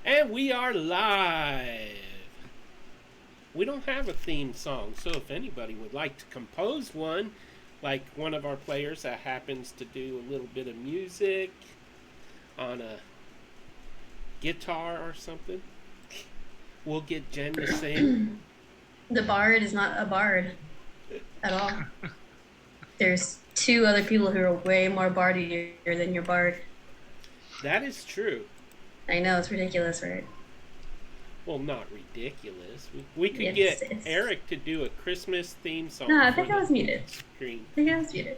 And we are live. We don't have a theme song, so if anybody would like to compose one, like one of our players that happens to do a little bit of music on a guitar or something, we'll get Jen to sing. The bard is not a bard at all. There's two other people who are way more bardier than your bard. That is true. I know, it's ridiculous, right? Well, not ridiculous. We could Yes, get it's. Eric to do a Christmas theme No, song I for think I the was muted. screen. I think I was muted.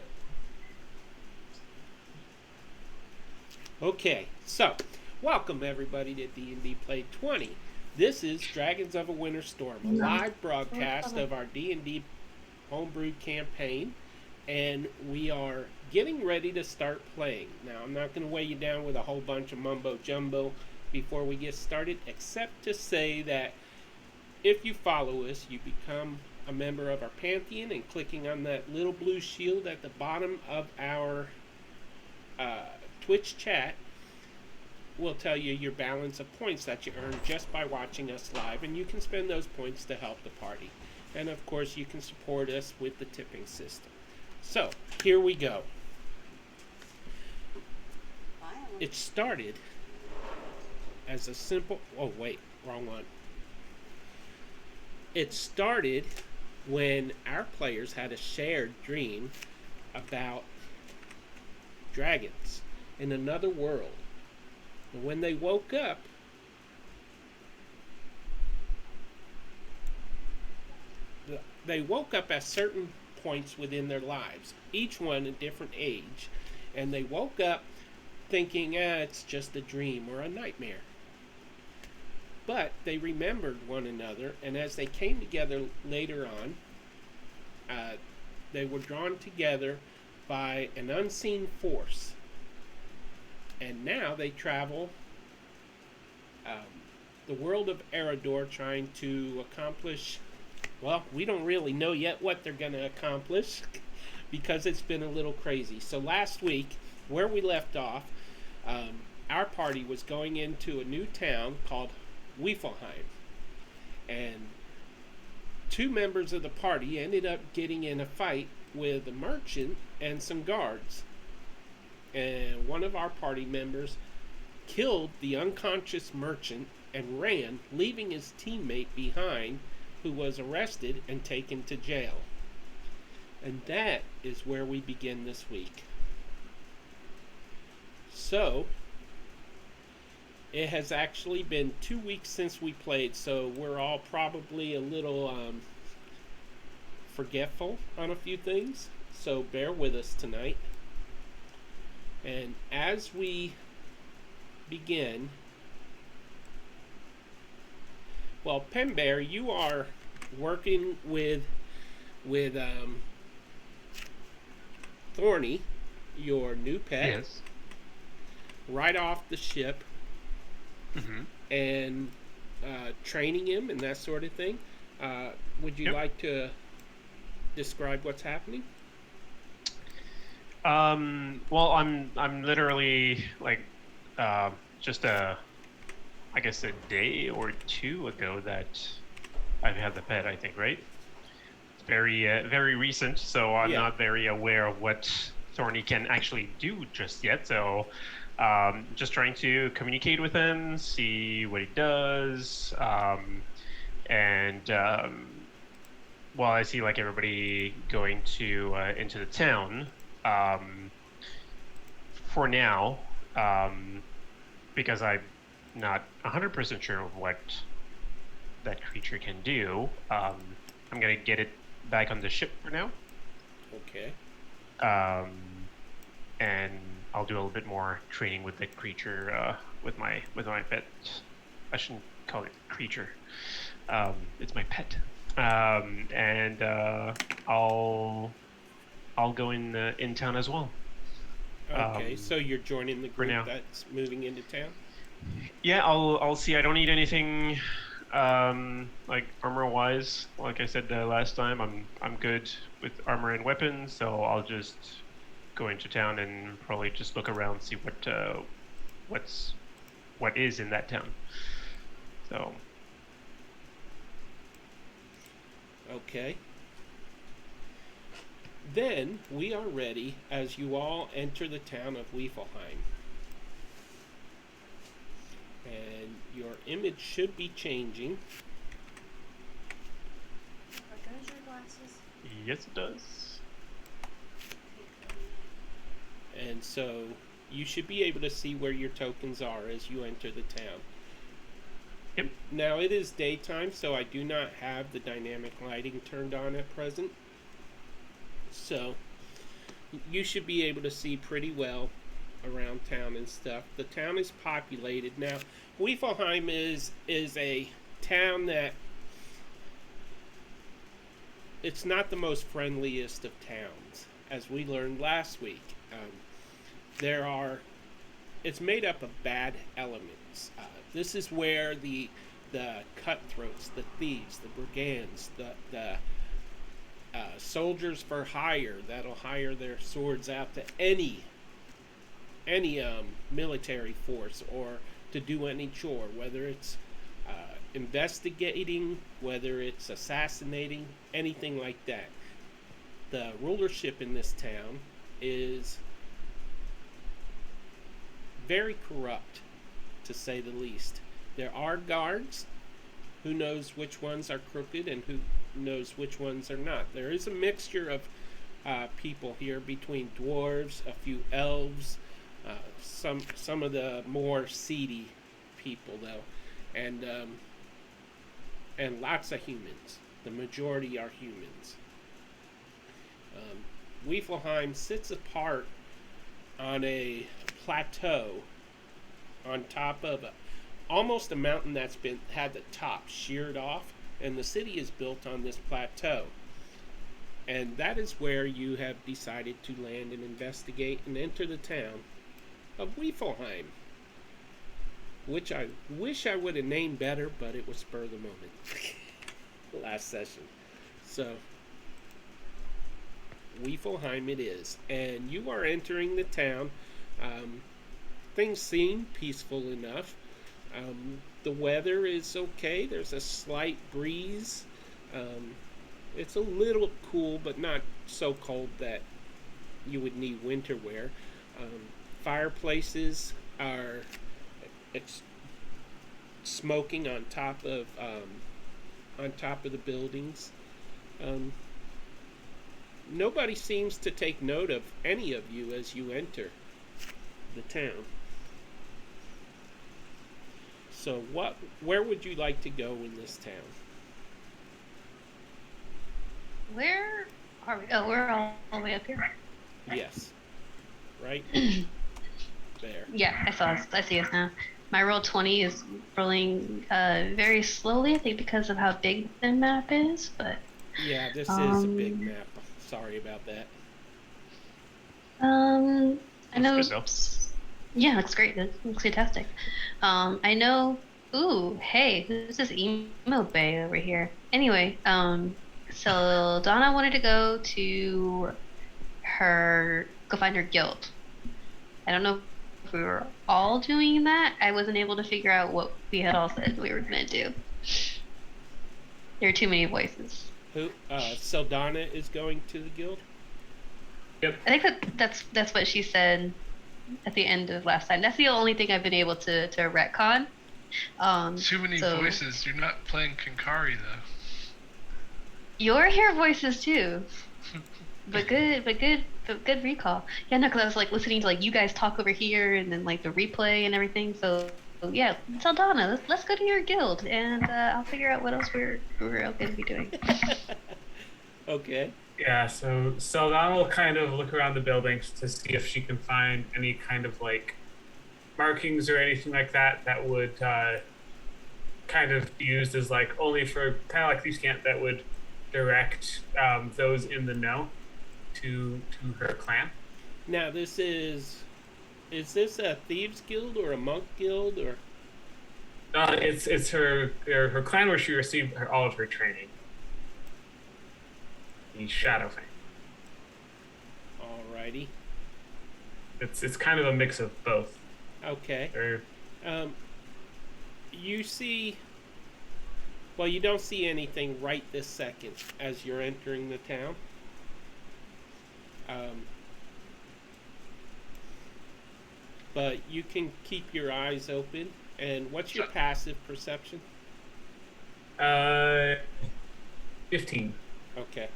Okay, so welcome everybody to D&D Play 20. This is Dragons of a Winter Storm, a No. live broadcast of our D&D homebrew campaign, and we are getting ready to start playing. Now, I'm not going to weigh you down with a whole bunch of mumbo jumbo before we get started, except to say that if you follow us, you become a member of our pantheon, and clicking on that little blue shield at the bottom of our uh, Twitch chat will tell you your balance of points that you earn just by watching us live, and you can spend those points to help the party. And of course, you can support us with the tipping system. So, here we go. It started as a simple. Oh, wait, wrong one. It started when our players had a shared dream about dragons in another world. And when they woke up, at certain points within their lives, each one a different age, and they woke up thinking, it's just a dream or a nightmare. But they remembered one another, and as they came together later on, they were drawn together by an unseen force. And now they travel the world of Eridor trying to accomplish, well, we don't really know yet what they're going to accomplish because it's been a little crazy. So last week, where we left off, our party was going into a new town called Wefelheim. And two members of the party ended up getting in a fight with a merchant and some guards. And one of our party members killed the unconscious merchant and ran, leaving his teammate behind, who was arrested and taken to jail. And that is where we begin this week. So, it has actually been 2 weeks since we played, so we're all probably a little forgetful on a few things. So, bear with us tonight. And as we begin, well, Pembear, you are working with Thorny, your new pet, Yes. right off the ship, Mm-hmm. and training him and that sort of thing. Would you Yep. like to describe what's happening? Well, I'm literally like, just I guess a day or two ago that I've had the pet. I think, right? It's very recent, so I'm Yeah. not very aware of what Thorny can actually do just yet. So, just trying to communicate with him, see what he does, and while I see like everybody going to into the town, um, for now, um, because I'm not 100% sure of what that creature can do, I'm gonna get it back on the ship for now, Okay. um, and I'll do a little bit more training with the creature with my pet. I shouldn't call it creature. It's my pet, and I'll go in town as well. Okay. So you're joining the For group now. that's moving into town. Yeah, I'll see. I don't need anything like armor wise. Like I said last time, I'm good with armor and weapons, so I'll just go into town and probably just look around, see what is in that town. So Okay. Then we are ready as you all enter the town of Wefelheim. And your image should be changing. Are those your glasses? yes, it does. And so you should be able to see where your tokens are as you enter the town. Yep. Now it is daytime, so I do not have the dynamic lighting turned on at present. So you should be able to see pretty well around town and stuff. The town is populated. Now, Wefelheim is a town that it's not the most friendliest of towns, as we learned last week. It's made up of bad elements. This is where the cutthroats, the thieves, the brigands, the soldiers for hire that'll hire their swords out to any military force or to do any chore, whether it's investigating, whether it's assassinating, anything like that. The rulership in this town is very corrupt, to say the least. There are guards. Who knows which ones are crooked and who knows which ones are not. There is a mixture of people here between dwarves, a few elves, some of the more seedy people though, and lots of humans. The majority are humans. Wefelheim sits apart on a plateau on top of almost a mountain that's had the top sheared off, and the city is built on this plateau. And that is where you have decided to land and investigate and enter the town of Wefelheim, which I wish I would have named better, but it was spur of the moment last session. So Wefelheim it is, and you are entering the town. Things seem peaceful enough. The weather is okay. There's a slight breeze. It's a little cool, but not so cold that you would need winter wear. Fireplaces are smoking on top of the buildings. Nobody seems to take note of any of you as you enter the town. So where would you like to go in this town? Where are we? Oh, we're all the way up here. Yes. Right? There. Yeah, I see us now. My roll 20 is rolling very slowly, I think because of how big the map is, but... Yeah, this is a big map. Sorry about that. I know... Looks good, Yeah, looks great. It looks fantastic. I know... Ooh, hey, who's this emo bay over here? Anyway, so Donna wanted to go find her guild. I don't know if we were all doing that. I wasn't able to figure out what we had all said we were going to do. There are too many voices. So Donna is going to the guild? Yep. I think that's what she said at the end of last time. That's the only thing I've been able to retcon. Too many voices. You're not playing Kinkari though. You're hear voices too. But good recall. Yeah, no, because I was like listening to like you guys talk over here and then like the replay and everything. So yeah, tell Donna, let's go to your guild and I'll figure out what else we're okay to be doing. Okay. Yeah, so Saldana will kind of look around the buildings to see if she can find any kind of like markings or anything like that that would kind of be used as like only for kind of like these camp that would direct those in the know to her clan. Now is this a thieves guild or a monk guild or? It's her clan where she received all of her training. The Shadow Fang. Alrighty. It's kind of a mix of both. Okay. You see Well, you don't see anything right this second as you're entering the town. But you can keep your eyes open. And what's your passive perception? 15. Okay.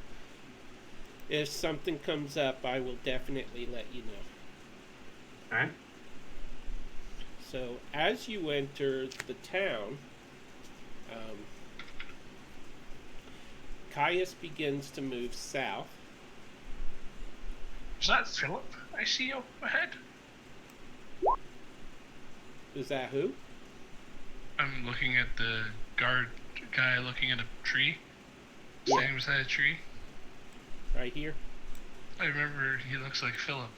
If something comes up, I will definitely let you know. All right. So, as you enter the town, Caius begins to move south. Is that Philip I see up ahead? Is that who? I'm looking at the guard guy looking at a tree. Standing beside a tree. Right here? I remember he looks like Philip.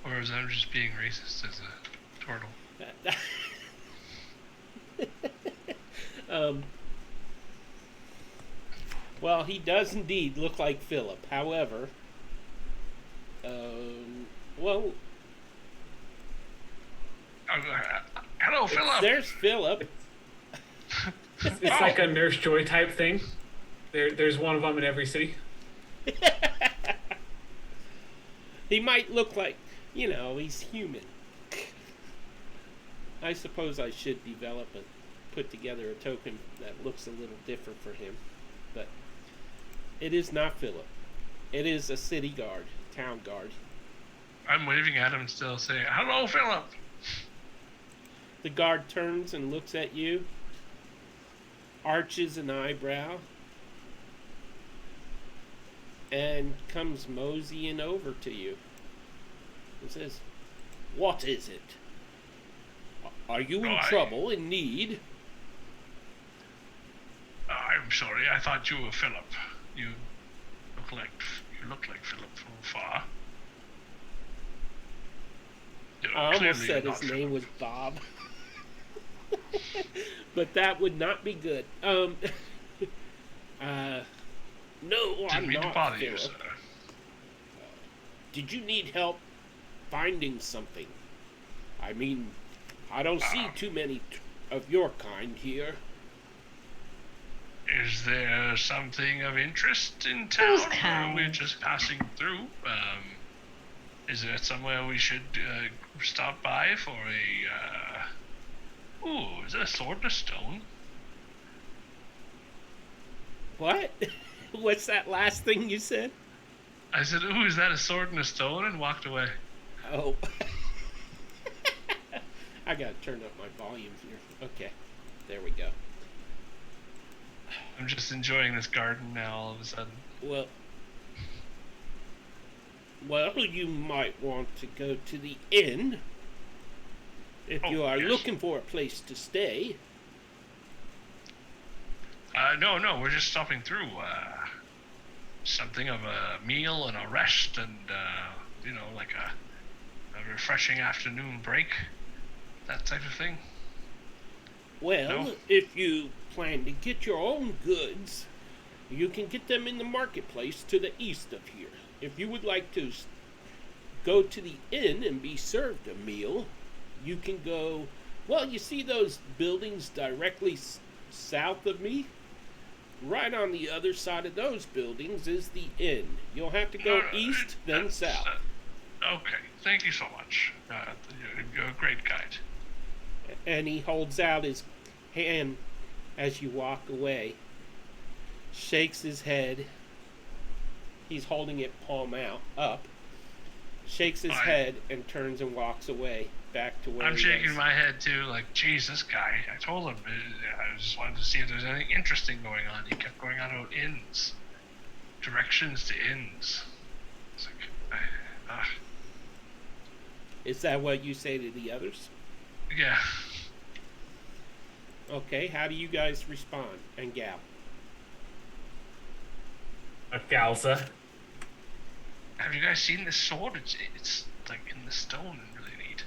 Or is I'm just being racist as a turtle? Well, he does indeed look like Philip. However, well, Hello, Philip! there's Philip. It's like a Nurse Joy type thing. There's one of them in every city. He might look like, he's human. I suppose I should develop and put together a token that looks a little different for him. But it is not Philip. It is a city guard, town guard. I'm waving at him still, saying, "Hello, Philip!" The guard turns and looks at you, arches an eyebrow, and comes moseying over to you and says, "What is it? Are you in trouble, in need?" I'm sorry, I thought you were Philip. You look like Philip from afar. I almost said his name was Bob. But that would not be good. No, I'm Didn't not bother you, Philip. sir. Did you need help finding something? I mean, I don't see too many of your kind here. Is there something of interest in town? Who's Or kind? we're just passing through. Is there somewhere we should stop by for a? Ooh, is that a sword and a stone? What? What's that last thing you said? I said, "Ooh, is that a sword and a stone?" and walked away. Oh. I gotta turn up my volume here. Okay. There we go. I'm just enjoying this garden now. All of a sudden. Well, you might want to go to the inn if you are yes. looking for a place to stay. No, we're just stopping through. Something of a meal and a rest, and like a refreshing afternoon break, that type of thing. Well, No? if you plan to get your own goods, you can get them in the marketplace to the east of here. If you would like to go to the inn and be served a meal, you can go. Well, you see those buildings directly south of me? Right on the other side of those buildings is the inn. You'll have to go east, then south. Okay, thank you so much. You're a great guide. And he holds out his hand as you walk away, shakes his head. He's holding it palm out, up, shakes his head, and turns and walks away back to where I'm he shaking was. my head too, like, geez, this guy. I told him. I just wanted to see if there's anything interesting going on. He kept going on about inns, directions to inns. It's like, Is that what you say to the others? yeah. Okay, how do you guys respond? And Gal? A Galza. Have you guys seen this sword? It's like in the stone and really neat.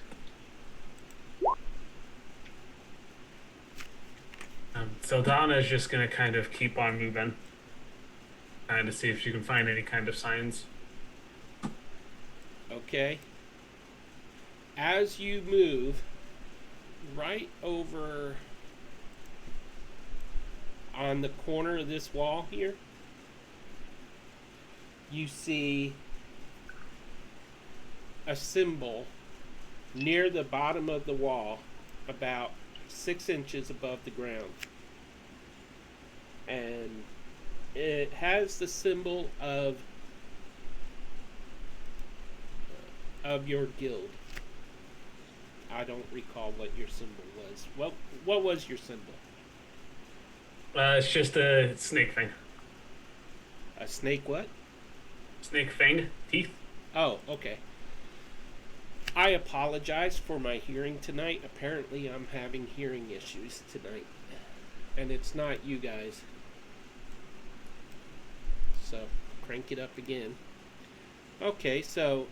So Donna's just gonna kind of keep on moving, trying to see if she can find any kind of signs. Okay. As you move right over on the corner of this wall here, you see a symbol near the bottom of the wall, about 6 inches above the ground. And it has the symbol of your guild. I don't recall what your symbol was. What was your symbol? It's just a snake thing. A snake what? Snake thing. Teeth. Oh, okay. I apologize for my hearing tonight. Apparently I'm having hearing issues tonight. And it's not you guys. So, crank it up again. Okay, so,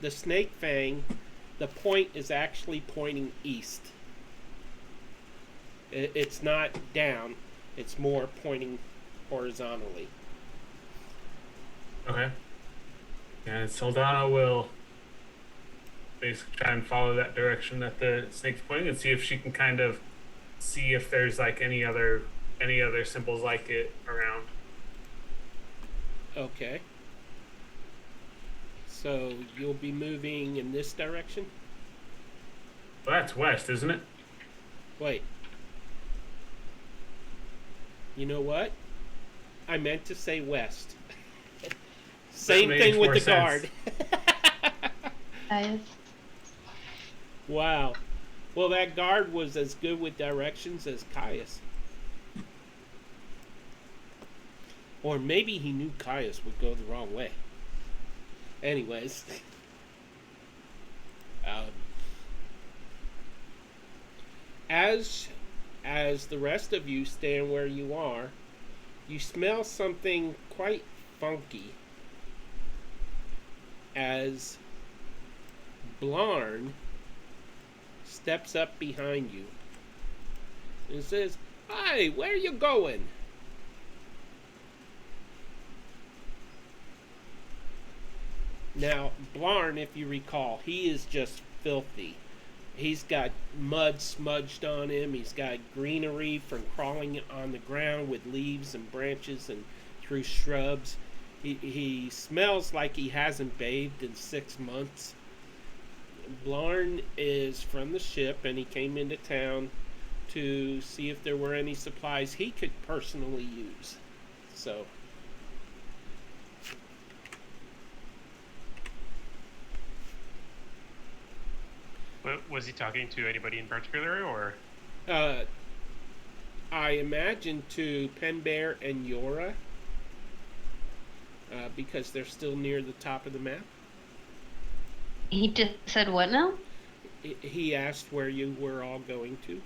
the snake fang, the point is actually pointing east. It's not down, it's more pointing horizontally. Okay. And Saldana will basically try and follow that direction that the snake's pointing and see if she can kind of see if there's like any other symbols like it around. Okay. So you'll be moving in this direction? Well, that's west, isn't it? Wait. You know what? I meant to say west. Same thing with the guard. Guys. Wow. Well, that guard was as good with directions as Caius. Or maybe he knew Caius would go the wrong way. Anyways. As the rest of you stand where you are, you smell something quite funky as Blarn steps up behind you and says, "Hi, where are you going?" Now, Blarn, if you recall, he is just filthy. He's got mud smudged on him. He's got greenery from crawling on the ground with leaves and branches and through shrubs. He smells like he hasn't bathed in 6 months. Blarn is from the ship, and he came into town to see if there were any supplies he could personally use. So... Was he talking to anybody in particular, or? I imagine to Penbear and Yora, because they're still near the top of the map. He just said what now? He asked where you were all going to.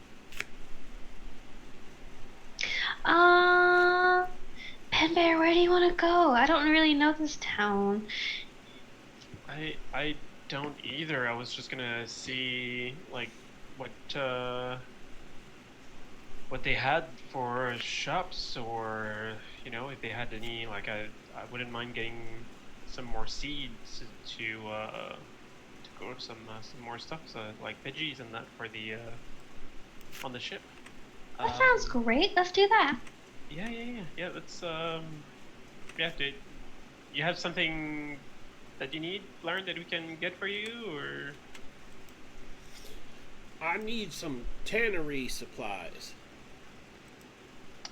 Penbear, where do you want to go? I don't really know this town. I don't either. I was just gonna see like what they had for shops, or if they had any. Like I wouldn't mind getting some more seeds to grow some more stuff, so like veggies and that for the on the ship. That sounds great. Let's do that. Yeah. Let's you have something that you need, learn, that we can get for you, or? I need some tannery supplies.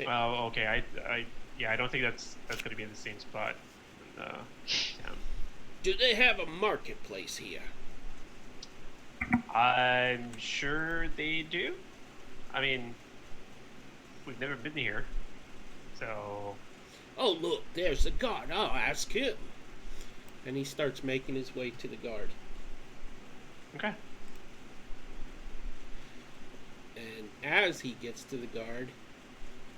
Oh, okay. I don't think that's going to be in the same spot. Town. Do they have a marketplace here? I'm sure they do. I mean, we've never been here, so. Oh, look, there's the guard. I'll ask him. And he starts making his way to the guard. Okay. And as he gets to the guard,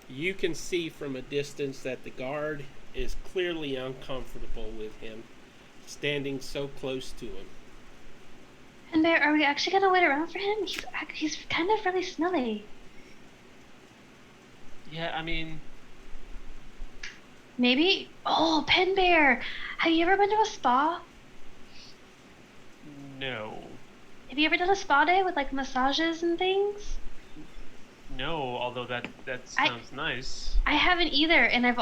you can see from a distance that the guard is clearly uncomfortable with him, standing so close to him. Penbear, are we actually gonna wait around for him? He's kind of really smelly. Yeah, I mean. Maybe. Oh, Penbear, have you ever been to a spa? No. Have you ever done a spa day with like massages and things? know, although that I- sounds nice. I haven't either, and I've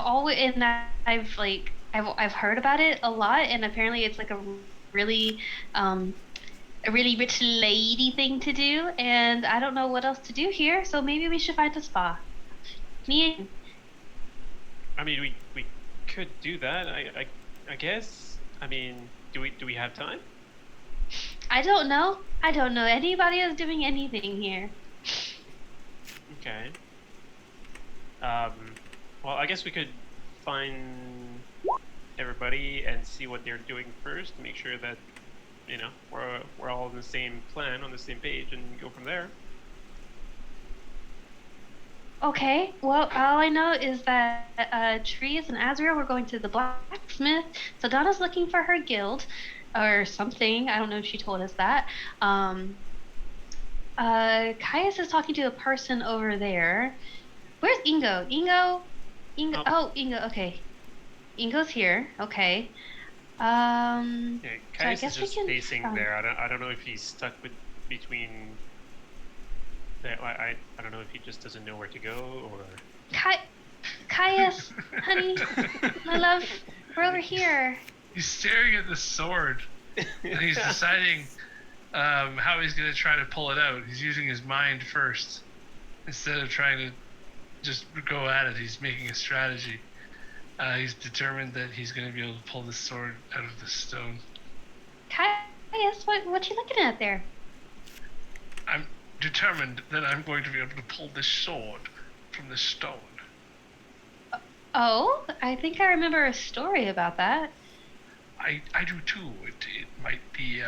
heard about it a lot, and apparently it's like really um a really rich lady thing to do, and I don't know what else to do here, so maybe we should find a spa. Me and I mean, we could do that. I guess. I mean, do we have time? I don't know. I don't know anybody else doing anything here. Okay. Well, I guess we could find everybody and see what they're doing first. Make sure that we're all on the same plan, on the same page, and go from there. Okay, well, all I know is that Trees and Azrael were going to the blacksmith. So Donna's looking for her guild or something. I don't know if she told us that. Caius is talking to a person over there. Where's Ingo? Ingo? Oh, Ingo, okay. Ingo's here, okay. Yeah, So I Caius guess is we just can pacing there. I don't know if he's stuck between. I don't know if he just doesn't know where to go or. Caius, honey, my love, we're over here. He's staring at the sword, and he's deciding how he's going to try to pull it out. He's using his mind first, instead of trying to just go at it. He's making a strategy. He's determined that he's going to be able to pull the sword out of the stone. Caius, what you looking at there? I'm determined that I'm going to be able to pull this sword from the stone. Oh, I think I remember a story about that. I do too. It might be, it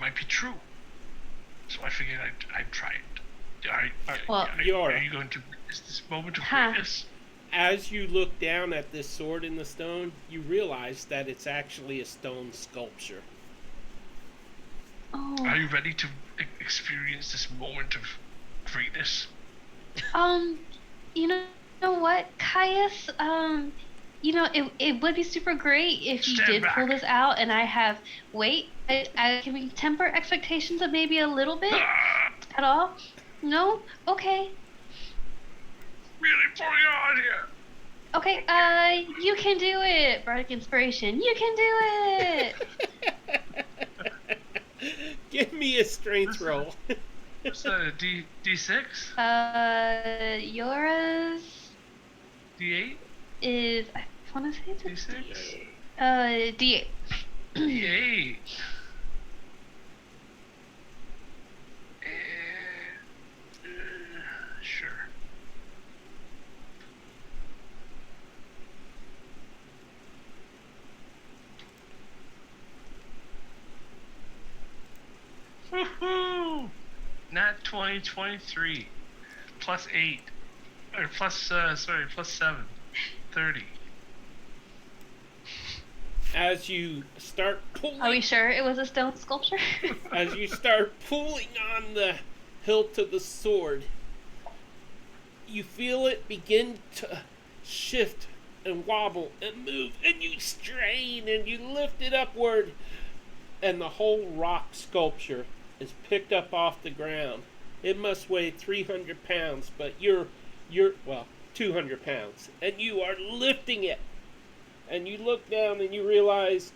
might be true. So I figured I'd try it. Are you going to witness this moment of greatness? As you look down at this sword in the stone, you realize that it's actually a stone sculpture. Oh. Are you ready to experience this moment of greatness? You know what, Caius? It would be super great if you did pull this out, and can we temper expectations of maybe a little bit at all? No? Okay. Really pouring on here. Okay, you can do it, Bardic Inspiration. You can do it! Give me a strength roll. What's that, a D6? Yours D8? is, I want to say it's a D6? D8. D8. Sure. Woohoo! Nat 2023 plus 8 or plus 7 30. As you start pulling, Are we sure it was a stone sculpture? as you start pulling on the hilt of the sword, you feel it begin to shift and wobble and move, and you strain and you lift it upward, and the whole rock sculpture is picked up off the ground. It must weigh 300 pounds, but you're 200 pounds, and you are lifting it. And you look down and you realize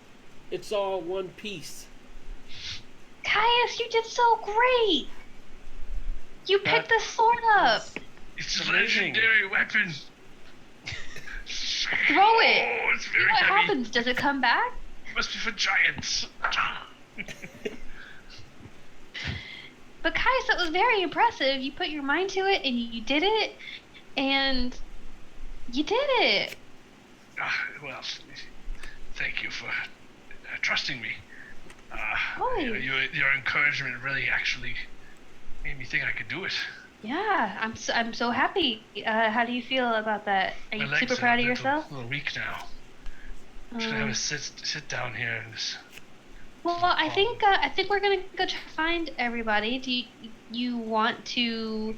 it's all one piece. Caius, you did so great! You picked the sword up! It's a amazing. legendary weapon. Throw it! Oh, it's See very what heavy. happens. Does it come back? It must be for giants. But Caius, that was very impressive. You put your mind to it and you did it, and you did it. Well, thank you for trusting me. Your encouragement really actually made me think I could do it. Yeah, I'm so happy. How do you feel about that? Are My you legs super are proud of a yourself? little weak now. Should I have a sit down here in this? Well, I think we're gonna go try to find everybody. Do you want to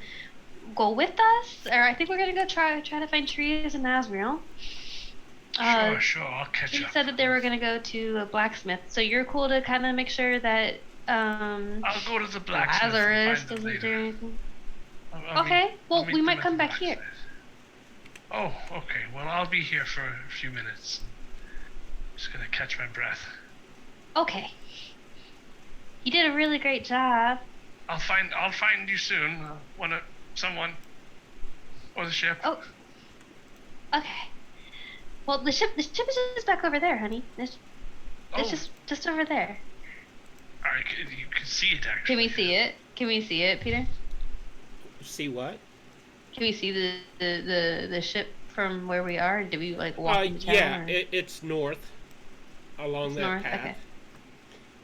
go with us, or I think we're gonna go try to find Trees and Azrael. Sure, I'll catch They up. said that they were gonna go to a blacksmith, so you're cool to kind of make sure that I'll go to the blacksmith. Lazarus and find them doesn't do later. anything. Okay, well, meet we them might at come the back here. blacksmith. Oh, okay. Well, I'll be here for a few minutes. Just gonna catch my breath. Okay. You did a really great job. I'll find you soon. Someone or the ship. Oh, okay. Well, the ship is just back over there, honey. It's Oh, just over there. you can see it actually. Can we see it? Can we see it, Peter? See what? Can we see the ship from where we are? Did we like walk into town? Yeah, or- it's north along It's that north? path. Okay.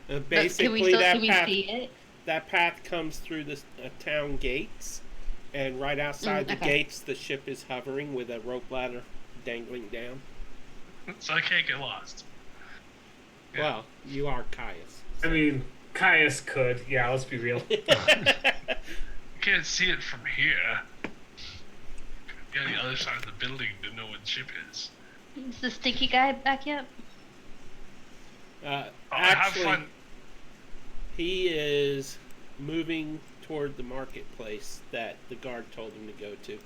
But Basically, can we see it? that path comes through the town gates, and right outside the okay. gates, the ship is hovering with a rope ladder dangling down. So I can't get lost. Yeah. Well, you are Caius. I mean, Caius could. Yeah, let's be real. You can't see it from here. Yeah, the other side of the building to know what the ship is. Is the stinky guy back yet? Have Actually, fun. he is moving toward the marketplace that the guard told him to go to.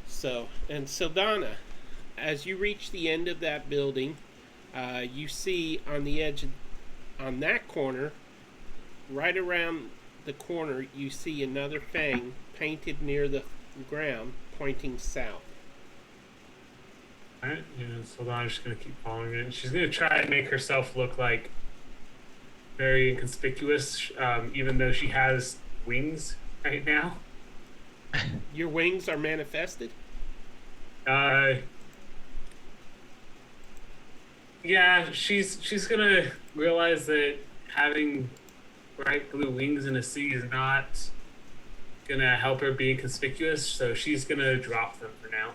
So, and Sildana, as you reach the end of that building, you see on the edge, on that corner, right around the corner, you see another fang painted near the ground, pointing south. Alright, yeah, so I'm just gonna keep following it. She's gonna try and make herself look like very inconspicuous, even though she has wings right now. Your wings are manifested? Yeah, she's gonna realize that having bright blue wings in a sea is not gonna help her be conspicuous, so she's gonna drop them for now.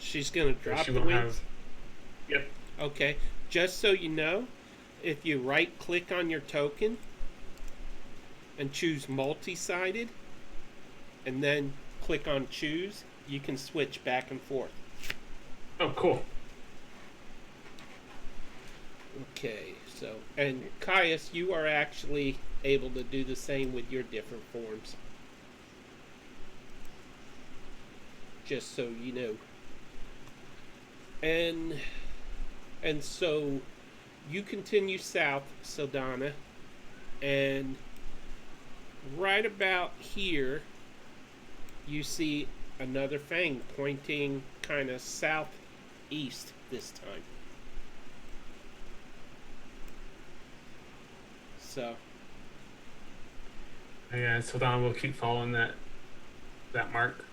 She's going to drop She the won't wings? have. Yep. Okay, just so you know, if you right click on your token and choose multi-sided and then click on choose, you can switch back and forth. Oh, cool. Okay, so, and Caius, you are actually able to do the same with your different forms. Just so you know. And so you continue south, Sildana, and right about here you see another fang pointing kind of southeast this time. So Yeah, so Don will keep following that mark.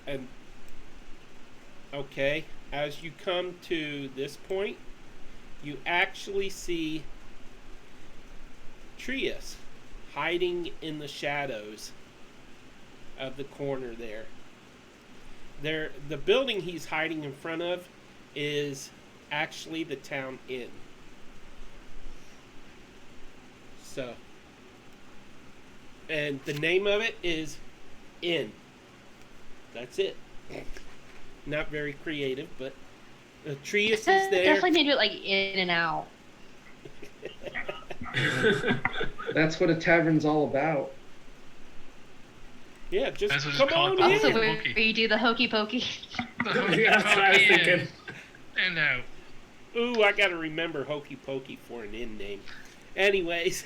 and okay, as you come to this point, you actually see Trius hiding in the shadows of the corner there. The building he's hiding in front of is actually the town inn. So, and the name of it is Inn. That's it. Not very creative, but Trius is there. Definitely need to do it like in and out. That's what a tavern's all about. Yeah, just That's what it's come called. on Also, in. where you do the hokey pokey. Yeah, that's what I was thinking. And out. Ooh, I gotta remember Hokey Pokey for an inn name. Anyways.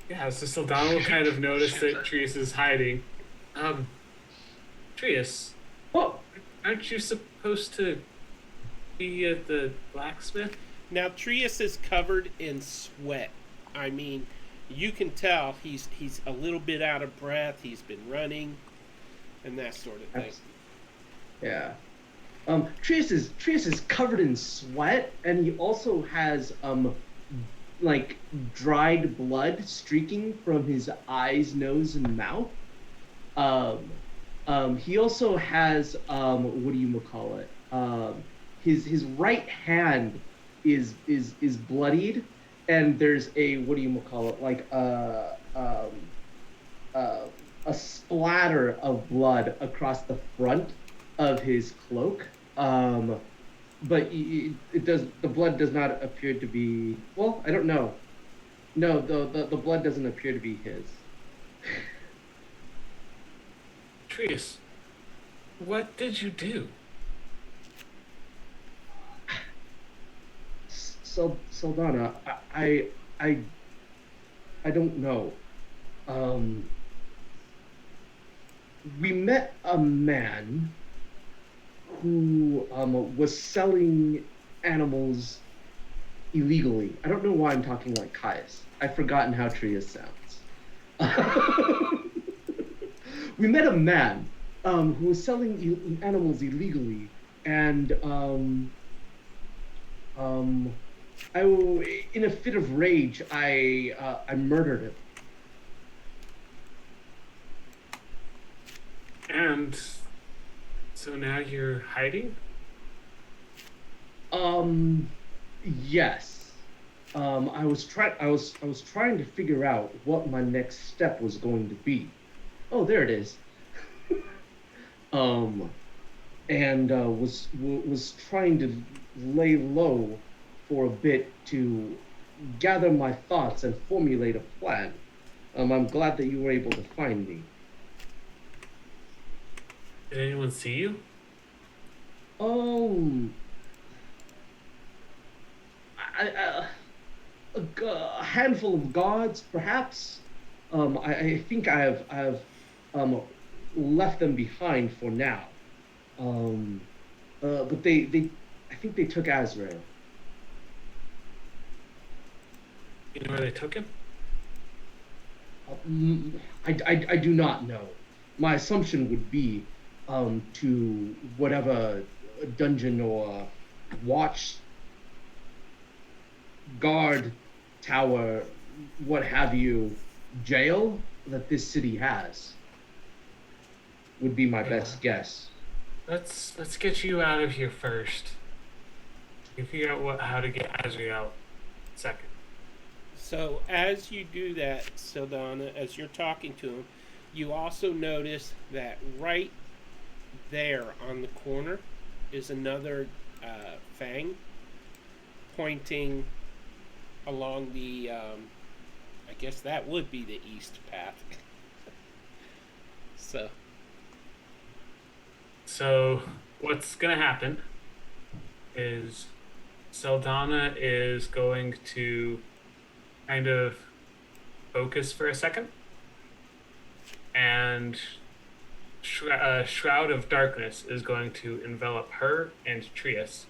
Yeah, so Sildana will kind of notice that Trius is hiding. Trius, Well, aren't you supposed to be at the blacksmith? Now Trius is covered in sweat. I mean, you can tell he's a little bit out of breath. He's been running, and that sort of thing. yeah. Trius is covered in sweat, and he also has like dried blood streaking from his eyes, nose, and mouth. He also has what do you call it? His right hand is bloodied, and there's a what do you call it? Like a splatter of blood across the front of his cloak. but it does. The blood does not appear to be. Well, I don't know. No, the blood doesn't appear to be his. Trius, what did you do? So Saldana, I I don't know. Um, we met a man who was selling animals illegally. I don't know why I'm talking like Caius. I've forgotten how Trius sounds. We met a man who was selling animals illegally, and in a fit of rage, I murdered him. And so now you're hiding? Yes. I was trying to figure out what my next step was going to be. Oh, there it is. And was trying to lay low for a bit to gather my thoughts and formulate a plan. I'm glad that you were able to find me. Did anyone see you? A handful of guards, perhaps. I think I've left them behind for now. But I think they took Azrael. You know where they took him? I do not know. My assumption would be to whatever dungeon or watch, guard, tower, what have you, jail that this city has. Would be my best guess. Let's get you out of here first. You figure out how to get Azrael second. So as you do that, Sildana, as you're talking to him, you also notice that right there on the corner is another fang pointing along the, I guess that would be the east path. So what's gonna happen is Saldana is going to kind of focus for a second, and Shroud of Darkness is going to envelop her and Trius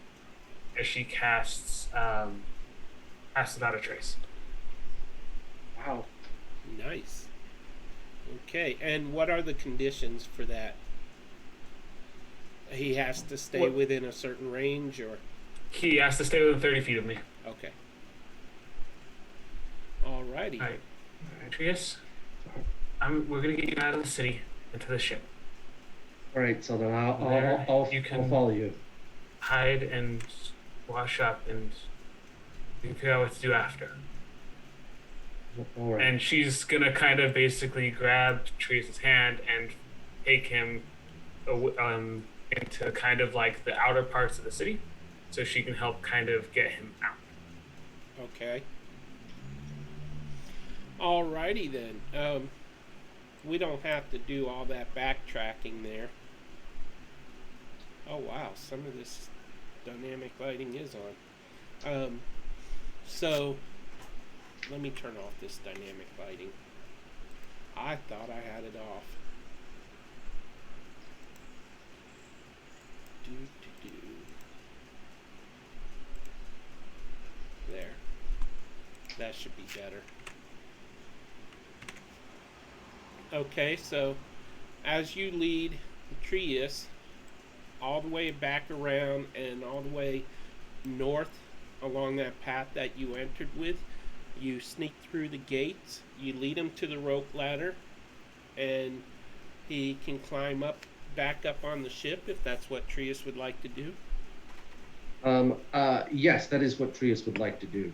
as she casts Without a Trace. Wow. Nice. Okay, and what are the conditions for that? He has to stay within a certain range, or? He has to stay within 30 feet of me. Okay. Alrighty. All right, Trius, we're gonna get you out of the city into the ship. All right, so then I'll follow you. Hide and wash up, and you can figure out what to do after. All right. And she's gonna kind of basically grab Trius's hand and take him into kind of like the outer parts of the city, so she can help kind of get him out. Okay. Alrighty then. We don't have to do all that backtracking there. Oh wow, some of this dynamic lighting is on. So let me turn off this dynamic lighting. I thought I had it off. There. That should be better. Okay, so as you lead Trius all the way back around and all the way north along that path that you entered with, you sneak through the gates, you lead him to the rope ladder, and he can climb back up on the ship if that's what Trius would like to do. Yes, that is what Trius would like to do.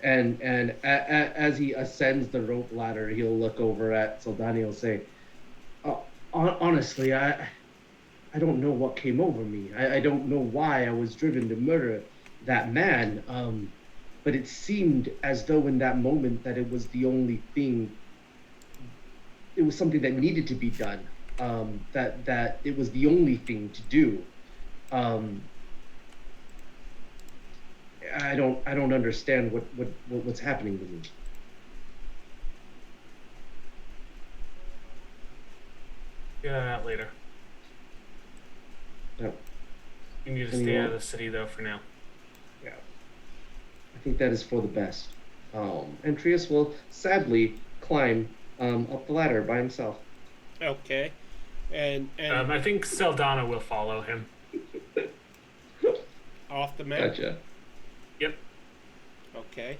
And as he ascends the rope ladder, he'll look over at Saldana and he'll say, honestly, don't know what came over me. I don't know why I was driven to murder that man. But it seemed as though in that moment that it was the only thing. It was something that needed to be done. That it was the only thing to do. I don't understand what's happening to me. Get that out later. No. You need to stay out of the city though for now. Yeah. I think that is for the best. And Trius will sadly climb up the ladder by himself. Okay. And I think Saldana will follow him. off the map. Gotcha. Yep. Okay.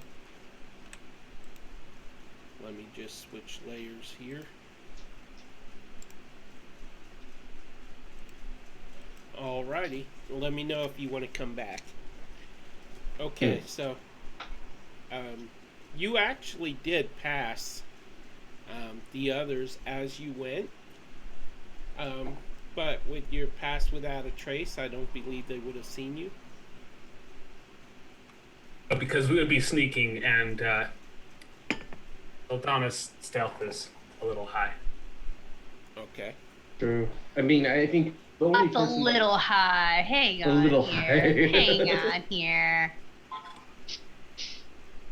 Let me just switch layers here. Alrighty. Well, let me know if you want to come back. Okay, so you actually did pass the others as you went. But with your pass without a trace, I don't believe they would have seen you. Because we would be sneaking, and Saldana's stealth is a little high. Okay. True. I mean, I think the only That's a person little high. Hang on little here. high. Hang on here.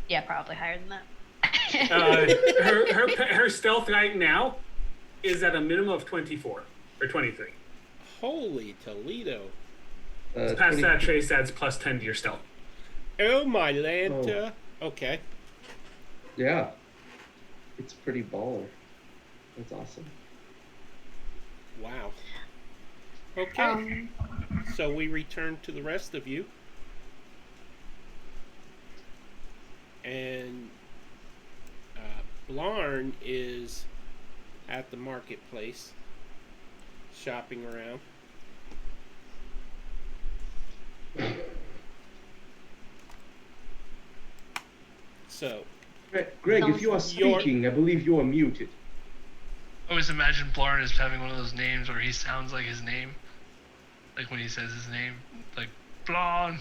Yeah, probably higher than that. Her stealth right now is at a minimum of 24 or 23. Holy Toledo. Past 20 that trace adds plus 10 to your stealth. Oh, my Lanta. Okay. Yeah. It's pretty baller. That's awesome. Wow. Okay. So we return to the rest of you. And Blarn is at the marketplace shopping around. So, Greg, if you are speaking, I believe you are muted. I always imagine Blarn as having one of those names where he sounds like his name. Like when he says his name. Like, Blarn.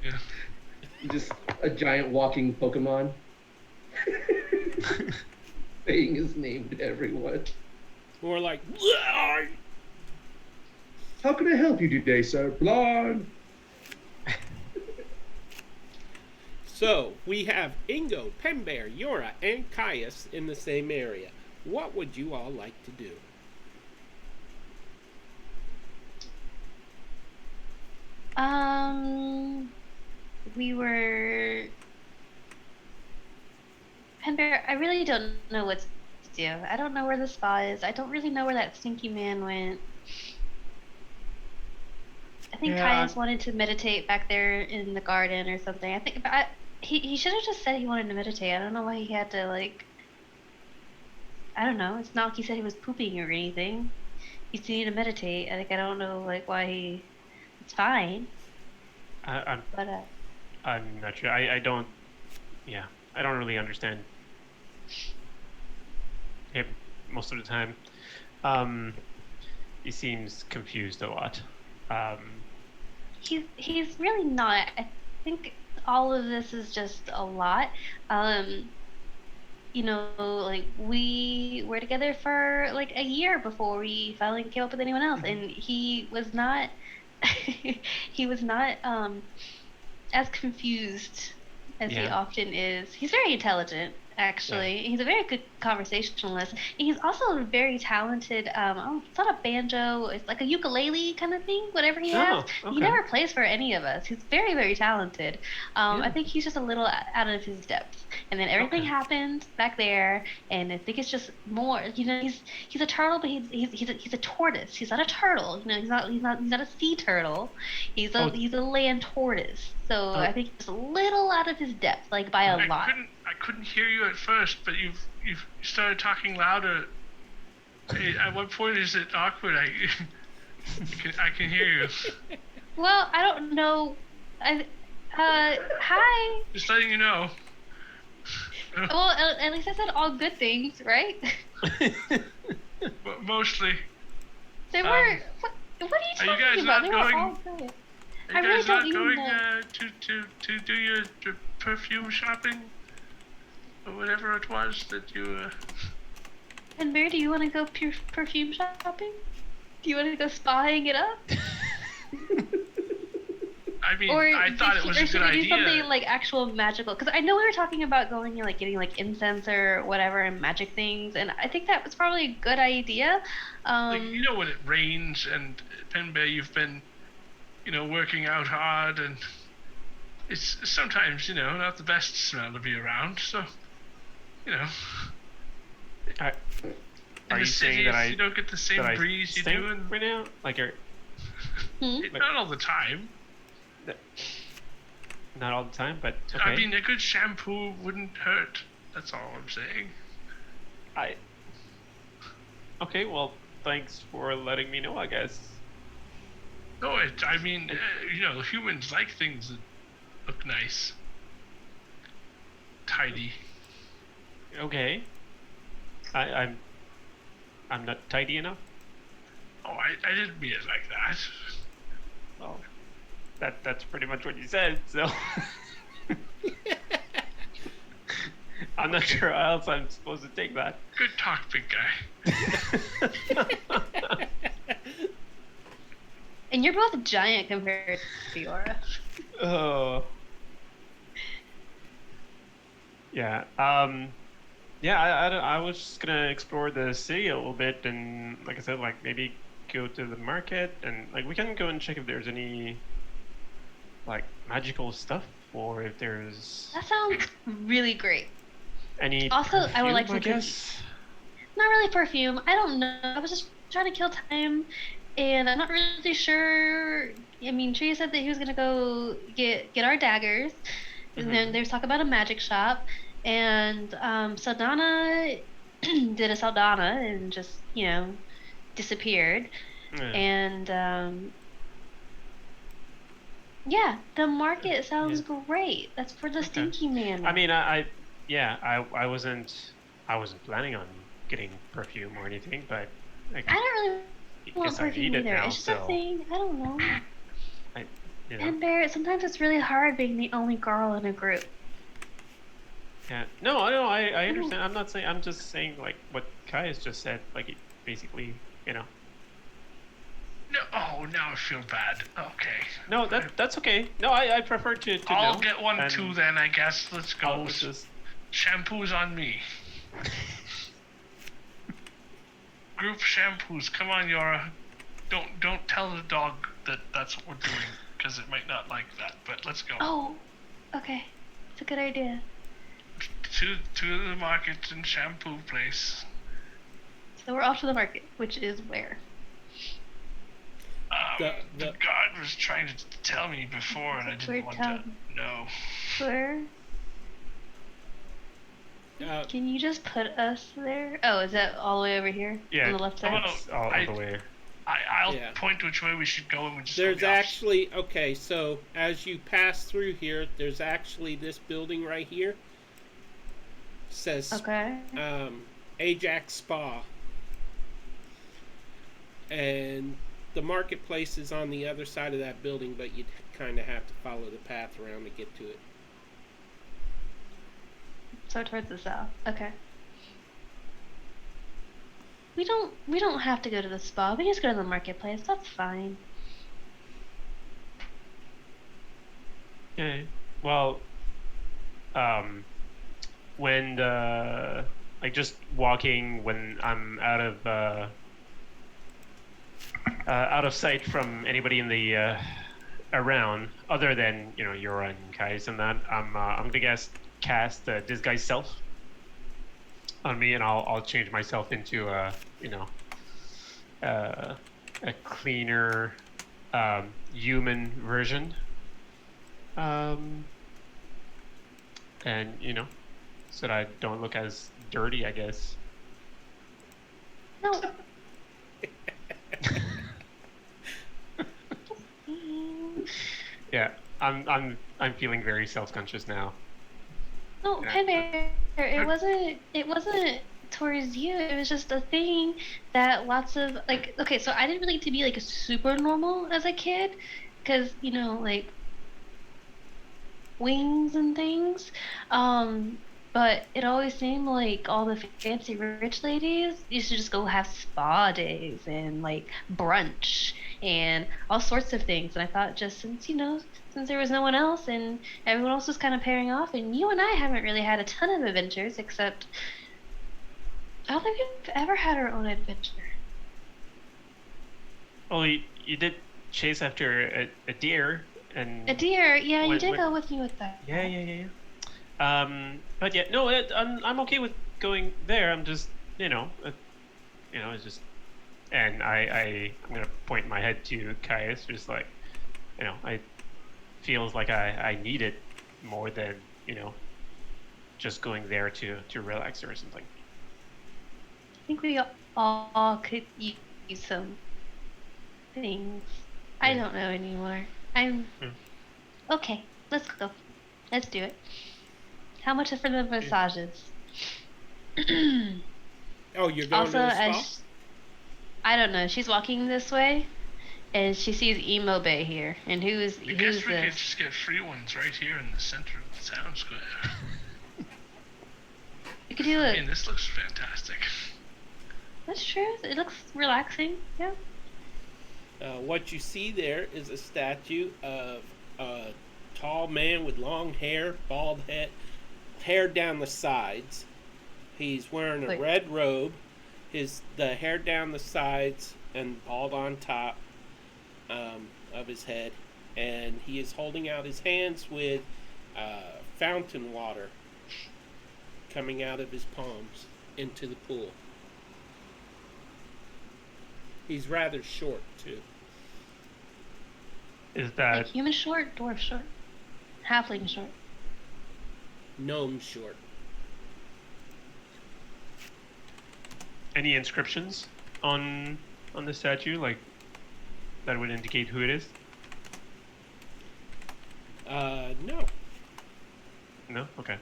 Yeah. Just a giant walking Pokemon. Saying his name to everyone. or like, "Blarn!" How can I help you today, sir? Blarn! So, we have Ingo, Pembear, Yora, and Caius in the same area. What would you all like to do? We were... Penbear, I really don't know what to do. I don't know where the spa is. I don't really know where that stinky man went. I think Caius wanted to meditate back there in the garden or something. I think he should have just said he wanted to meditate. I don't know why he had to, like... I don't know. It's not like he said he was pooping or anything. He just needed to meditate. I don't know, like, why he... It's fine. I'm But, I'm not sure. I don't. Yeah, I don't really understand him most of the time. He seems confused a lot. He's really not. I think all of this is just a lot. You know, like, we were together for like a year before we finally came up with anyone else, and he was not he was not as confused as he often is. He's very intelligent, actually. He's a very good conversationalist. And he's also a very talented, it's not a banjo, it's like a ukulele kind of thing, whatever he has. Okay. He never plays for any of us. He's very, very talented. I think he's just a little out of his depth. And then everything happened back there, and I think it's just more, you know, he's a turtle, but he's a tortoise. He's not a turtle. You know, he's not a sea turtle. He's a land tortoise. So I think it's a little out of his depth, like by a lot. I couldn't hear you at first, but you've started talking louder. At what point is it awkward? I can hear you. Well, I don't know. Hi. Just letting you know. Well, at least I said all good things, right? mostly. They were. What are you Are you talking guys about? not They going? were all good. Are I you really guys don't not even going know. to do your perfume shopping? Or whatever it was that you. And Mary, do you want to go perfume shopping? Do you want to go spying it up? I mean, Or I thought it was a should good we do something idea. like actual magical? Because I know we were talking about going and like getting like incense or whatever and magic things, and I think that was probably a good idea. Like, you know, when it rains and Penbay, you've been, working out hard, and it's sometimes, not the best smell to be around. So, you know, Are, in are the you saying that cities, you don't get the same I breeze you stink do in. right now? Like, Not all the time. not all the time, but okay. I mean, a good shampoo wouldn't hurt. That's all I'm saying. Okay, well, thanks for letting me know, I guess. No, I mean, humans like things that look nice, tidy. Okay. I'm not tidy enough. Oh, I didn't mean it like that. Well, that's pretty much what you said. So I'm not sure how else I'm supposed to take that. Good talk, big guy. And you're both giant compared to Fiora. Oh. Yeah. Yeah. I was just gonna explore the city a little bit, and like I said, like maybe go to the market, and like we can go and check if there's any like magical stuff, or if there's That sounds really great. any. Also, I would like perfume, some I cookies. guess. Not really perfume. I don't know. I was just trying to kill time, and I'm not really sure. I mean, Tree said that he was gonna go get our daggers, and then there was talk about a magic shop, and Saldana did a Saldana and just disappeared, Yeah. and yeah, the market sounds great. That's for the Okay. Stinky Man. I mean, yeah, I wasn't planning on getting perfume or anything, but I don't really want guess I perfume need it either. now, It's just so a thing. I don't know. you know, And Barrett, sometimes it's really hard being the only girl in a group. yeah. No, I understand. I'm not saying. I'm just saying like what Kai has just said. Like it basically, No, oh, now I feel bad. Okay. No, that's okay. No, I prefer to I'll know. get one and too then, I guess. Let's go. I'll just- Shampoos on me. Group shampoos. Come on, Yora. Don't tell the dog that that's what we're doing, because it might not like that. But let's go. Oh, okay. It's a good idea. To the market and shampoo place. So we're off to the market, which is where? The guard was trying to tell me before, and I didn't want to know. Where? Can you just put us there? Oh, is that all the way over here? Yeah, On the left side? it's all the way. I'll Yeah. point which way we should go, and we just There's go the actually, okay, so as you pass through here, there's actually this building right here. Says Okay. Ajax Spa. And the marketplace is on the other side of that building, but you'd kind of have to follow the path around to get to it. So towards the south. Okay. We don't have to go to the spa. We just go to the marketplace. That's fine. Okay. Well, when like just walking when I'm out of sight from anybody in the around, other than Yura and Kais and that, I'm gonna cast disguise self on me, and I'll change myself into a cleaner human version, and so that I don't look as dirty, I guess. No. Yeah, I'm feeling very self-conscious now. No, Yeah. Penbear, it wasn't towards you. It was just a thing that lots of like. Okay, so I didn't really get to be like super normal as a kid, because like wings and things. Um, but it always seemed like all the fancy rich ladies used to just go have spa days and like brunch and all sorts of things. And I thought just since there was no one else and everyone else was kind of pairing off, and you and I haven't really had a ton of adventures except I don't think we've ever had our own adventure. Well, you did chase after a deer and A deer, yeah, you When- did when- go with me with that. yeah. But yeah, no, I'm okay with going there. I'm just it's just, and I'm gonna point my head to Caius, just like, I feels like I need it more than just going there to relax or something. I think we all could use some things. I Yeah. don't know anymore. I'm Hmm. okay. Let's go. Let's do it. How much for the massages? Oh, you're going Also, to the spa? as I don't know, she's walking this way, and she sees Emo Bay here. And I who's guess we could this? just get free ones right here in the center of the town square. We could do I it. mean, this looks fantastic. That's true. It looks relaxing. Yeah. What you see there is a statue of a tall man with long hair, bald head, hair down the sides. He's wearing a Wait. red robe. The hair down the sides and bald on top of his head, and he is holding out his hands with fountain water coming out of his palms into the pool. He's rather short too. Is Like that human short, dwarf short, halfling short. Gnome short. any inscriptions on the statue, like that would indicate who it is? No. No. Okay.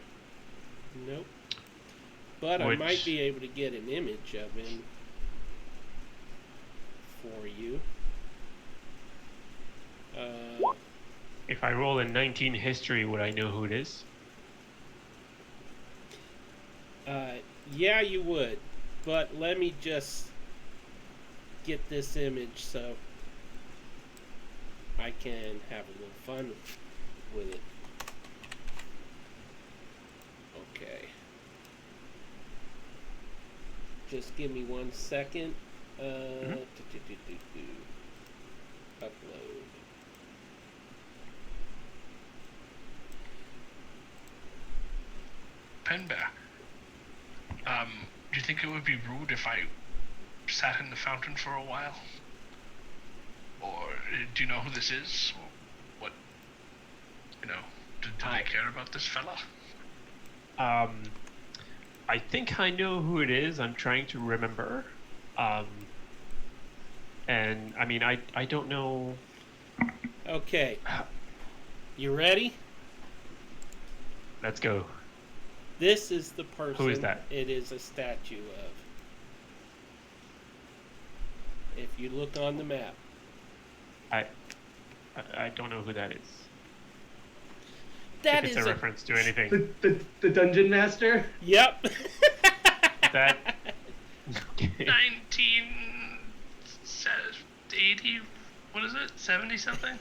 Nope. But I Which- might be able to get an image of him for you. If I roll a 19 history, would I know who it is? Yeah, you would. But let me just get this image so I can have a little fun with it. Okay. Just give me 1 second. Upload. Penbear, do you think it would be rude if I sat in the fountain for a while? Or do you know who this is? Or what? Do they care about this fella? I think I know who it is. I'm trying to remember. And I mean, I don't know. Okay. You ready? Let's go. This is the person Who is that? it is a statue of. If you look on the map. I don't know who that is. That if it's is a reference to anything. The dungeon master. Yep. That. Okay. 1980? What is it? 70 something?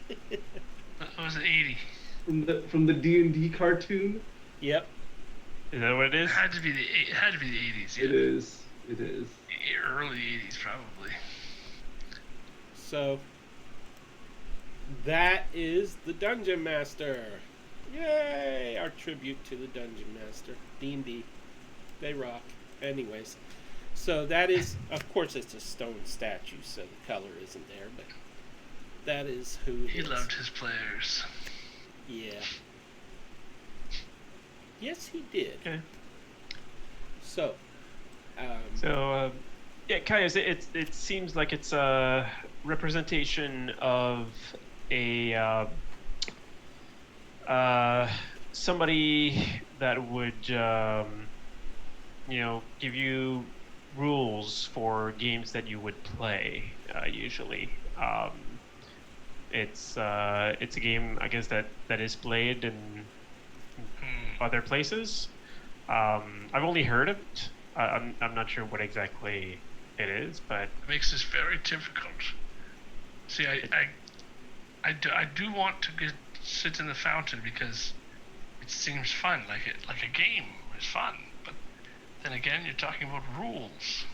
Or was it 80? From the D&D cartoon. Yep. Is that what it is? It had to be the 80s. Yeah. It is. Early 80s, probably. So that is the Dungeon Master. Yay! Our tribute to the Dungeon Master. D&D. They rock. Anyways. So that is, of course, it's a stone statue, so the color isn't there, but that is who it He is. loved his players. Yeah. Yes, he did. Okay. So, So, yeah, Caius, it seems like it's a representation of a somebody that would give you rules for games that you would play usually. It's a game, I guess, that is played in other places. I've only heard of it. I'm not sure what exactly it is, but It makes this very difficult. See, I do want to sit in the fountain because it seems fun, like a game is fun. But then again, you're talking about rules.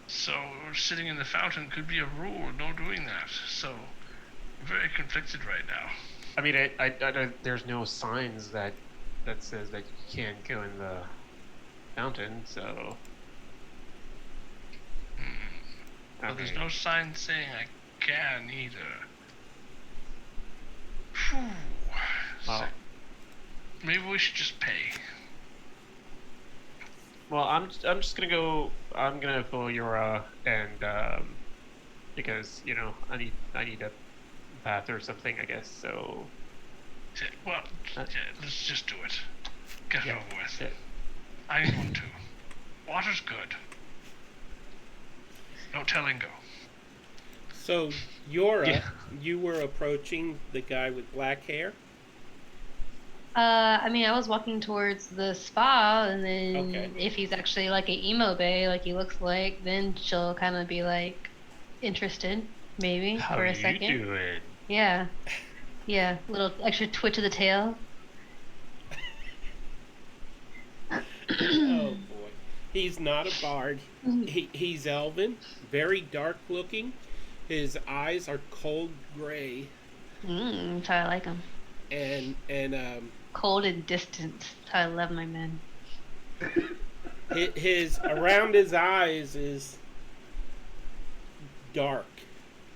So sitting in the fountain could be a rule, no doing that. So I'm very conflicted right now. I mean, there's no signs that says that you can't go in the fountain. So Well, there's no sign saying I can either. Phew. Well, Maybe we should just pay. well, I'm just gonna go. I'm gonna follow Yura, and because I need a bath or something, I guess. So Well, yeah, let's just do it. Get it yeah, over with. yeah. I need one too. Water's good. No telling go. So, Yura, Yeah. you were approaching the guy with black hair. I mean, I was walking towards the spa, and then Okay. if he's actually like an emo bae, like he looks like, then she'll kind of be like interested, maybe How for a you second. doing? Yeah, yeah, little extra twitch of the tail. Oh boy, he's not a bard. He's elven, very dark looking. His eyes are cold gray, That's how I like him. and Cold and distant. That's how I love my men. his around his eyes is dark.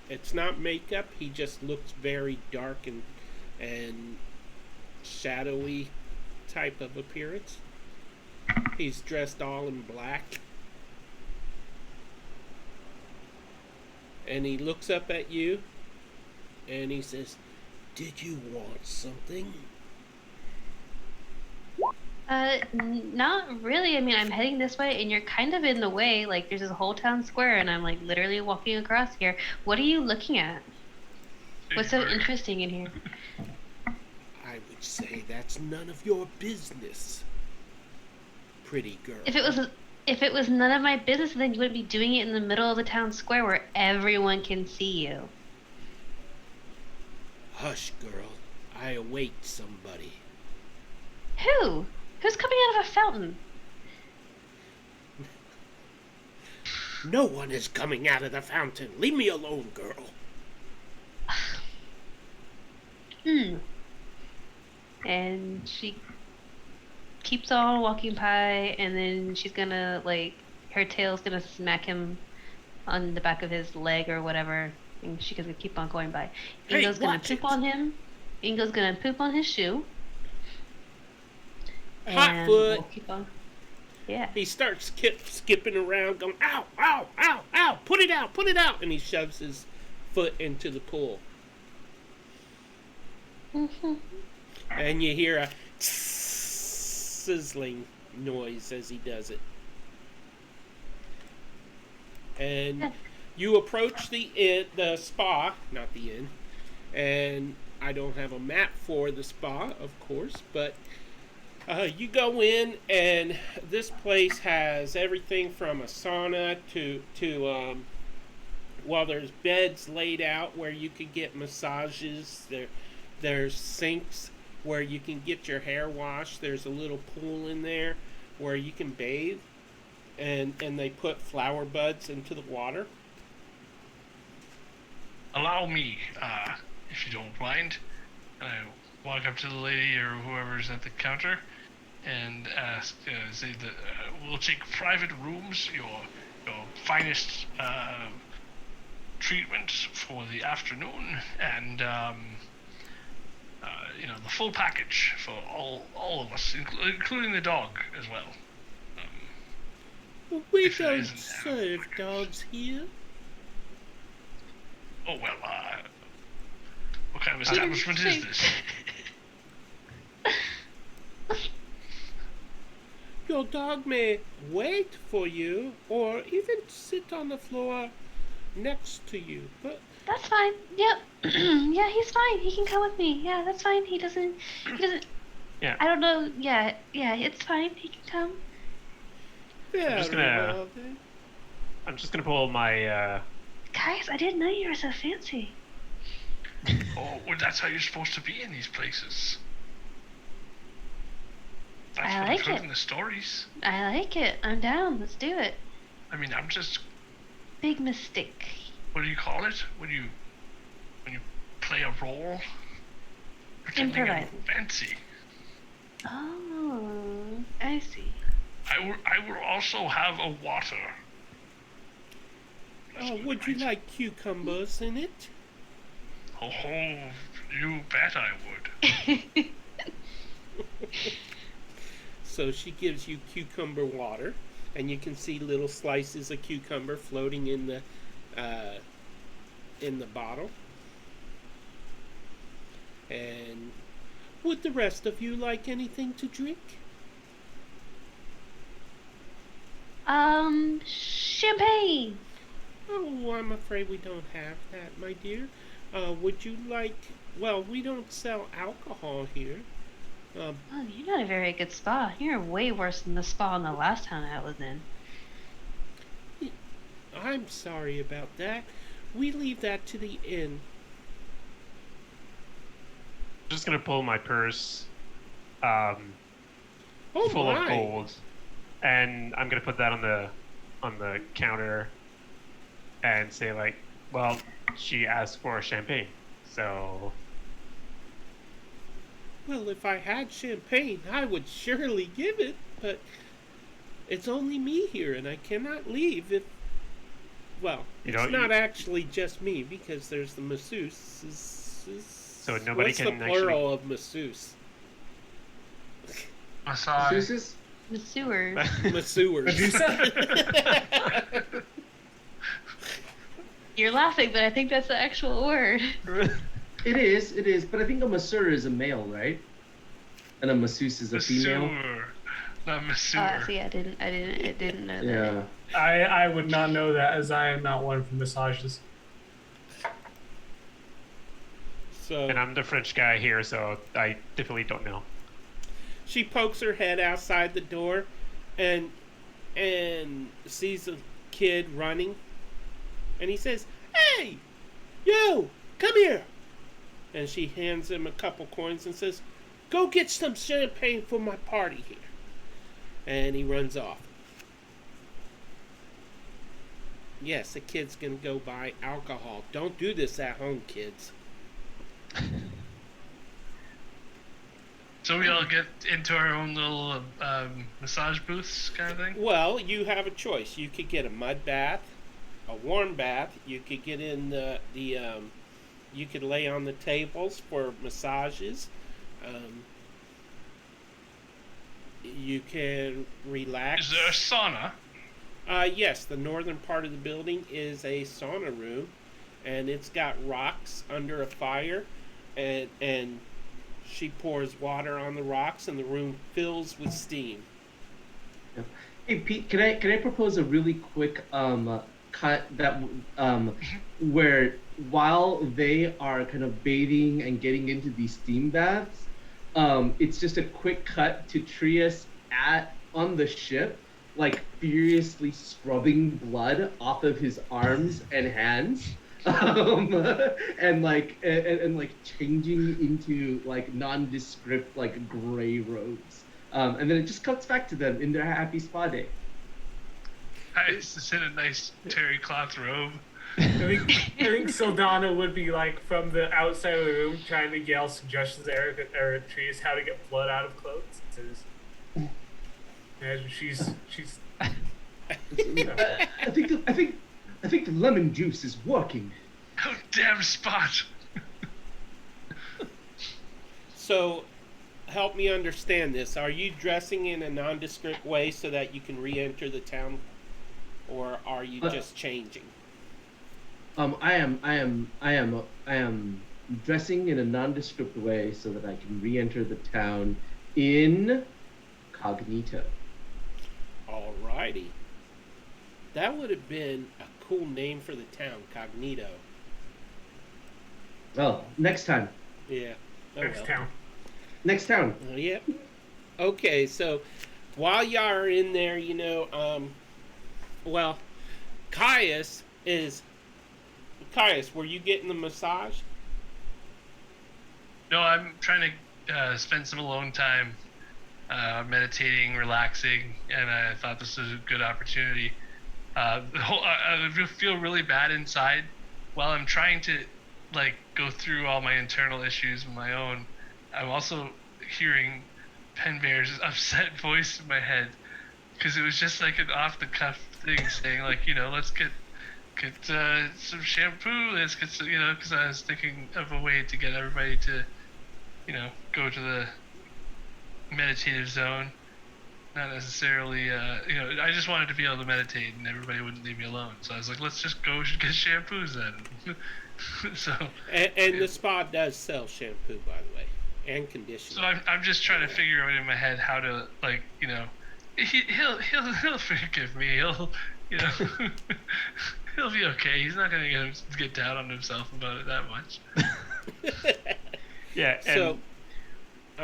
It's not makeup. He just looks very dark and shadowy type of appearance. He's dressed all in black. And he looks up at you and he says, "Did you want something?" Not really. I mean, I'm heading this way, and you're kind of in the way. Like, there's this whole town square, and I'm like literally walking across here. What are you looking at? What's so interesting in here? I would say that's none of your business, pretty girl. If it was none of my business, then you wouldn't be doing it in the middle of the town square where everyone can see you. Hush, girl. I await somebody. Who? Who's coming out of a fountain? No one is coming out of the fountain. Leave me alone, girl. And she keeps on walking by, and then she's gonna, like, her tail's gonna smack him on the back of his leg or whatever, and she's gonna keep on going by. Hey, Ingo's gonna watch poop it. on him. Ingo's gonna poop on his shoe. Hot And foot. we'll keep on. Yeah. He starts skipping around, going, ow, ow, ow, ow, put it out, and he shoves his foot into the pool. And you hear a sizzling noise as he does it. And you approach the spa, not the inn, and I don't have a map for the spa, of course, but you go in, and this place has everything from a sauna to well, there's beds laid out where you can get massages. There's sinks where you can get your hair washed. There's a little pool in there where you can bathe, and they put flower buds into the water. Allow me, if you don't mind. And I walk up to the lady or whoever's at the counter and ask, say that we'll take private rooms, your finest treatment for the afternoon, and the full package for all of us, including the dog as well. We If it don't isn't- serve dogs here. Oh well, what kind of establishment is this? your dog may wait for you or even sit on the floor next to you. But That's fine. Yep. Yeah, he's fine. He can come with me. Yeah, that's fine. He doesn't. Yeah. I don't know. Yeah, it's fine. He can come. very just gonna- well then. I'm just gonna pull my. Guys, I didn't know you were so fancy. Oh, well, that's how you're supposed to be in these places. That's I what like I've heard it. in the stories. I like it. I'm down. Let's do it. I mean, I'm just. Big mistake. What do you call it? When you play a role? Pretending I'm Improvise. fancy. Oh, I see. I will also have a water. Let's Oh, do it would you right. like cucumbers in it? Oh, you bet I would. So she gives you cucumber water, and you can see little slices of cucumber floating in the bottle. And would the rest of you like anything to drink? Champagne. Oh, I'm afraid we don't have that, my dear. Would you like... Well, we don't sell alcohol here. Oh, you're not a very good spa. You're way worse than the spa in the last town I was in. I'm sorry about that. We leave that to the inn. I'm just gonna pull my purse, Oh full my! of gold, and I'm gonna put that on the counter, and say like, well, she asked for champagne, so. Well, if I had champagne, I would surely give it, but it's only me here, and I cannot leave if... Well, it's not actually just me, because there's the masseuse. So nobody What's can the plural of masseuse? Massage. Masseuses? The sewers. Masseurs. You're laughing, but I think that's the actual word. It is, but I think a masseur is a male, right? And a masseuse is a female. Masseur. Not masseur. See, I didn't know that. Yeah. I would not know that, as I am not one for massages. So And I'm the French guy here, so I definitely don't know. she pokes her head outside the door, and sees a kid running, and he says, "Hey, you, come here!" And she hands him a couple coins and says, "Go get some champagne for my party here." And he runs off. Yes, the kid's gonna go buy alcohol. Don't do this at home, kids. So we all get into our own little massage booths kind of thing? Well, you have a choice. You could get a mud bath, a warm bath. You could get in you could lay on the tables for massages. You can relax. Is there a sauna? Yes, the northern part of the building is a sauna room, and it's got rocks under a fire, and she pours water on the rocks, and the room fills with steam. Hey Pete, can I propose a really quick cut that where while they are kind of bathing and getting into these steam baths, it's just a quick cut to Trius on the ship, like furiously scrubbing blood off of his arms and hands. And like changing into like nondescript like gray robes, and then it just cuts back to them in their happy spa day. Nice. It's in a nice terry cloth robe. I think Sildana would be like from the outside of the room trying to yell suggestions to Eric or Trees how to get blood out of clothes. And she's I think the lemon juice is working. Oh, damn spot. So, help me understand this. Are you dressing in a nondescript way so that you can re-enter the town, or are you just changing? I am dressing in a nondescript way so that I can re-enter the town incognito. Alrighty. That would have been a cool name for the town, Cognito. Oh, next time. Yeah. Oh, Next well. town. Next town. Yeah. Okay, so while y'all are in there, well, Caius, were you getting the massage? No, I'm trying to spend some alone time, meditating, relaxing, and I thought this was a good opportunity. I feel really bad inside while I'm trying to go through all my internal issues of my own. I'm also hearing Penbear's upset voice in my head because it was just like an off the cuff thing saying let's get some shampoo, let's get some, because I was thinking of a way to get everybody to go to the meditative zone. Not necessarily, I just wanted to be able to meditate and everybody wouldn't leave me alone. So I was like, let's just go get shampoos then. So. And the spa does sell shampoo, by the way, and conditioner. So I'm just trying to figure out in my head how to he'll forgive me. He'll he'll be okay. He's not gonna get down on himself about it that much. Yeah, and So,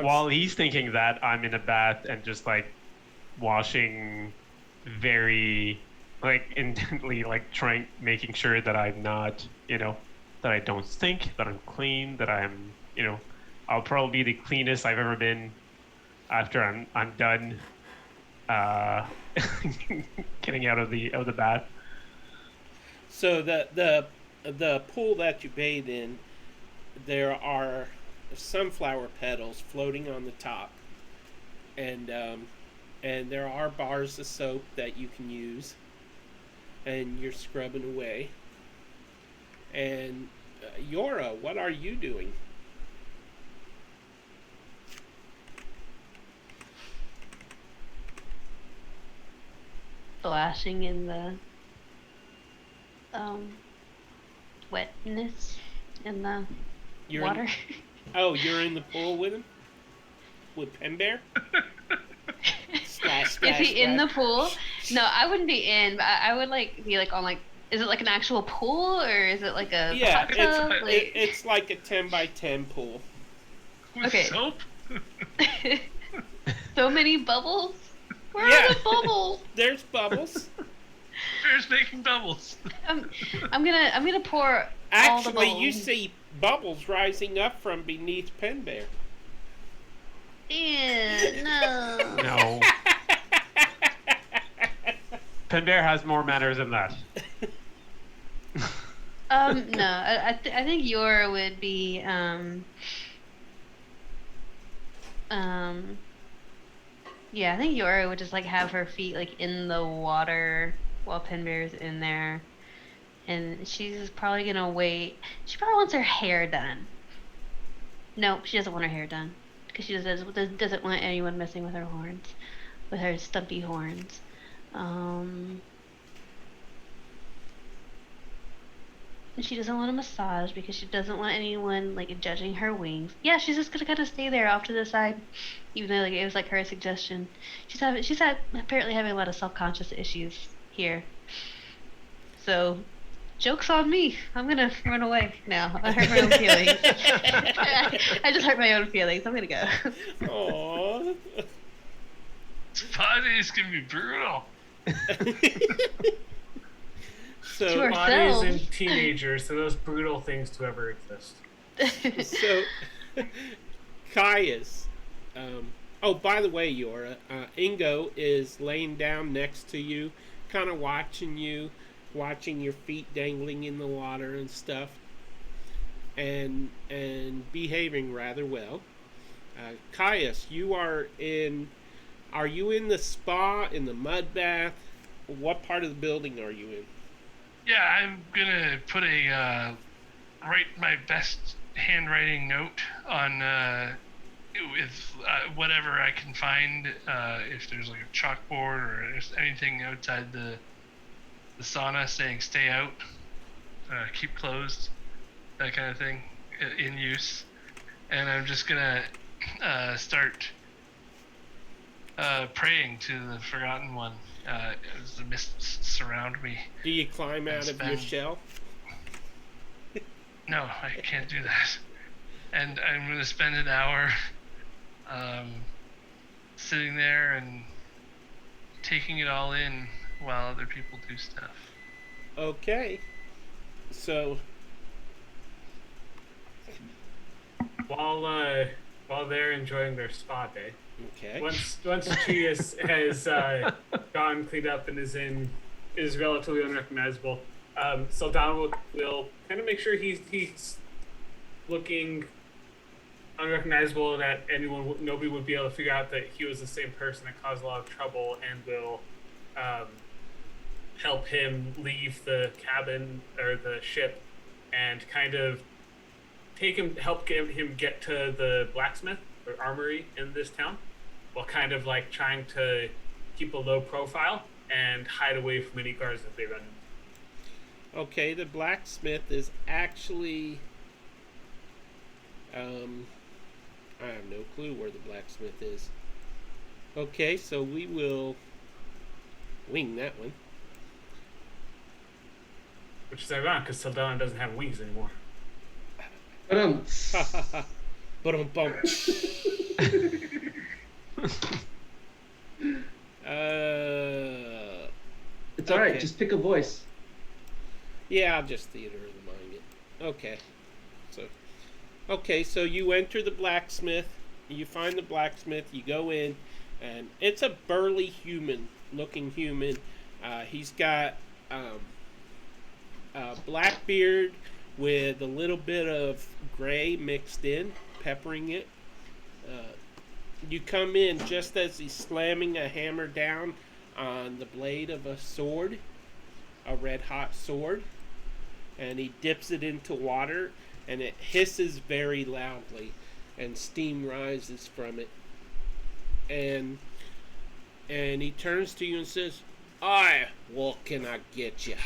while he's thinking that, I'm in a bath and just washing very intently, making sure that I'm not, that I don't stink, that I'm clean, that I'm, I'll probably be the cleanest I've ever been after I'm done getting out of the bath. So the pool that you bathe in, there are sunflower petals floating on the top, and there are bars of soap that you can use, and you're scrubbing away. And Yora, what are you doing? Splashing in the wetness in the You're water. Oh, you're in the pool with him? With Penbear? Splash, Is splash, he in the splash. pool? No, I wouldn't be in. But I would be on is it like an actual pool or is it like a Yeah, hot tub? it's like a 10 by 10 pool. With Okay. soap? So many bubbles. Where Yeah. are the bubbles? There's bubbles. Bear's making bubbles. I'm gonna pour all the Actually, bubbles. you see bubbles rising up from beneath Penbear. Ew, no. No. Penbear has more manners than that. No. I think Yora would be yeah, I think Yora would just have her feet in the water while Penbear's in there. And she's probably gonna wait. She probably wants her hair done. No, she doesn't want her hair done because she doesn't want anyone messing with her horns, with her stumpy horns. And she doesn't want a massage because she doesn't want anyone judging her wings. Yeah, she's just gonna kind of stay there off to the side, even though it was her suggestion. She's apparently having a lot of self-conscious issues here. So, joke's on me. I'm gonna run away now. I hurt my own feelings. I just hurt my own feelings. I'm gonna go. Aww. Spa days can be brutal. To So, our- Bodies Ourselves. and teenagers, so those brutal things to ever exist. so Caius. Oh, by the way, Yora, Ingo is laying down next to you, kind of watching you, watching your feet dangling in the water and stuff, and behaving rather well. Caius, are you in the spa, in the mud bath? What part of the building are you in? Yeah, I'm gonna put write my best handwriting note on with whatever I can find. If there's a chalkboard or just anything outside the sauna saying "stay out," keep closed, that kind of thing, in use. And I'm just gonna start praying to the Forgotten One. as the mists surround me. Do you climb out of your spend- shell? No, I can't do that. And I'm gonna spend an hour sitting there and taking it all in while other people do stuff. Okay. So, While they're enjoying their spa day, okay. once Trius has gone cleaned up and is relatively unrecognizable, Saldana will kind of make sure he's looking unrecognizable, that nobody would be able to figure out that he was the same person that caused a lot of trouble, and will help him leave the cabin or the ship, and kind of help him get to the blacksmith or armory in this town, while kind of like trying to keep a low profile and hide away from any guards that they run into. Okay, the blacksmith is actually... I have no clue where the blacksmith is. Okay, so we will wing that one. Which is ironic because Saldana doesn't have wings anymore. But bump. It's alright, okay. just pick a voice. Yeah, I'll just theater of the mind it. Okay, so you enter the blacksmith, you find the blacksmith, you go in, and it's a burly looking human. He's got a black beard with a little bit of gray mixed in, peppering it. You come in just as he's slamming a hammer down on the blade of a sword, a red hot sword, and he dips it into water, and it hisses very loudly, and steam rises from it. And he turns to you and says, "Aye, what can I get you?"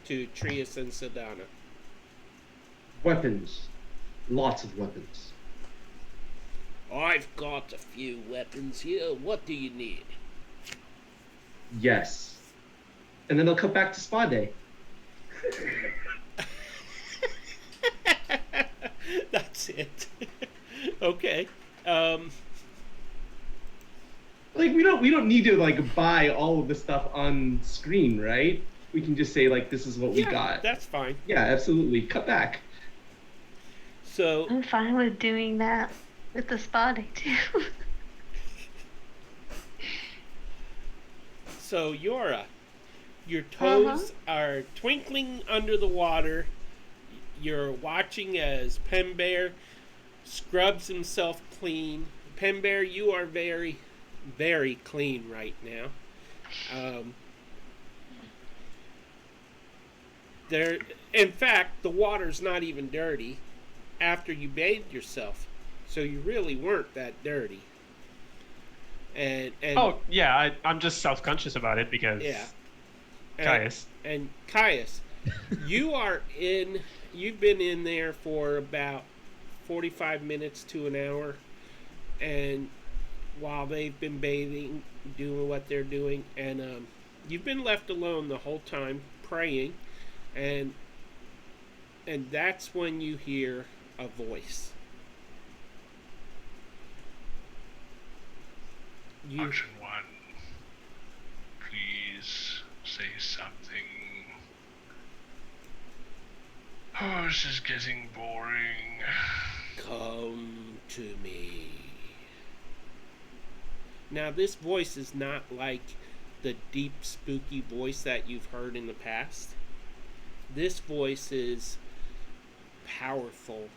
To Trius and Sedana. Weapons. Lots of weapons. I've got a few weapons here. What do you need? Yes. And then they'll come back to spa day. That's it. Okay. Like we don't need to like buy all of the stuff on screen, right? We can just say like this is what we got. That's fine. Yeah, absolutely. Cut back. So I'm fine with doing that with the spa day too. So Yora, your toes are twinkling under the water. You're watching as Pembear scrubs himself clean. Pembear, you are very, very clean right now. In fact, the water's not even dirty after you bathed yourself, so you really weren't that dirty. And Oh yeah, I'm just self-conscious about it because Caius. And Caius, you've been in there for about 45 minutes to an hour, and while they've been bathing, doing what they're doing, and you've been left alone the whole time praying, and that's when you hear a voice. Option 1. Please say something. Oh, this is getting boring. Come to me. Now, this voice is not like the deep, spooky voice that you've heard in the past. This voice is powerful,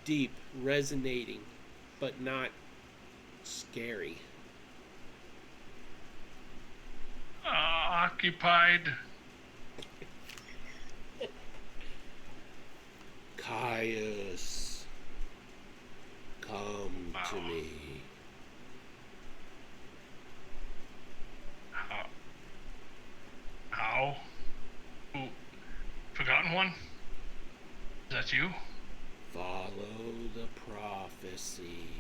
deep, resonating, but not scary. Occupied. Caius, come to me. How? Who? Forgotten one? Is that you? Follow the prophecy.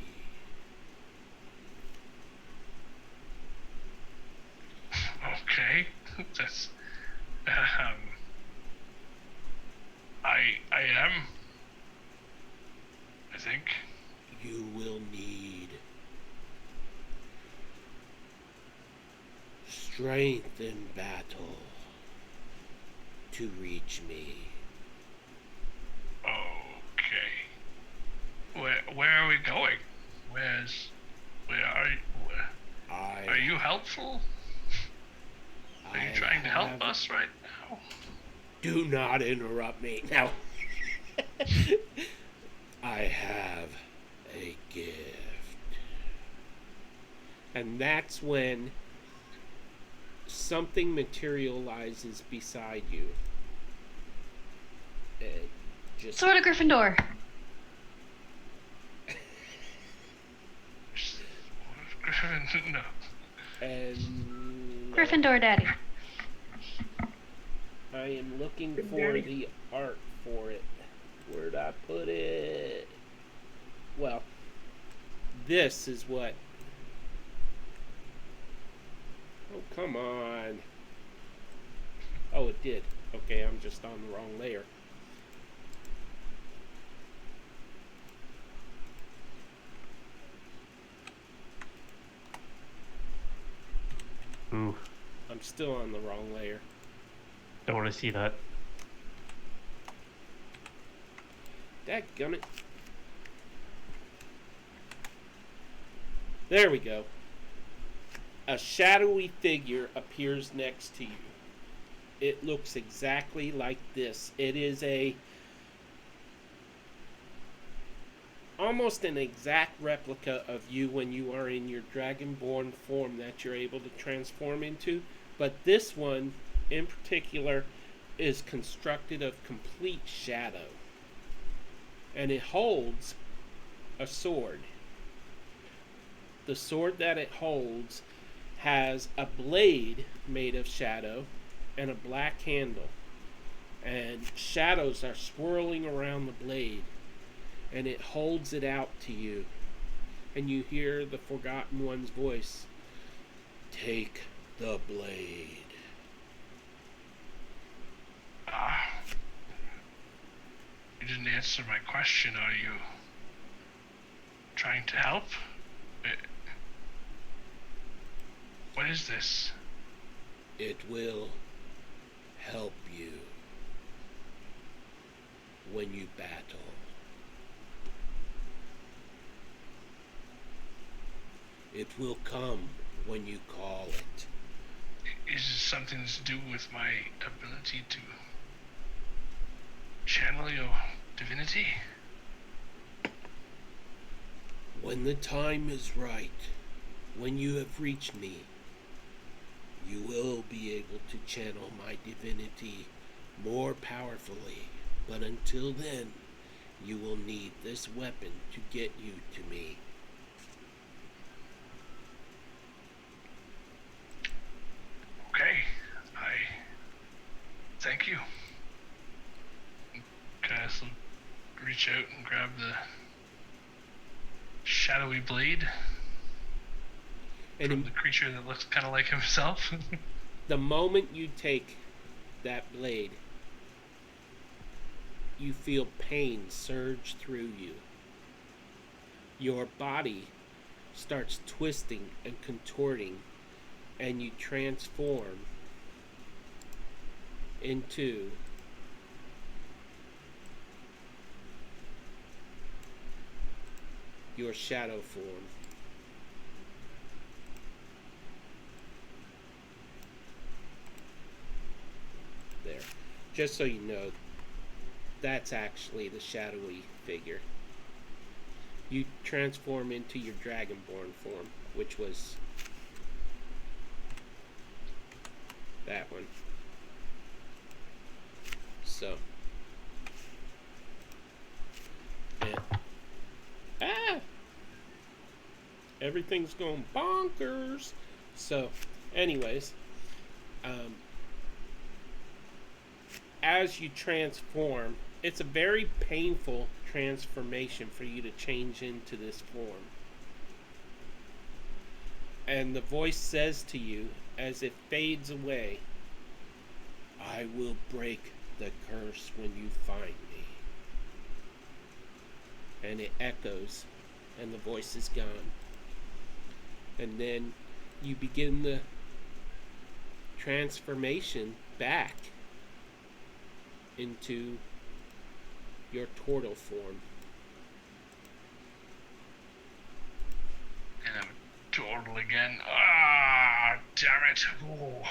strength in battle to reach me. Okay. Where are we going? Where are you? Are you helpful? Are you trying to help us right now? Do not interrupt me. Now, I have a gift. And that's when something materializes beside you. It just Sword of Gryffindor. No. and Gryffindor Daddy. I am looking for the art for it. Where'd I put it? Well, this is what. Oh, come on. Oh, it did. Okay, I'm just on the wrong layer. Ooh, I'm still on the wrong layer. don't want to see that. Dadgummit. There we go. A shadowy figure appears next to you. It looks exactly like this. It is almost an exact replica of you when you are in your dragonborn form that you're able to transform into. But this one, in particular, is constructed of complete shadow. And it holds a sword. The sword that it holds has a blade made of shadow and a black handle. And shadows are swirling around the blade. And it holds it out to you. And you hear the Forgotten One's voice. Take the blade. You didn't answer my question. Are you trying to help? What is this? It will help you when you battle. It will come when you call it. Is it something to do with my ability to channel your divinity? When the time is right, when you have reached me, you will be able to channel my divinity more powerfully. But until then, you will need this weapon to get you to me. Okay, I thank you. Can I also reach out and grab the Shadowy Blade And from the creature that looks kind of like himself? the moment you take that blade, you feel pain surge through you. Your body starts twisting and contorting, and you transform into your shadow form. There. Just so you know, that's actually the shadowy figure. You transform into your dragonborn form, which was that one. So. And, everything's going bonkers. So, anyways, as you transform, it's a very painful transformation for you to change into this form. And the voice says to you, as it fades away, I will break the curse when you find me. And it echoes, and the voice is gone. And then you begin to transformation back into your turtle form. And I'm turtle again. Ah, damn it. Ooh.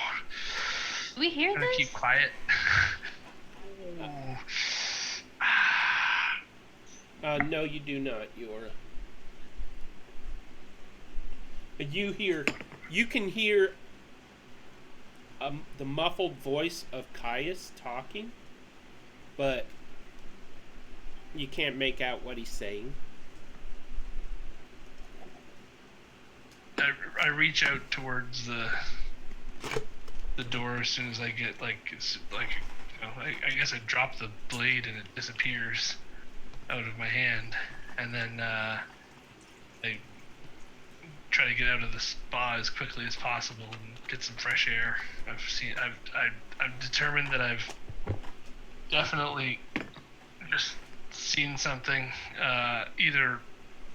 Do we hear Gotta this? keep quiet. Ooh. Ah. No, you do not, Yora. You can hear the muffled voice of Caius talking, but you can't make out what he's saying. I reach out towards the door as soon as I get I guess I drop the blade and it disappears out of my hand, and then I try to get out of the spa as quickly as possible and get some fresh air. I've determined that I've definitely just seen something. Either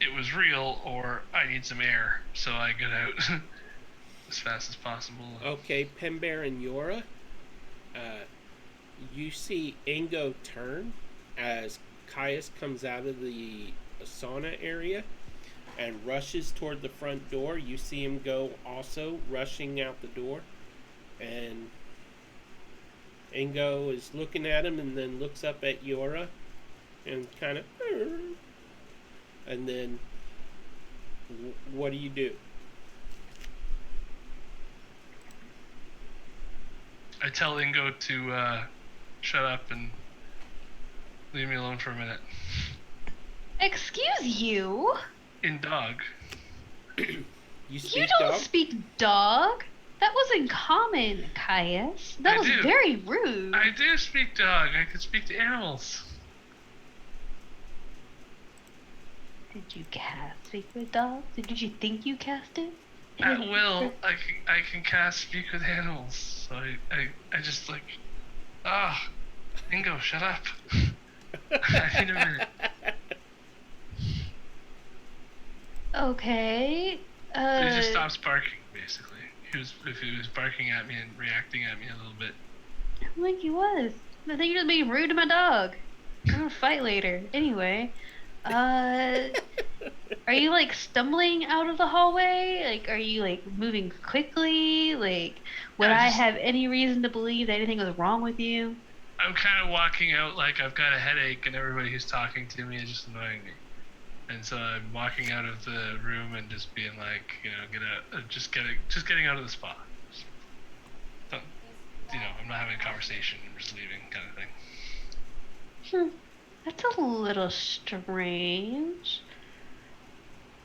it was real or I need some air, so I get out as fast as possible. Okay, Pembear and Yora, you see Ingo turn as Caius comes out of the sauna area and rushes toward the front door. You see him go also rushing out the door, and Ingo is looking at him and then looks up at Yora and kind of, and then what do you do? I tell Ingo to shut up and leave me alone for a minute. Excuse you? In dog. You You speak don't dog? speak dog. That wasn't common, Caius. That I was do. very rude. I do speak dog. I can speak to animals. Did you cast speak with dogs? Did you think you cast it? At will, I can cast speak with animals. So I just Ingo, shut up. I need a minute. Okay. He just stops barking, basically. If he was barking at me and reacting at me a little bit. Like he was. I think you're just being rude to my dog. I'm gonna fight later. Anyway, are you like stumbling out of the hallway? Like, are you like moving quickly? Like, would I have any reason to believe that anything was wrong with you? I'm kind of walking out like I've got a headache and everybody who's talking to me is just annoying me. And so I'm walking out of the room and just being like, just getting out of the spot. I'm not having a conversation. I'm just leaving, kind of thing. That's a little strange.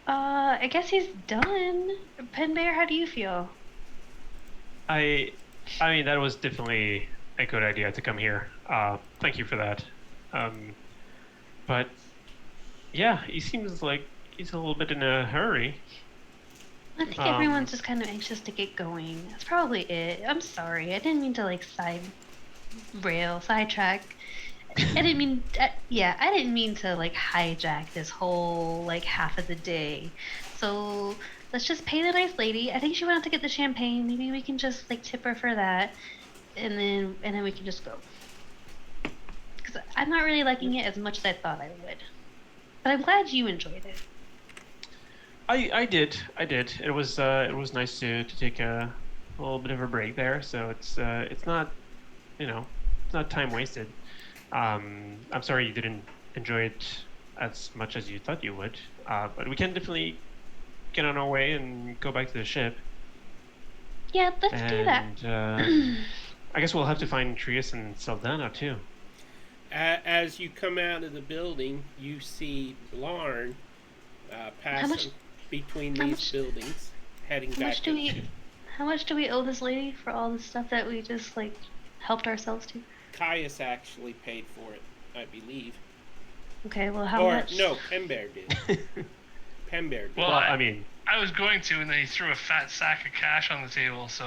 I guess he's done. Pen Bear, how do you feel? I mean, that was definitely a good idea to come here. Thank you for that. But yeah, he seems like he's a little bit in a hurry. I think everyone's just kind of anxious to get going. That's probably it. I'm sorry. I didn't mean to like sidetrack. I didn't mean, I didn't mean to like hijack this whole like half of the day. So let's just pay the nice lady. I think she went out to get the champagne. Maybe we can just like tip her for that, and then we can just go. Because I'm not really liking it as much as I thought I would. But I'm glad you enjoyed it. I did. It was nice to take a little bit of a break there. So it's not, it's not time wasted. I'm sorry you didn't enjoy it as much as you thought you would. But we can definitely get on our way and go back to the ship. Yeah, let's do that. I guess we'll have to find Trius and Saldana too. As you come out of the building, you see Blarn passing between these buildings, heading back. How much do we owe this lady for all the stuff that we just like helped ourselves to? Caius actually paid for it, I believe. Okay, well, how much? No, Pembear did. Pembear did. Well, I mean, I was going to, and then he threw a fat sack of cash on the table. So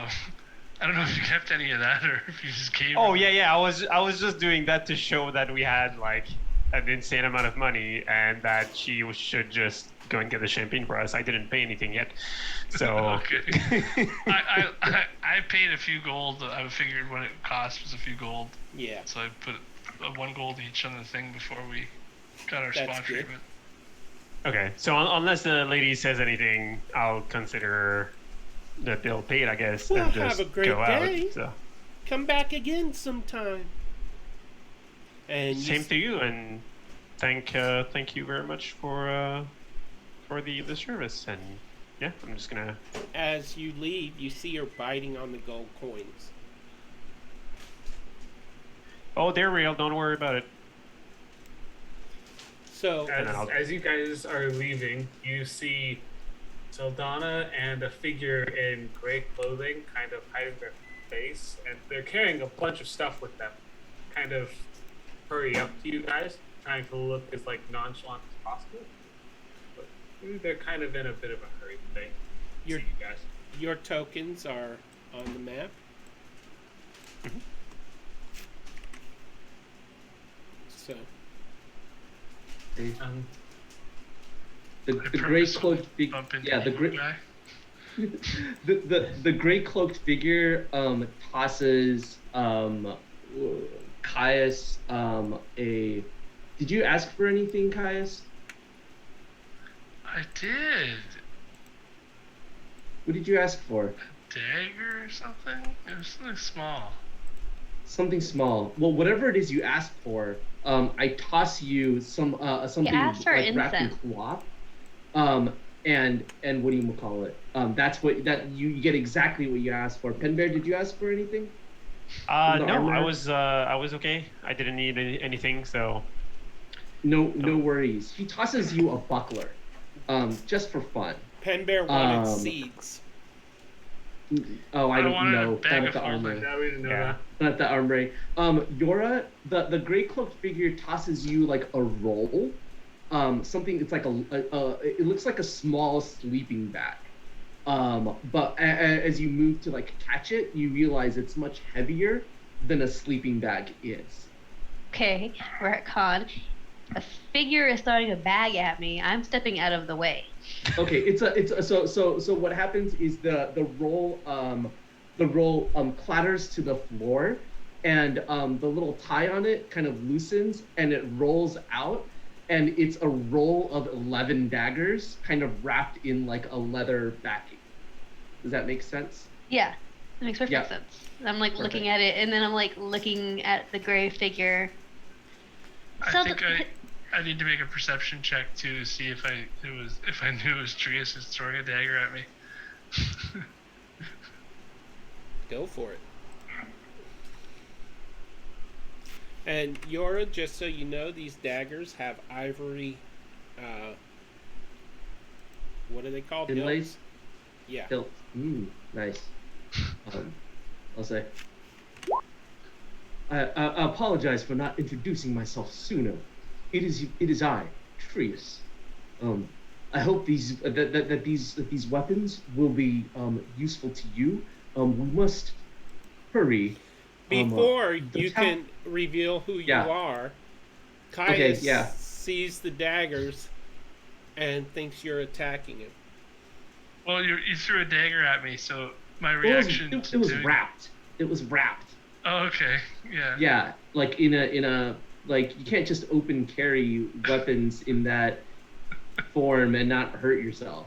I don't know if you kept any of that or if you just gave. Oh yeah. I was just doing that to show that we had like an insane amount of money and that she should just go and get the champagne for us. I didn't pay anything yet, so Okay. I paid a few gold. I figured what it cost was a few gold, Yeah, so I put 1 gold each on the thing before we got our That's spa good. treatment. Okay, so unless the lady says anything, I'll consider the bill paid, I guess, Well, and just have a great go day. out. So. come back again sometime. And Same to you, and thank you very much for the service. And yeah, I'm just gonna. as you leave, you see her biting on the gold coins. Oh, they're real. Don't worry about it. So, And then I'll- As you guys are leaving, you see Saldana and a figure in gray clothing kind of hiding their face, and they're carrying a bunch of stuff with them. Kind of hurry up to you guys, trying to look as like nonchalant as possible. But they're kind of in a bit of a hurry today. See You're- you guys. your tokens are on the map. So, Um, The I gray purposely cloaked figure. bump into Yeah, the you, gray. guy. The gray cloaked figure tosses Caius a. Did you ask for anything, Caius? I did. What did you ask for? Dagger or something? It was something small. Something small. Well, whatever it is you asked for, I toss you something asked for like wrapped in incense. cloth. And what do you call it? That's what that you get exactly what you asked for. Penbear, did you ask for anything? The No, armor? I was okay. I didn't need anything, so. No worries. He tosses you a buckler, just for fun. Penbear wanted Um, seeds. Oh, I don't wanted a know. bag Not at of the holding. armory. yeah, we didn't know Yeah. Not at the armory. Yora, the gray cloaked figure tosses you like a roll. Something. It's like it looks like a small sleeping bag. But as you move to like catch it, you realize it's much heavier than a sleeping bag is. Okay, we're at con. A figure is starting to bag at me. I'm stepping out of the way. Okay, so what happens is the roll clatters to the floor, and the little tie on it kind of loosens and it rolls out, and it's a roll of 11 daggers kind of wrapped in like a leather backing. Does that make sense? Yeah, that makes perfect Yeah. sense. I'm like looking Perfect. at it, and then I'm like looking at the gray figure. I So think the- I need to make a perception check too to see if I knew it was Trius is throwing a dagger at me. Go for it. And Yora, just so you know, these daggers have ivory. What are they called? Inlays? Hilts? Yeah. Hilt. Nice. I'll say. I apologize for not introducing myself sooner. It is I, Trius. I hope that these weapons will be touseful to you. We must hurry. Before the you town- can reveal who you Yeah. are, Okay, Caius yeah. sees the daggers and thinks you're attacking him. Well, you threw a dagger at me, so my It was, reaction. it to was doing- wrapped. It was wrapped. Oh, okay. Yeah. Yeah, like in a like you can't just open carry weapons in that form and not hurt yourself.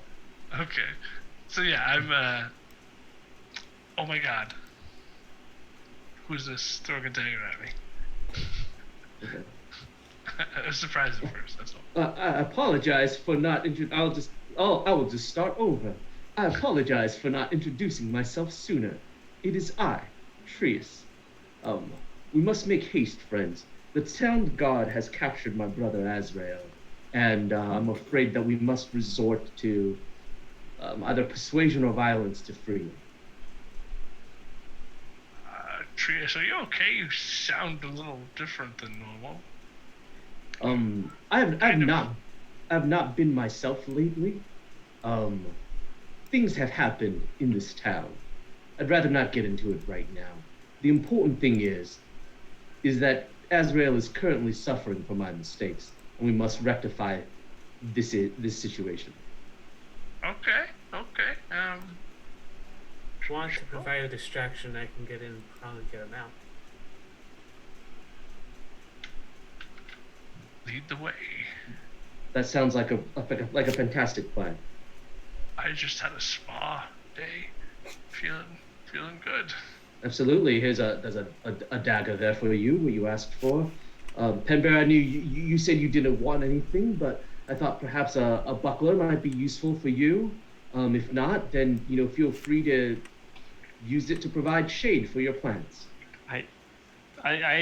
Okay. So yeah, I'm. Oh my God. Who's this throwing a dagger at me? Okay. I was surprised at first. That's all. I apologize for not I will just start over. I apologize for not introducing myself sooner. It is I, Trius. We must make haste, friends. The town guard has captured my brother Azrael, and I'm afraid that we must resort to either persuasion or violence to free him. Trius, are you okay? You sound a little different than normal. I have Kind of. not been myself lately. Things have happened in this town. I'd rather not get into it right now. The important thing is that Azrael is currently suffering from my mistakes, and we must rectify this situation. Okay. If you want to provide a distraction, I can get in and probably get him out. Lead the way. That sounds like a fantastic plan. I just had a spa day. Feeling good. Absolutely. There's a dagger there for you, what you asked for. Penbear, I knew you said you didn't want anything, but I thought perhaps a buckler might be useful for you. If not, then feel free to use it to provide shade for your plants. I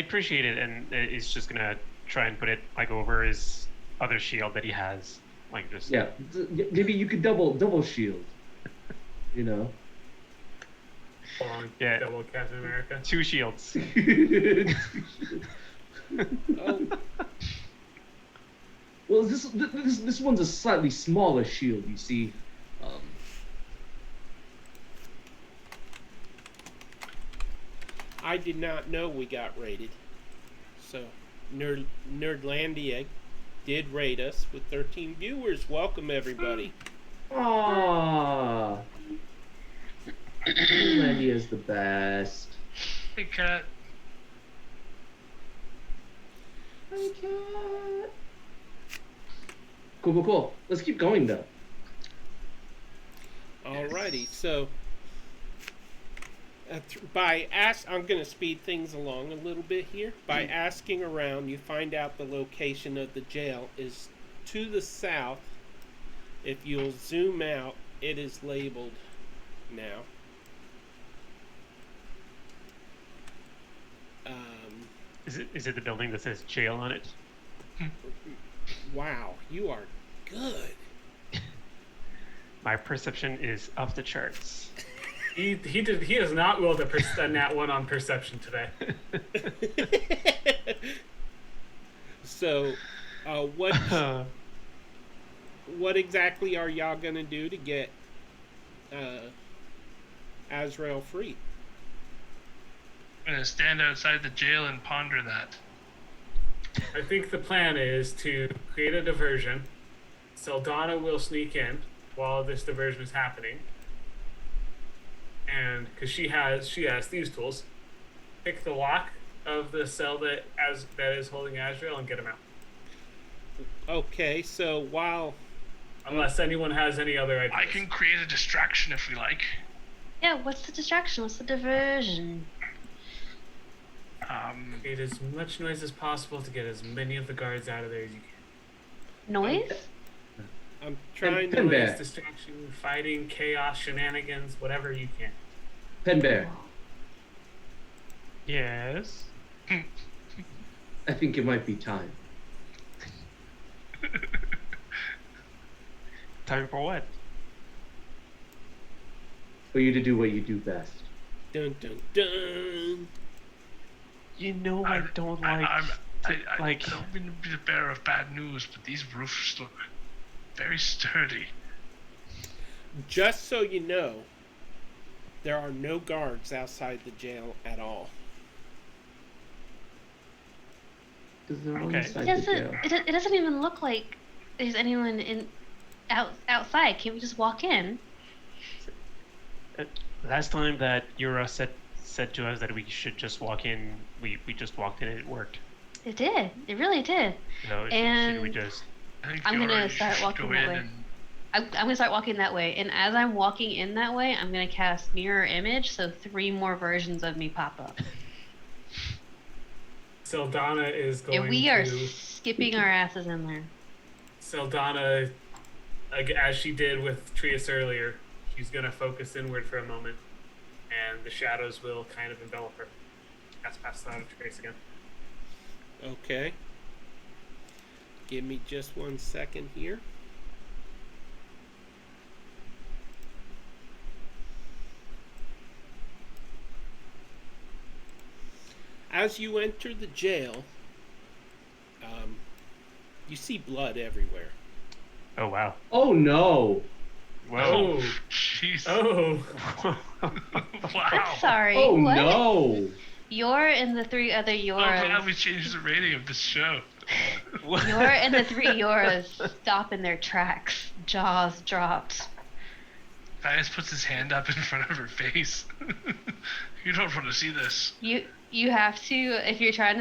appreciate it, and he's just gonna try and put it like over his other shield that he has, like just. Yeah, maybe you could double shield. Yeah. Double Captain America. 2 shields. Oh, Well, this one's a slightly smaller shield, you see. I did not know we got raided. So, Nerdlandia did raid us with 13 viewers. Welcome, everybody. Aww. Landy is the best. Hey, cat. Hi, cat. Cool. Let's keep going, though. Alrighty, so I'm going to speed things along a little bit here. By asking around, you find out the location of the jail is to the south. If you'll zoom out, it is labeled now. Is it the building that says jail on it? Wow, you are good. My perception is off the charts. He has not rolled a nat 1 on perception today. So, what exactly are y'all gonna do to get Azrael free? I'm gonna stand outside the jail and ponder that. I think the plan is to create a diversion. Saldana will sneak in while this diversion is happening, and because she has thieves' tools, pick the lock of the cell that is holding Azrael and get him out. Okay, so while Unless anyone has any other ideas. I can create a distraction if we like. Yeah, what's the distraction? What's the diversion? Create as much noise as possible to get as many of the guards out of there as you can. Noise? I'm trying to... Penbear. Distraction, fighting, chaos, shenanigans, whatever you can. Penbear, Yes. I think it might be time. Time for what? For you to do what you do best. Dun, dun, dun. You know I don't like. I don't mean to be the bearer of bad news, but these roofs look very sturdy. Just so you know, there are no guards outside the jail at all. Because they're all Okay. inside the jail. It doesn't even look like there's anyone outside. Can't we just walk in? Last time that Yura said to us that we should just walk in, we just walked in and it worked. It did. It really did. So should we And- just? I think I'm you gonna already start should walking go that in way. and I'm gonna start walking that way, and as I'm walking in that way, I'm gonna cast mirror image, so 3 more versions of me pop up. Saldana is going And we are to... skipping our asses in there. Saldana, as she did with Trius earlier, she's going to focus inward for a moment, and the shadows will kind of envelop her. That's past that of Trace again. Okay. Give me just 1 second here. As you enter the jail, you see blood everywhere. Oh wow. Oh no! Whoa. jeez. Oh! Wow. I'm sorry. Oh what? no! You're and the three other Oh, glad we Yoras. changed the rating of this show. You're and the three Yoras stop in their tracks, jaws dropped. Thias puts his hand up in front of her face. You don't want to see this. You have to if you're trying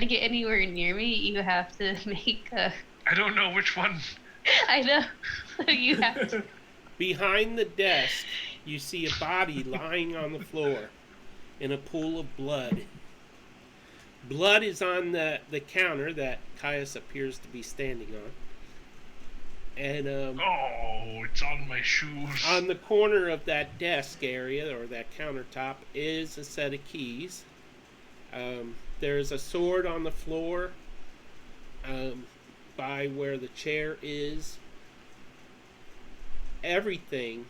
to get anywhere near me, you have to make a. I don't know which one. I know. So you have to. Behind the desk, you see a body lying on the floor in a pool of blood. Blood is on the counter that Caius appears to be standing on. And Oh, it's on my shoes. on the corner of that desk area, or that countertop, is a set of keys. There's a sword on the floor by where the chair is. Everything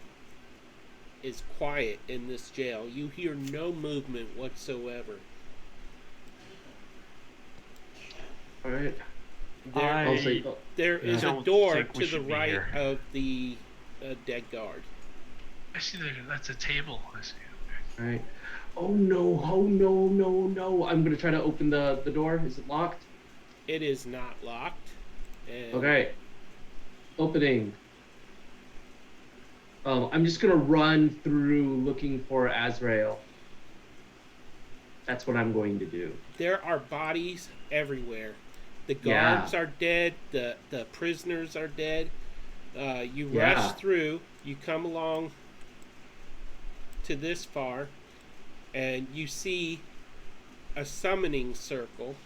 is quiet in this jail. You hear no movement whatsoever. All right. There is a don't door think we to the should be right here. of the dead guard. I see that's a table. I see. All right. Oh no! Oh no! No! No! I'm gonna try to open the door. Is it locked? It is not locked. And Okay. Opening. I'm just gonna run through looking for Azrael. That's what I'm going to do. there are bodies everywhere. The Yeah. guards are dead. The prisoners are dead. You Yeah. rush through. You come along to this far, and you see a summoning circle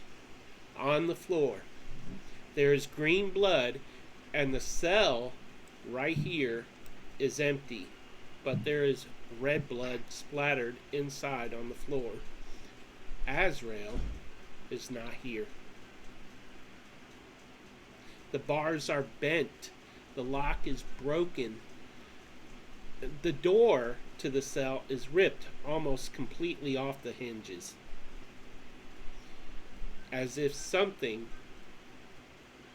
on the floor. There is green blood, and the cell right here is empty, but there is red blood splattered inside on the floor. Azrael is not here. The bars are bent. The lock is broken. The door to the cell is ripped almost completely off the hinges, as if something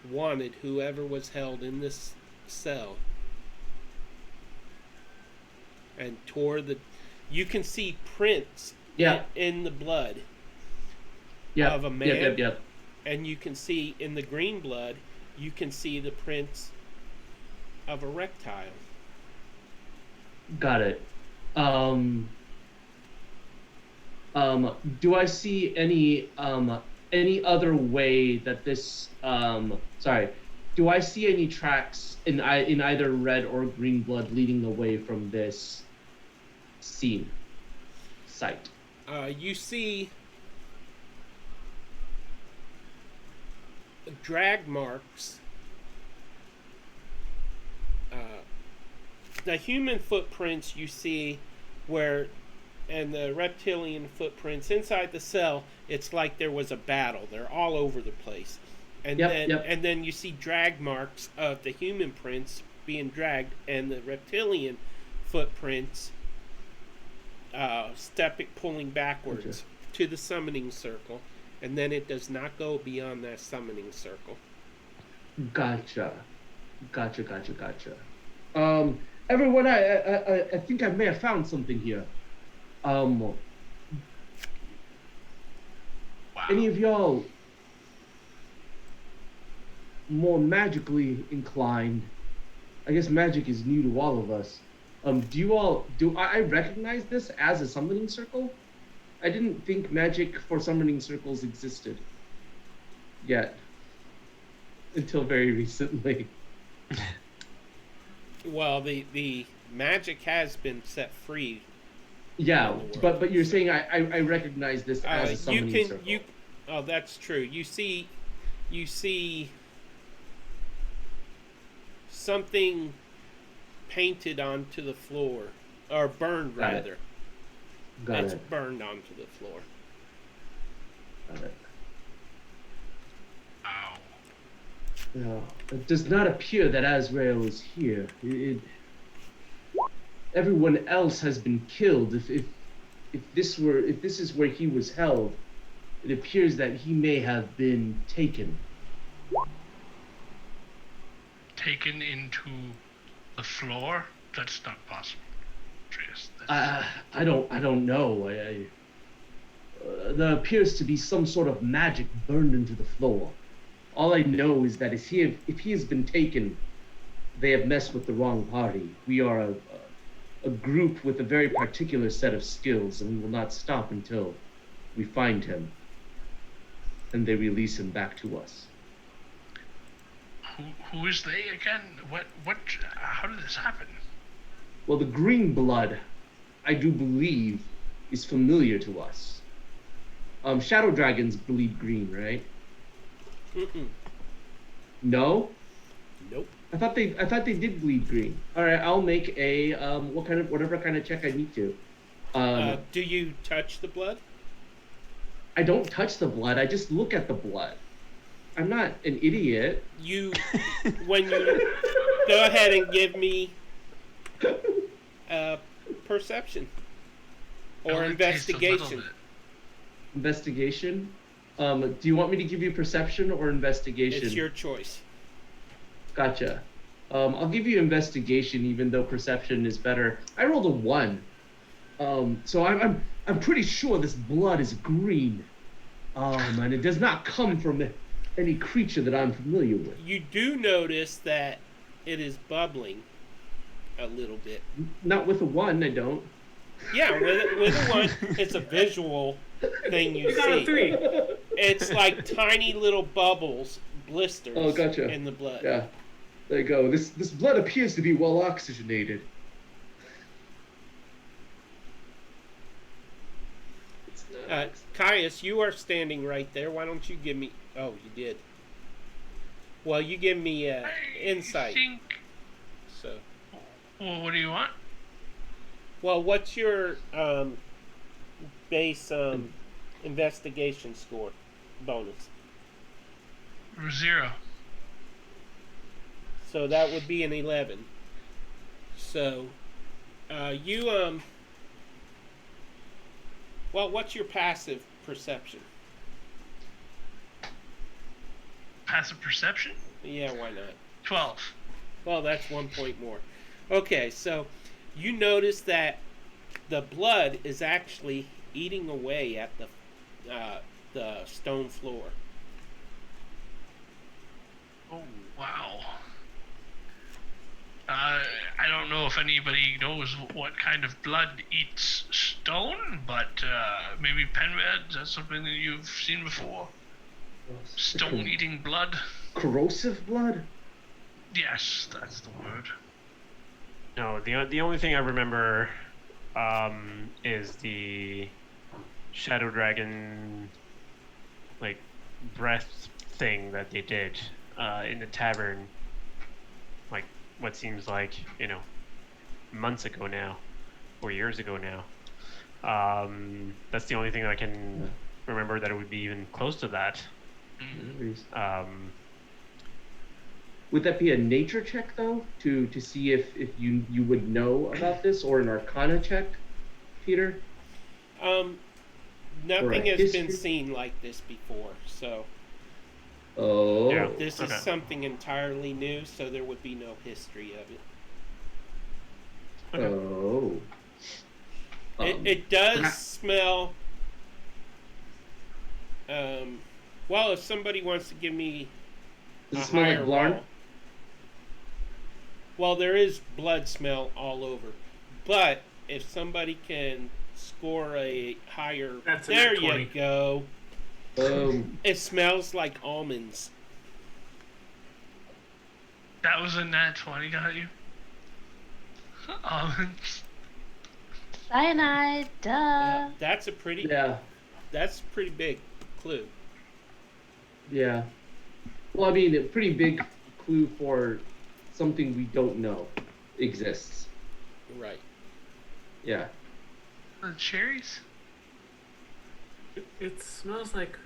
wanted whoever was held in this cell and tore the. You can see prints Yeah. in the blood Yeah. of a man. Yep. And you can see in the green blood, you can see the prints of a reptile. Got it. Do I see any other way that this sorry, do I see any tracks in either red or green blood leading away from this site? You see drag marks. The human footprints you see and the reptilian footprints inside the cell, it's like there was a battle. They're all over the place. And then you see drag marks of the human prints being dragged, and the reptilian footprints pulling backwards to the summoning circle, and then it does not go beyond that summoning circle. Gotcha. Everyone, I think I may have found something here. Wow. Any of y'all more magically inclined? I guess magic is new to all of us. Do I recognize this as a summoning circle? I didn't think magic for summoning circles existed yet. Until very recently. Well, the magic has been set free. Yeah, in the world. but you're saying I recognize this as a summoning circle. Oh, that's true. You see something painted onto the floor, or burned Got it. rather. Got It's it. burned onto the floor. Got it. Wow. Yeah, it does not appear that Azrael is here. Everyone else has been killed. If this is where he was held, it appears that he may have been taken. Taken into the floor? That's not possible. Atreus. I don't know. there appears to be some sort of magic burned into the floor. All I know is that if he has been taken, they have messed with the wrong party. We are a group with a very particular set of skills, and we will not stop until we find him and they release him back to us. Who is they again? What? How did this happen? Well, the green blood, I do believe, is familiar to us. Shadow dragons bleed green, right? Mm-mm. No? Nope. I thought they did bleed green. All right, I'll make a whatever kind of check I need to. Do you touch the blood? I don't touch the blood. I just look at the blood. I'm not an idiot. When you go ahead and give me perception or Only taste a little investigation. bit. Investigation. Do you want me to give you perception or investigation? It's your choice. Gotcha. I'll give you investigation, even though perception is better. I rolled a 1. So I'm pretty sure this blood is green. And it does not come from any creature that I'm familiar with. You do notice that it is bubbling a little bit. Not with a 1, I don't. Yeah, with a 1, it's a visual thing you You got a see. 3. It's like tiny little bubbles, blisters Oh, gotcha. in the blood. Yeah. There you go. This blood appears to be well oxygenated. It's not. Caius, you are standing right there. Why don't you give me... Oh, you did. Well, you give me insight. I think. So, Well, what do you want? well, what's your base investigation score bonus? 0. So that would be an 11. So, you well, what's your passive perception? Passive perception? Yeah, why not? 12. Well, that's 1 point more. Okay, so you notice that the blood is actually eating away at the stone floor. Oh, wow. I don't know if anybody knows what kind of blood eats stone, but maybe Penred, that's something that you've seen before. Stone eating blood? Corrosive blood? Yes, that's the word. No, the only thing I remember is the Shadow Dragon like breath thing that they did in the tavern, like what seems like, months ago now, or years ago now. That's the only thing I can remember that it would be even close to that. Would that be a nature check though, to see if you would know about this, or an Arcana check, Peter? Nothing has been history? seen like this before, so Oh. Yeah. this is Okay. something entirely new, so there would be no history of it. Okay. Oh. It does smell. Well, if somebody wants to give me Does a it smell like higher Blarn? roll. Well, there is blood smell all over, but if somebody can score a higher, That's a there nat 20. you go. It smells like almonds. That was a nat 20, got you? Almonds. Cyanide, duh. That's a pretty. Yeah. That's a pretty big clue. Yeah. Well, I mean, a pretty big clue for something we don't know exists. Right. Yeah. The cherries? It smells like.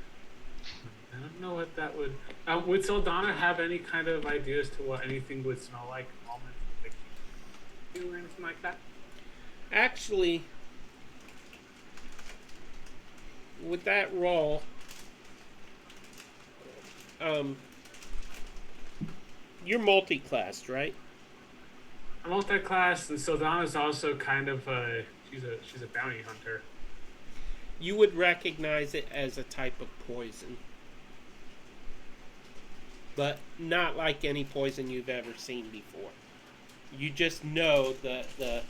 I don't know what that would. Would Saldana have any kind of idea as to what anything would smell like? Almonds, like or anything like that? Actually, with that roll, you're multi-classed, right? I'm multi-class, and Saldana's also kind of she's a bounty hunter. You would recognize it as a type of poison, but not like any poison you've ever seen before. You just know the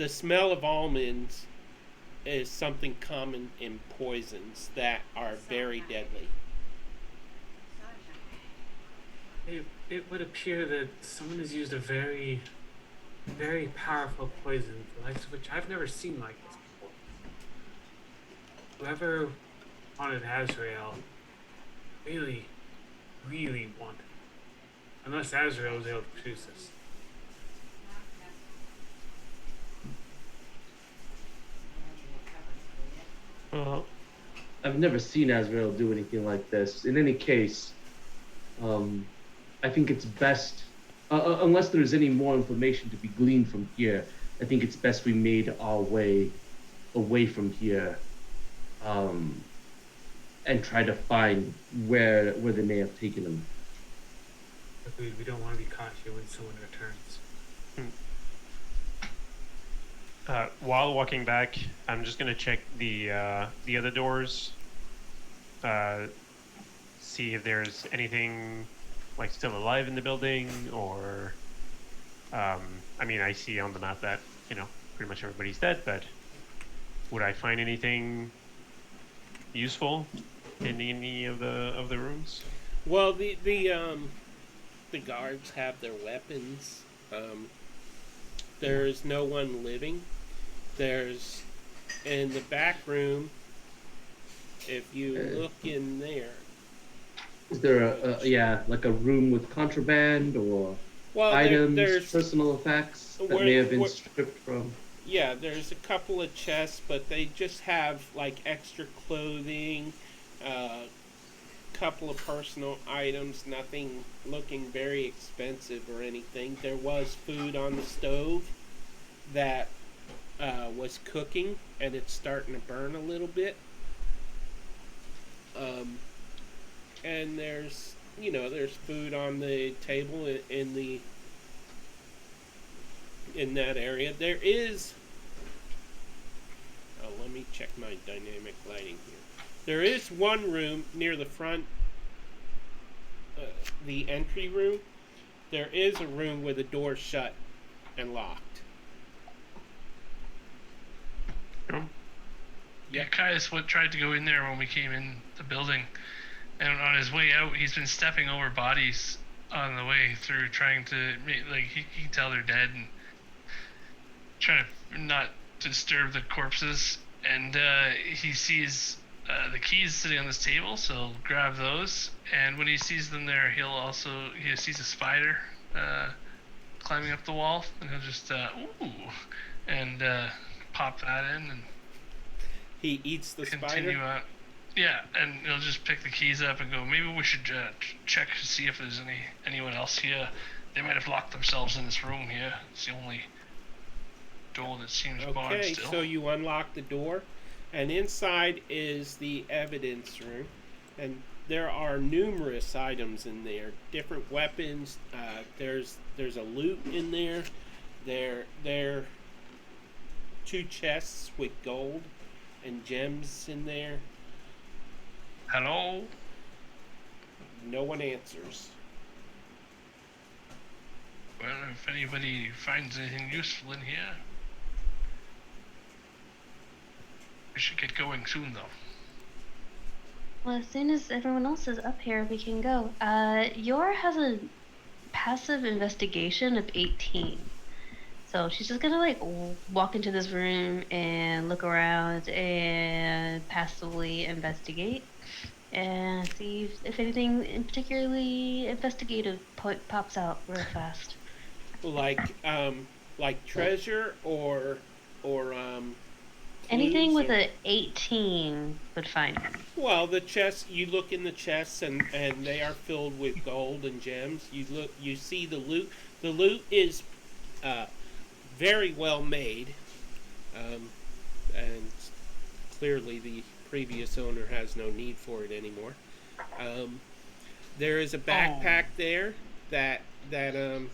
smell of almonds is something common in poisons that are very deadly. It would appear that someone has used a very, very powerful poison, the likes of which I've never seen like this before. Whoever wanted Azrael really, really wanted it. Unless Azrael was able to produce this. Well, I've never seen Azrael do anything like this. In any case, I think it's best, unless there's any more information to be gleaned from here, I think it's best we made our way away from here, and try to find where they may have taken him. Agreed, we don't want to be caught here when someone returns. While walking back, I'm just gonna check the other doors, see if there's anything like still alive in the building, or I mean, I see on the map that pretty much everybody's dead, but would I find anything useful in any of the rooms? Well, the guards have their weapons. There's no one living. There's in the back room. If you look in there, Is there like a room with contraband or items, there's personal effects that where- may have been where- stripped from? yeah, there's a couple of chests, but they just have like extra clothing, couple of personal items, nothing looking very expensive or anything. There was food on the stove that was cooking, and it's starting to burn a little bit. And there's food on the table in that area. There is. Oh, let me check my dynamic lighting here. There is one room near the front, the entry room. There is a room with the door shut and locked. Yeah, Caius tried to go in there when we came in the building, and on his way out, he's been stepping over bodies on the way through, trying to he can tell they're dead and trying to not disturb the corpses. And he sees the keys sitting on this table, so he'll grab those. And when he sees them there, he sees a spider climbing up the wall, and he'll just and pop that in and He eats the continue spider. on. Yeah, and he'll just pick the keys up and go, maybe we should check to see if there's anyone else here. They might have locked themselves in this room here. It's the only door that seems barred Okay, still. so you unlock the door, and inside is the evidence room, and there are numerous items in there, different weapons. There's a loot in there. There 2 chests with gold and gems in there. Hello? No one answers. Well, if anybody finds anything useful in here, we should get going soon, though. Well, as soon as everyone else is up here, we can go. Yor has a passive investigation of 18. So she's just gonna walk into this room and look around and passively investigate and see if anything in particularly investigative pops out real fast. Like treasure or Anything clues with or- a 18 would find it. Well, the chests, you look in the chests and they are filled with gold and gems. You see the loot. The loot is very well made, and clearly the previous owner has no need for it anymore. There is a backpack there that Do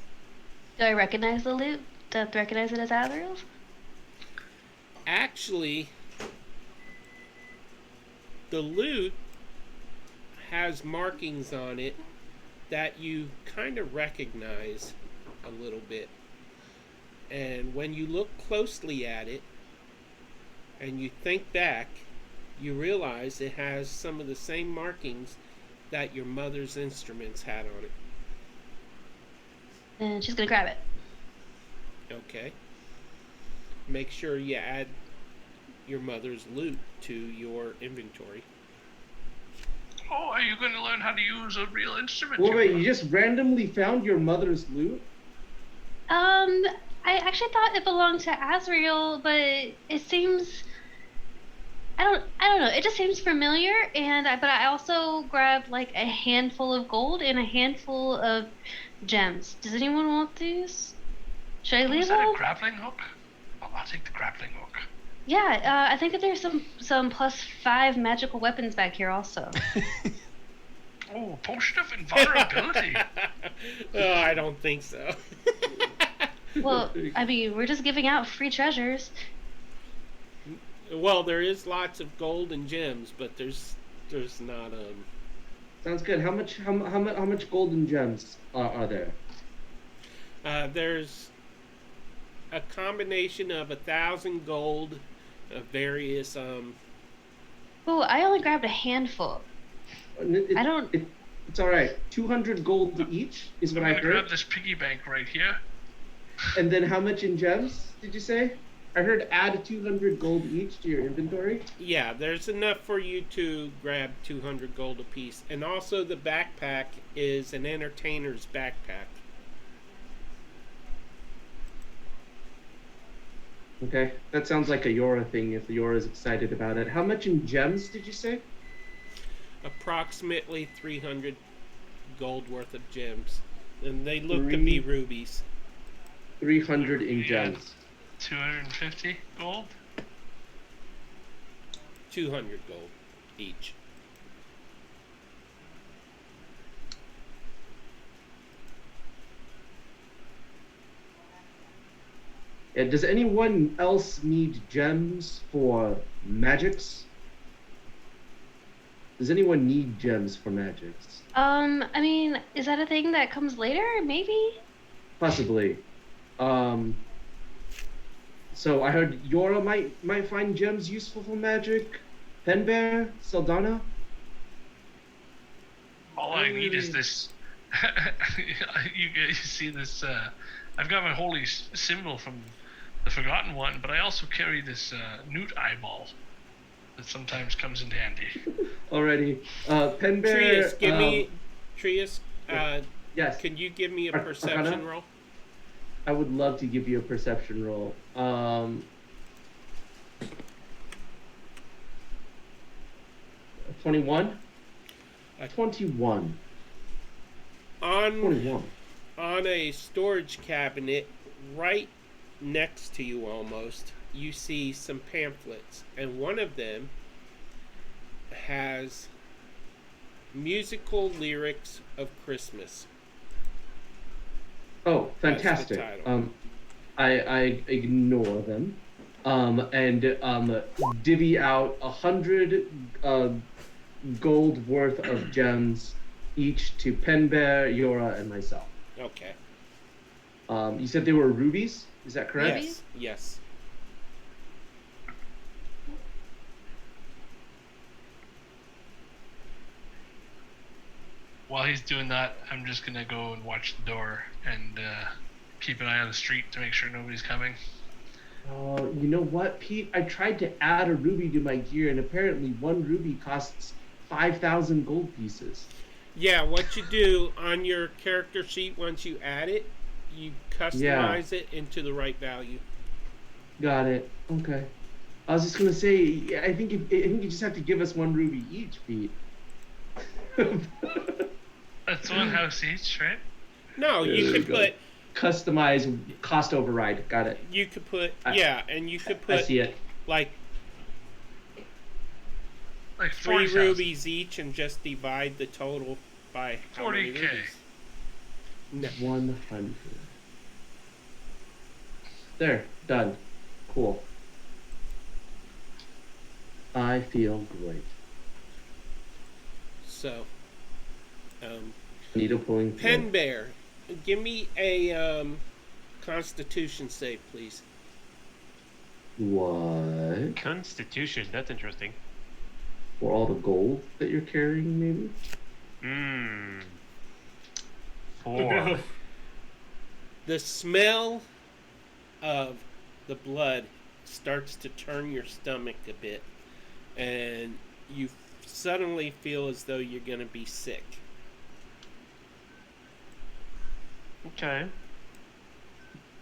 I recognize the loot? Do I recognize it as Azrael's? actually The loot has markings on it that you kind of recognize a little bit. And when you look closely at it and you think back, you realize it has some of the same markings that your mother's instruments had on it. And she's gonna grab it. Okay. Make sure you add your mother's loot to your inventory. Oh, are you going to learn how to use a real instrument? Wait, you just randomly found your mother's loot? I actually thought it belonged to Azrael, but it seems I don't know. It just seems familiar, but I also grabbed like a handful of gold and a handful of gems. Does anyone want these? Should I Oh, leave is that them? a grappling hook? Oh, I'll take the grappling hook. Yeah, I think that there's some +5 magical weapons back here also. Oh, potion of invulnerability. Oh, I don't think so. Well, I mean, we're just giving out free treasures. Well, there is lots of gold and gems, but there's not Sounds good. How much gold and gems are there? there's a combination of 1,000 gold of various Oh, I only grabbed a handful. I don't. It's all right. 200 gold each is what I'm I going to grab heard. this piggy bank right here. And then how much in gems did you say? I heard add 200 gold each to your inventory. yeah, there's enough for you to grab 200 gold apiece. And also the backpack is an entertainer's backpack. Okay, that sounds like a Yora thing if Yora's excited about it. How much in gems did you say? Approximately 300 gold worth of gems. And they look to be rubies. 300 in Yeah. gems. 250 gold. 200 gold each. Does anyone else need gems for magics? Does anyone need gems for magics? I mean, is that a thing that comes later? Maybe. Possibly. So I heard Yora might find gems useful for magic. Penbear, Saldana. All I need is this. You guys see this? I've got my holy symbol from the Forgotten One, but I also carry this newt eyeball that sometimes comes in handy. Already. Penbear. Trius, give me. Trius, Yes. can you give me a Arcana? perception roll? I would love to give you a perception roll. 21? 21. On 21. on a storage cabinet right next to you almost, you see some pamphlets, and one of them has musical lyrics of Christmas. Oh, That's the fantastic. title. I ignore them. And divvy out 100 gold worth of gems each to Penbear, Yora, and myself. Okay. You said they were rubies? Is that correct? Yes. Yes. While he's doing that, I'm just gonna go and watch the door and keep an eye on the street to make sure nobody's coming. Oh, you know what, Pete? I tried to add a ruby to my gear, and apparently one ruby costs 5,000 gold pieces. Yeah, what you do on your character sheet once you add it, you customize it into the right value. Got it. Okay. I was just gonna say, I think you just have to give us one ruby each, Pete. That's one house each, right? No, Yeah, you there could we go. put Customize cost override. Got it. you could put and you could I put see it. like Like 3 40,000. rubies each and just divide the total by how many 40K. rubies. No. 100. There. Done. Cool. I feel great. So, Needle pulling. Pen Bear, give me a Constitution save, please. What? Constitution. That's interesting. For all the gold that you're carrying, maybe? Hmm. Oh, 4. no. The smell of the blood starts to turn your stomach a bit, and you suddenly feel as though you're going to be sick. Okay.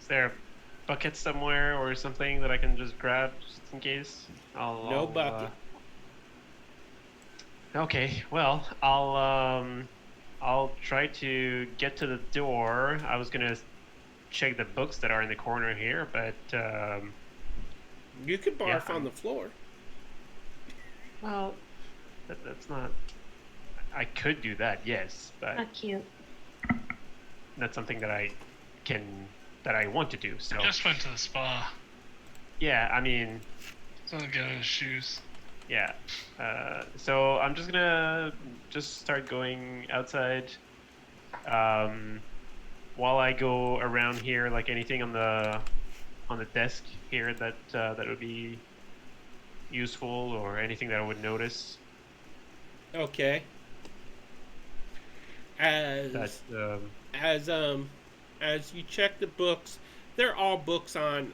Is there a bucket somewhere or something that I can just grab just in case? No bucket. Okay. Well, I'll try to get to the door. I was gonna check the books that are in the corner here, but You could barf Yeah, on the floor. well, that's not. I could do that, yes, but Not cute. that's something that I want to do. So Just went to the spa. yeah, I mean, Someone get in his shoes. yeah. So I'm just gonna start going outside. While I go around here, like anything on the desk here that would be useful, or anything that I would notice. Okay. As you check the books, they're all books on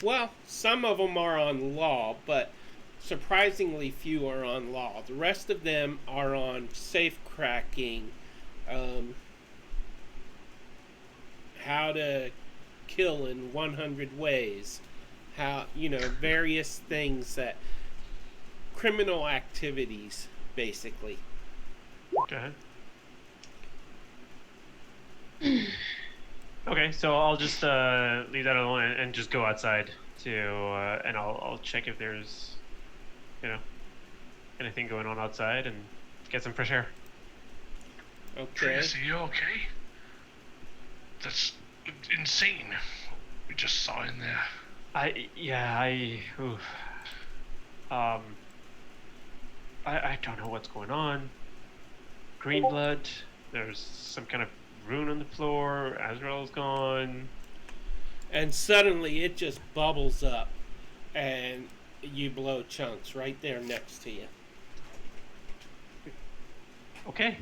well, some of them are on law, but surprisingly few are on law. The rest of them are on safe cracking, how to kill in 100 ways, how, various things that criminal activities, basically. Okay. Okay, so I'll just leave that alone and just go outside to and I'll check if there's anything going on outside and get some fresh air. Okay. Trace, are you okay? That's insane. We just saw in there. I don't know what's going on. Green blood. There's some kind of rune on the floor. Azrael's gone. And suddenly it just bubbles up, and you blow chunks right there next to you. Okay.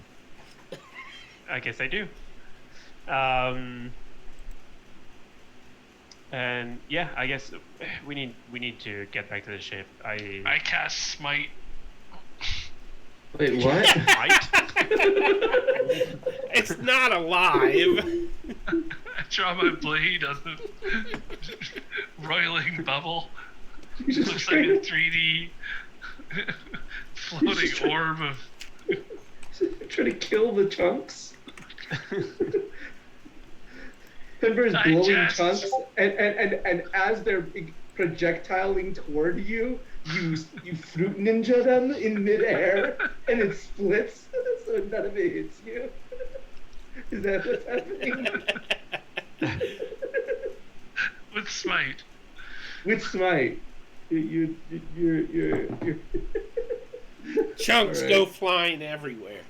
I guess I do. And yeah, I guess we need to get back to the ship. I cast smite. Wait, what? Might? It's not alive. I draw my blade on the roiling bubble. You just Looks like a 3D floating orb of. trying to kill the chunks. Pember's blowing Digest. chunks, and as they're projectiling toward you, you fruit ninja them in midair, and it splits, so none of it hits you. Is that what's happening? With smite. With smite, you're Chunks All go right. flying everywhere.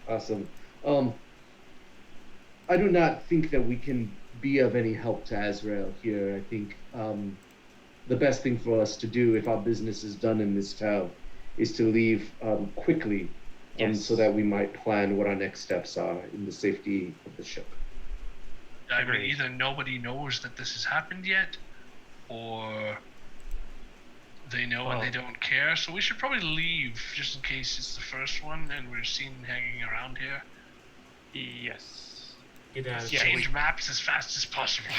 Awesome. I do not think that we can be of any help to Azrael here. I think the best thing for us to do, if our business is done in this town, is to leave quickly, Yes. so that we might plan what our next steps are in the safety of the ship. I mean, Agreed. either nobody knows that this has happened yet, or they know and they don't care. So we should probably leave just in case it's the first one and we're seen hanging around here. Yes. Get out of Yeah, Change maps as fast as possible.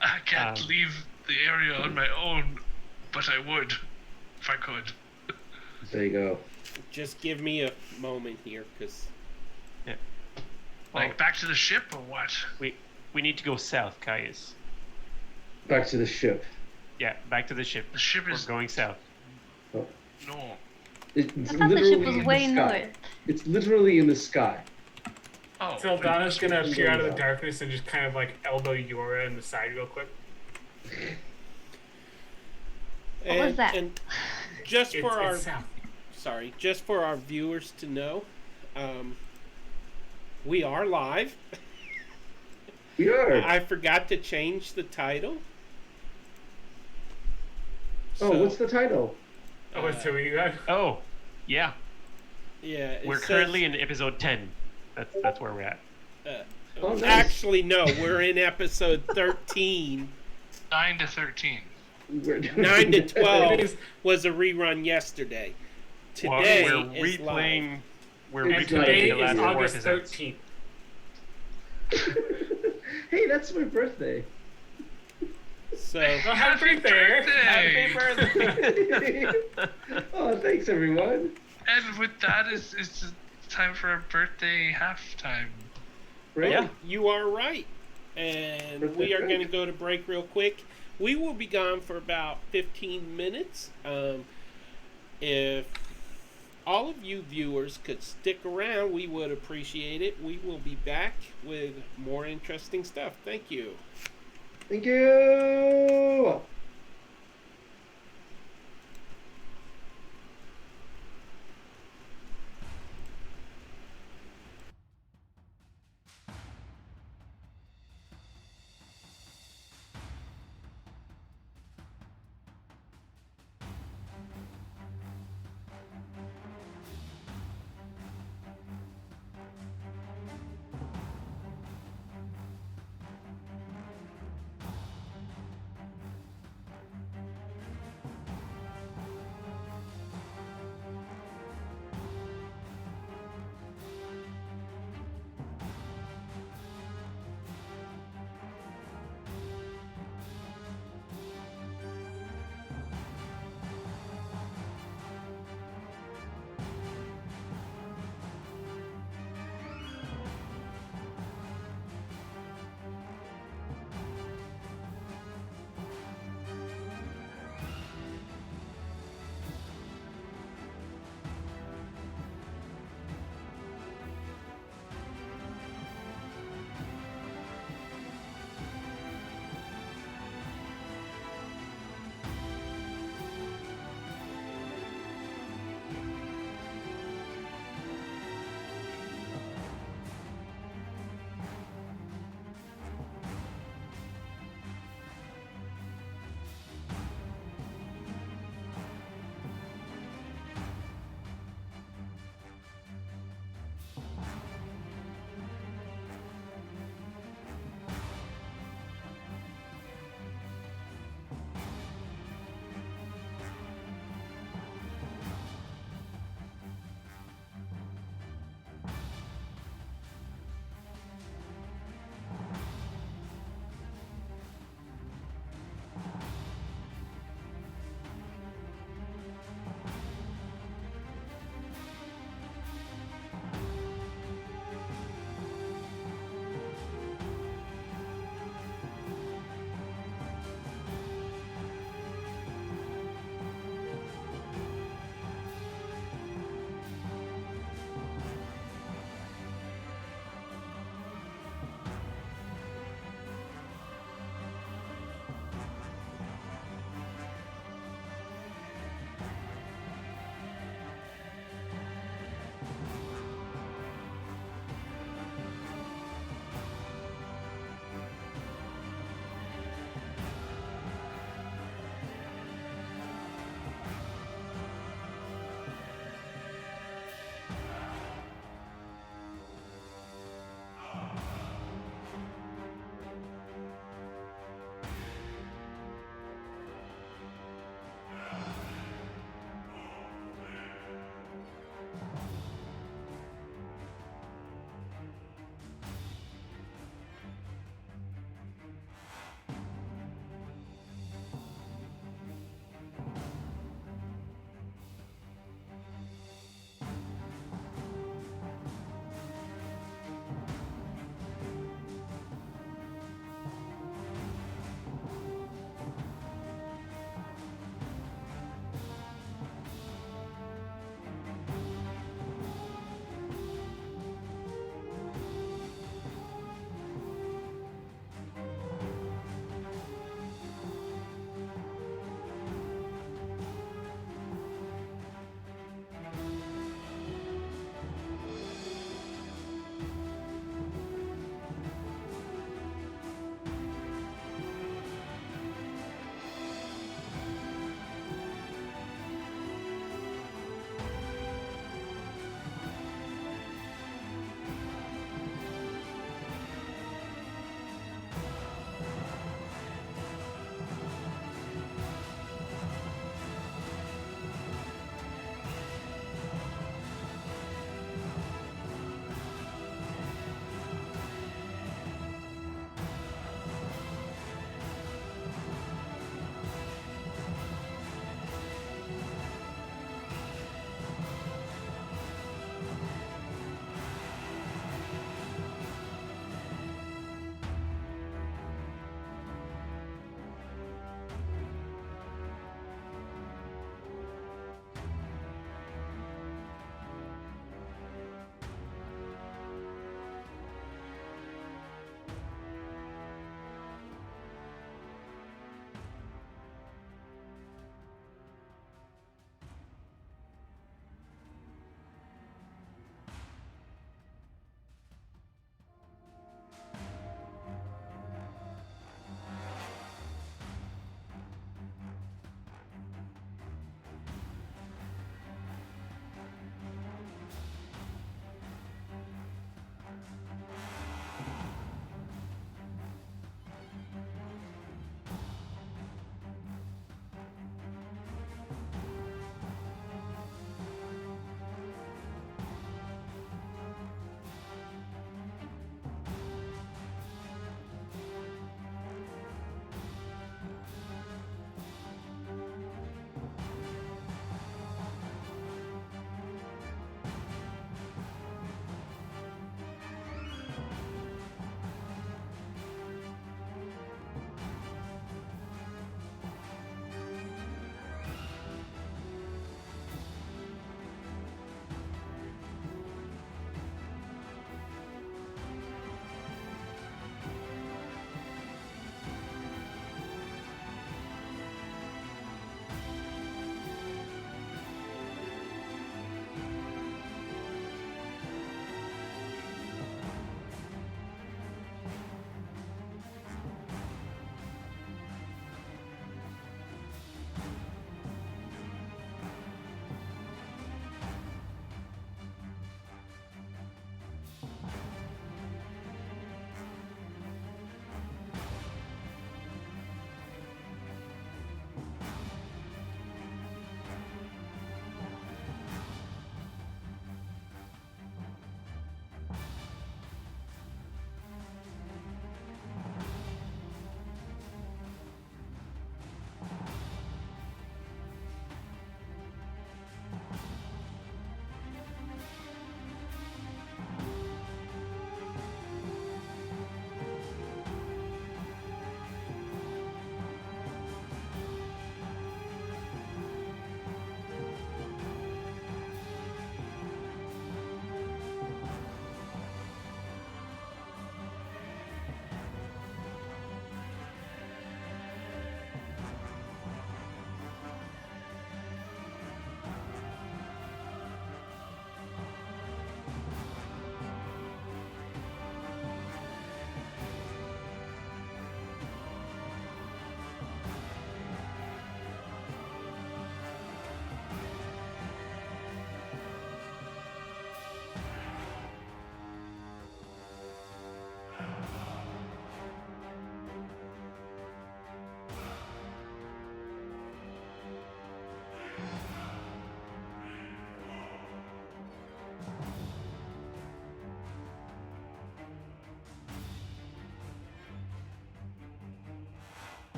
I can't leave the area on my own, but I would if I could. There you go. Just give me a moment here, because Like back to the ship or what? We need to go south, Caius. Back to the ship. Yeah, back to the ship. The ship We're is going south. no. It's I thought the ship literally was in way the sky. north. It's literally in the sky. Oh, Saldana's gonna appear out of the Yeah. darkness and just kind of like elbow Yora in the side real quick. What was that? And just for our It's south. just for our viewers to know, we are live. We are. I forgot to change the title. Oh, what's the title? Oh, so we got. Oh, yeah. Yeah, it We're says- currently in episode 10. That's where we're at. Oh, nice. Actually, no, we're in episode 13. 9 to 13. We're doing 9 to It 12 is- was a rerun yesterday. Well, Today we're is replaying. live. We're And And replaying today the last is four August episodes. 13th. Hey, that's my birthday. So, Well, happy birthday! Happy birthday! Oh, thanks everyone. And with that, it's time for a birthday halftime. Right? Yeah. you are right. And we are going to go to break real quick. We will be gone for about 15 minutes. If all of you viewers could stick around, we would appreciate it. We will be back with more interesting stuff. Thank you. Thank you.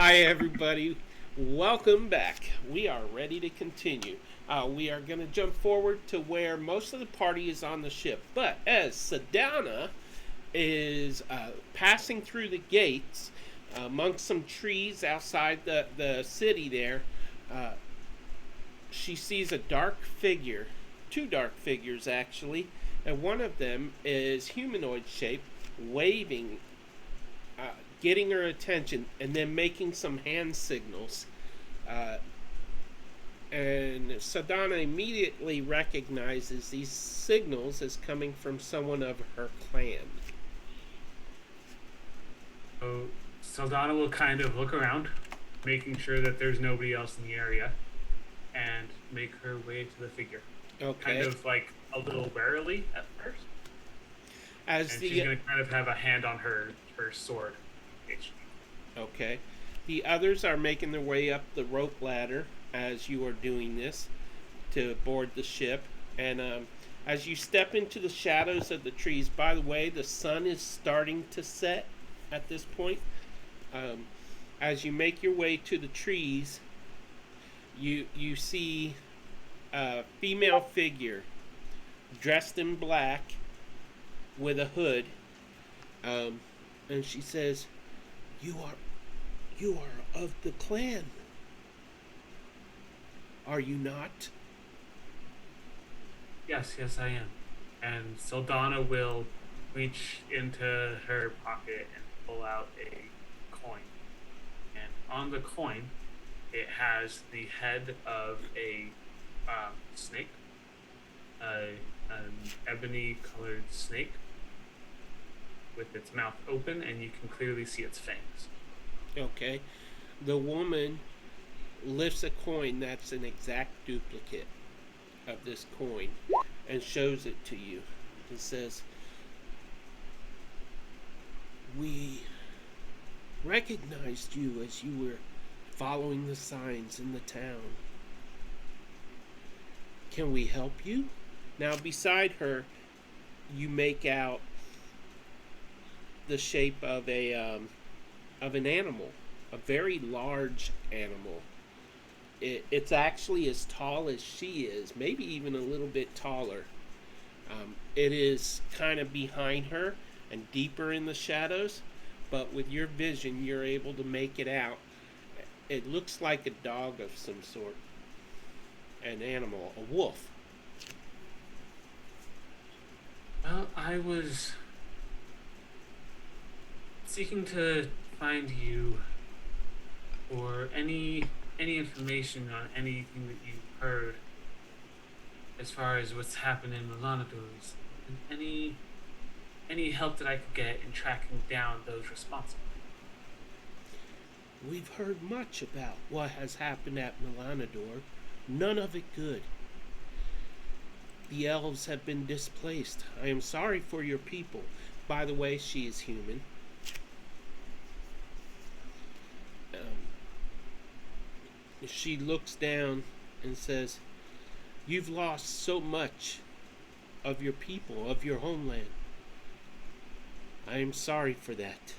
Hi, everybody. Welcome back. We are ready to continue. We are going to jump forward to where most of the party is on the ship. But as Sedana is passing through the gates amongst some trees outside the city there, she sees a dark figure, two dark figures actually, and one of them is humanoid shaped, waving, getting her attention, and then making some hand signals. And Sadana immediately recognizes these signals as coming from someone of her clan. So Saldana will kind of look around, making sure that there's nobody else in the area, and make her way to the figure. Okay. Kind of like a little warily at first. As And the she's going to kind of have a hand on her sword. Okay. The others are making their way up the rope ladder as you are doing this to board the ship. And as you step into the shadows of the trees, by the way, the sun is starting to set at this point. As you make your way to the trees, you see a female figure dressed in black with a hood. And she says, You are of the clan, are you not? Yes, I am. And Saldana will reach into her pocket and pull out a coin. And on the coin, it has the head of a snake, an ebony-colored snake, with its mouth open, and you can clearly see its fangs. Okay. The woman lifts a coin that's an exact duplicate of this coin and shows it to you. It says, We recognized you as you were following the signs in the town. Can we help you? Now, beside her, you make out the shape of an animal, a very large animal. It's actually as tall as she is, maybe even a little bit taller. It is kind of behind her and deeper in the shadows, but with your vision, you're able to make it out. It looks like a dog of some sort, an animal, a wolf. Well, I was seeking to find you or any information on anything that you've heard as far as what's happened in Milanadors, and any help that I could get in tracking down those responsible. We've heard much about what has happened at Milanador, none of it good. The elves have been displaced. I am sorry for your people. By the way, she is human. She looks down and says, You've lost so much of your people, of your homeland. I am sorry for that.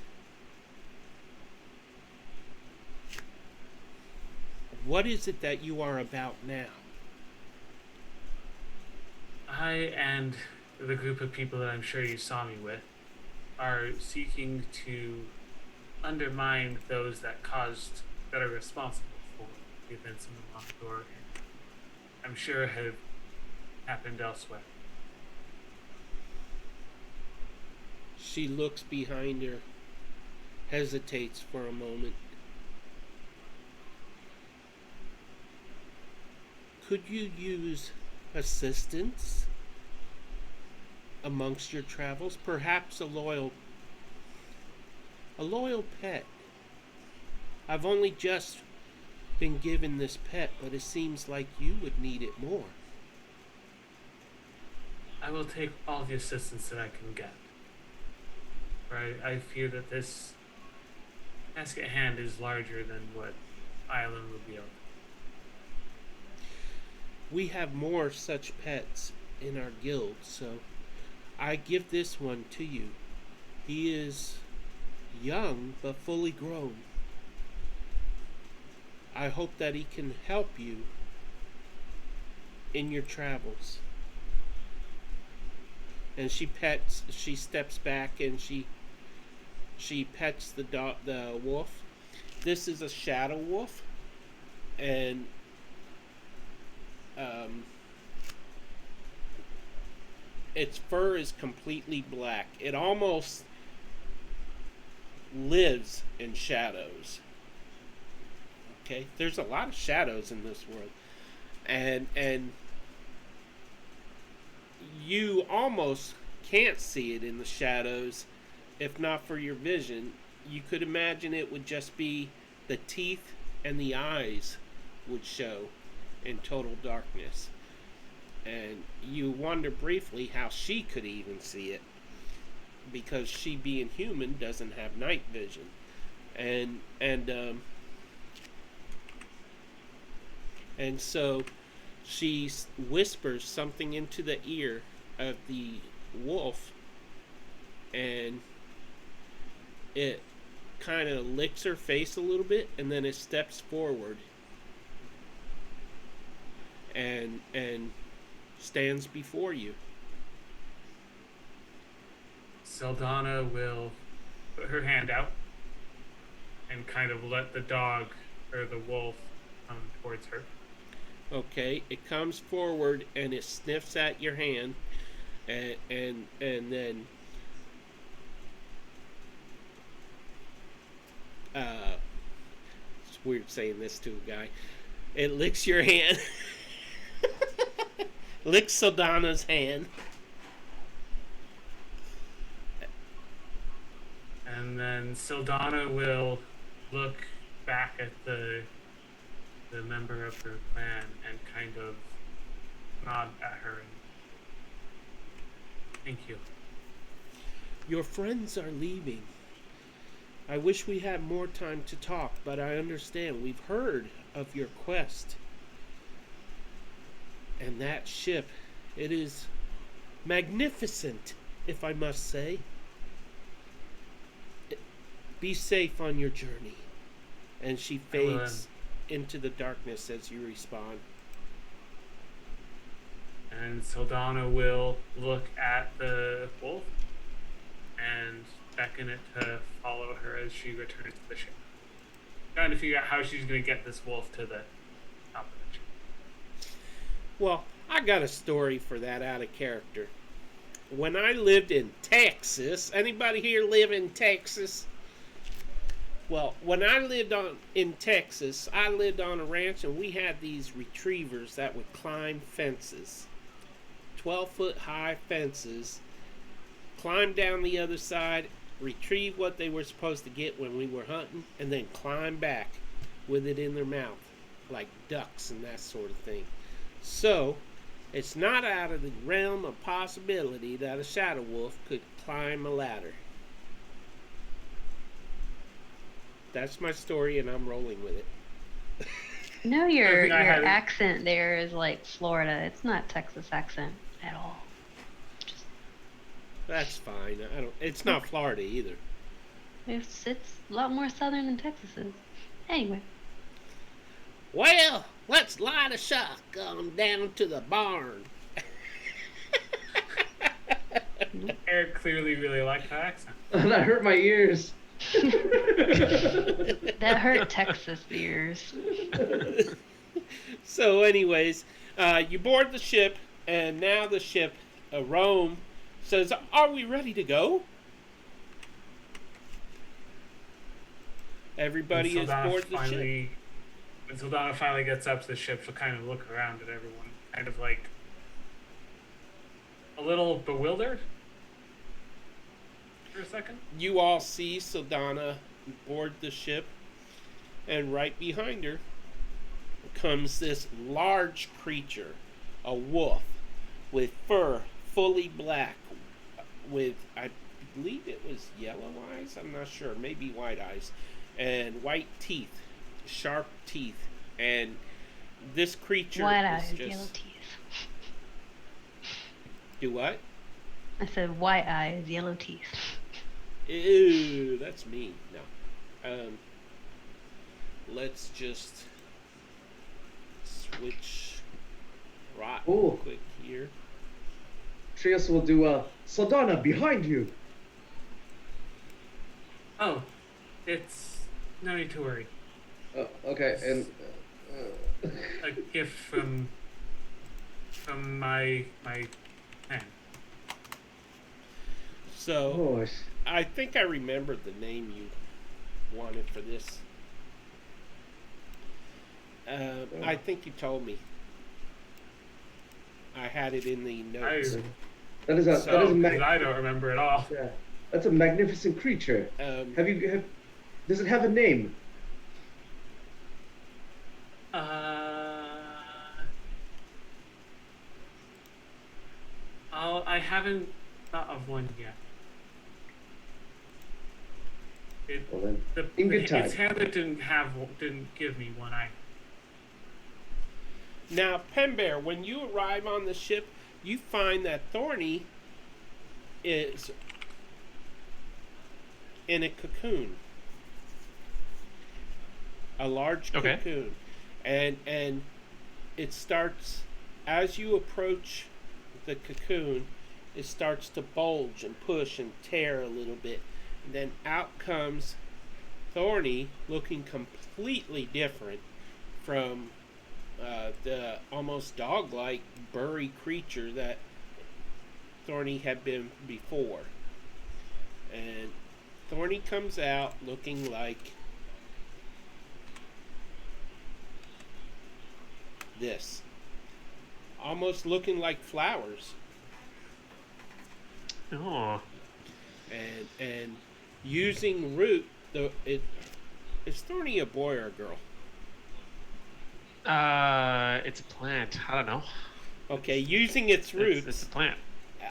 What is it that you are about now? I and the group of people that I'm sure you saw me with are seeking to undermine those that are responsible for the events in the Montador, and I'm sure have happened elsewhere. She looks behind her, hesitates for a moment. Could you use assistance amongst your travels? Perhaps a loyal pet. I've only just been given this pet, but it seems like you would need it more. I will take all the assistance that I can get. I fear that this task at hand is larger than what Island will be able to. We have more such pets in our guild, so I give this one to you. He is young but fully grown. I hope that he can help you in your travels. And she steps back and she pets the wolf. This is a shadow wolf, and its fur is completely black. It almost lives in shadows. Okay, there's a lot of shadows in this world, and you almost can't see it in the shadows if not for your vision. You could imagine it would just be the teeth and the eyes would show in total darkness. And you wonder briefly how she could even see it, because she, being human, doesn't have night vision. And so she whispers something into the ear of the wolf, and it kind of licks her face a little bit, and then it steps forward and stands before you. Saldana will put her hand out and kind of let the dog or the wolf come towards her. Okay, it comes forward and it sniffs at your hand, and then it's weird saying this to a guy. It licks your hand. Licks Saldana's hand. And then Saldana will look back at the member of her clan and kind of nod at her and thank you. Your friends are leaving. I wish we had more time to talk, but I understand. We've heard of your quest. And that ship, it is magnificent, if I must say. Be safe on your journey. And she fades into the darkness as you respond. And Saldana will look at the wolf and beckon it to follow her as she returns to the ship. Trying to figure out how she's going to get this wolf to the top of the ship. Well, I got a story for that out of character. When I lived in Texas, anybody here live in Texas? Well, when I lived in Texas, I lived on a ranch, and we had these retrievers that would climb fences. 12-foot high fences, climb down the other side, retrieve what they were supposed to get when we were hunting, and then climb back with it in their mouth, like ducks and that sort of thing. So, it's not out of the realm of possibility that a shadow wolf could climb a ladder. That's my story, and I'm rolling with it. No, your accent there is like Florida. It's not Texas accent at all. That's fine. It's not Florida either. It's a lot more southern than Texas is. Anyway. Well, let's light a shotgun down to the barn. Eric clearly really liked that accent. That hurt my ears. That hurt Texas ears. So anyways, you board the ship, and now the ship, Rome, says, "Are we ready to go?" Everybody is aboard the ship. When Saldana finally gets up to the ship, she'll kind of look around at everyone, kind of like a little bewildered for a second. You all see Saldana board the ship, and right behind her comes this large creature, a wolf, with fur fully black, with, I believe it was yellow eyes, I'm not sure, maybe white eyes, and white teeth, sharp teeth, and this creature white is eyes, just... yellow teeth. Do what? I said white eyes, yellow teeth. Ew, that's mean. No. Let's just which rot Ooh. quick here. Trius will do a Saldana behind you. Oh, it's no need to worry. Okay, and A gift from my man. So oh, I think I remembered the name you wanted for this. I think you told me. I had it in the notes. that is a I don't remember at all. yeah, that's a magnificent creature. Does it have a name? I haven't thought of one yet. Well then, in good time. Its handler didn't give me one. Now, Pembear, when you arrive on the ship, you find that Thorny is in a cocoon. A large cocoon. And it starts, as you approach the cocoon, it starts to bulge and push and tear a little bit. And then out comes Thorny, looking completely different from the almost dog-like burry creature that Thorny had been before. And Thorny comes out looking like this. Almost looking like flowers. Oh. And using root, is Thorny a boy or a girl? It's a plant. I don't know. Okay, using its roots. It's a plant.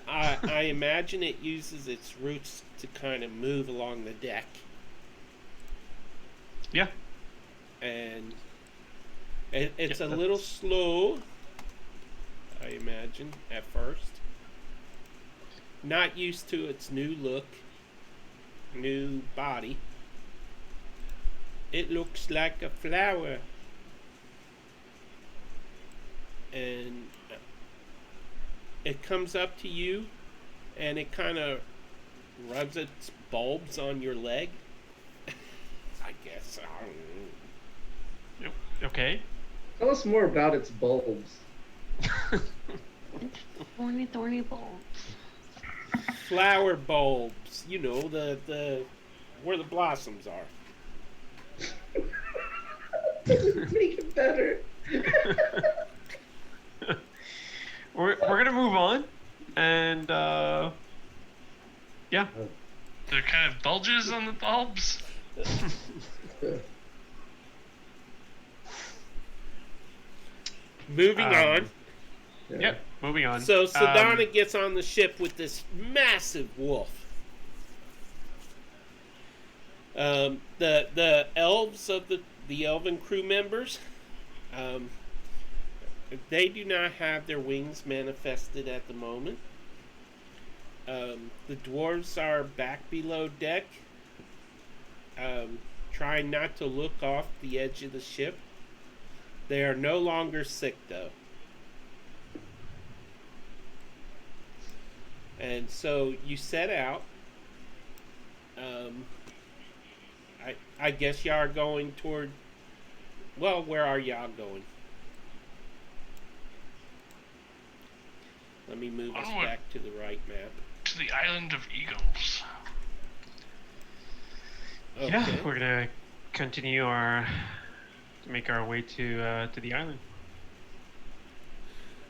I imagine it uses its roots to kind of move along the deck. Yeah. And it's a little slow, I imagine, at first. Not used to its new look, new body. It looks like a flower. And it comes up to you, and it kind of rubs its bulbs on your leg. I guess. I don't know. Okay. Tell us more about its bulbs. Thorny bulbs. Flower bulbs. You know, the where the blossoms are. Make it better. We're gonna move on, and yeah. There are kind of bulges on the bulbs. Moving on. Yep. Moving on. So Saldana gets on the ship with this massive wolf. The elves of the elven crew members, they do not have their wings manifested at the moment. The dwarves are back below deck, trying not to look off the edge of the ship. They are no longer sick, though. And so you set out. I guess y'all are going toward... Well, where are y'all going? Let me move us back to the right map. To the island of eagles. Okay. Yeah, we're gonna continue make our way to the island.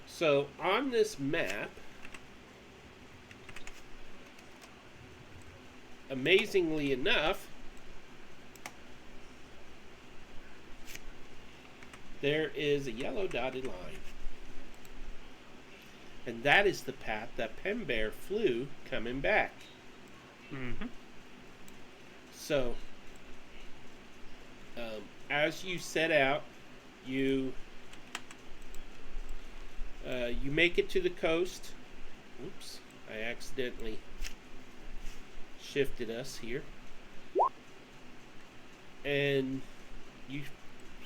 So on this map, amazingly enough, there is a yellow dotted line. And that is the path that Pembear flew coming back. Mm-hmm. So, as you set out, you make it to the coast. Oops, I accidentally shifted us here. And you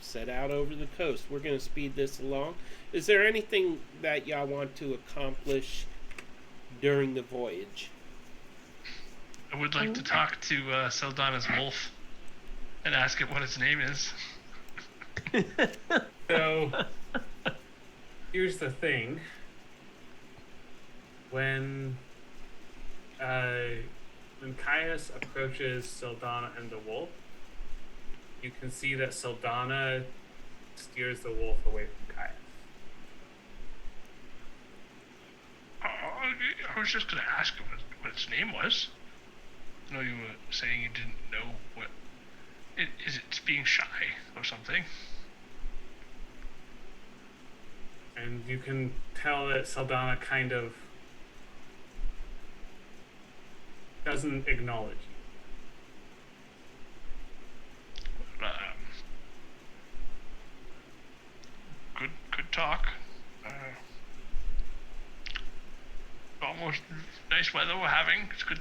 set out over the coast. We're going to speed this along. Is there anything that y'all want to accomplish during the voyage? I would like to talk to Saldana's wolf and ask it what its name is. So, here's the thing. When Caius approaches Saldana and the wolf, you can see that Saldana steers the wolf away from Caius. I was just going to ask it what its name was. I know you were saying you didn't know what... Is it being shy or something? And you can tell that Saldana kind of doesn't acknowledge you. Good talk. Almost nice weather we're having. It's good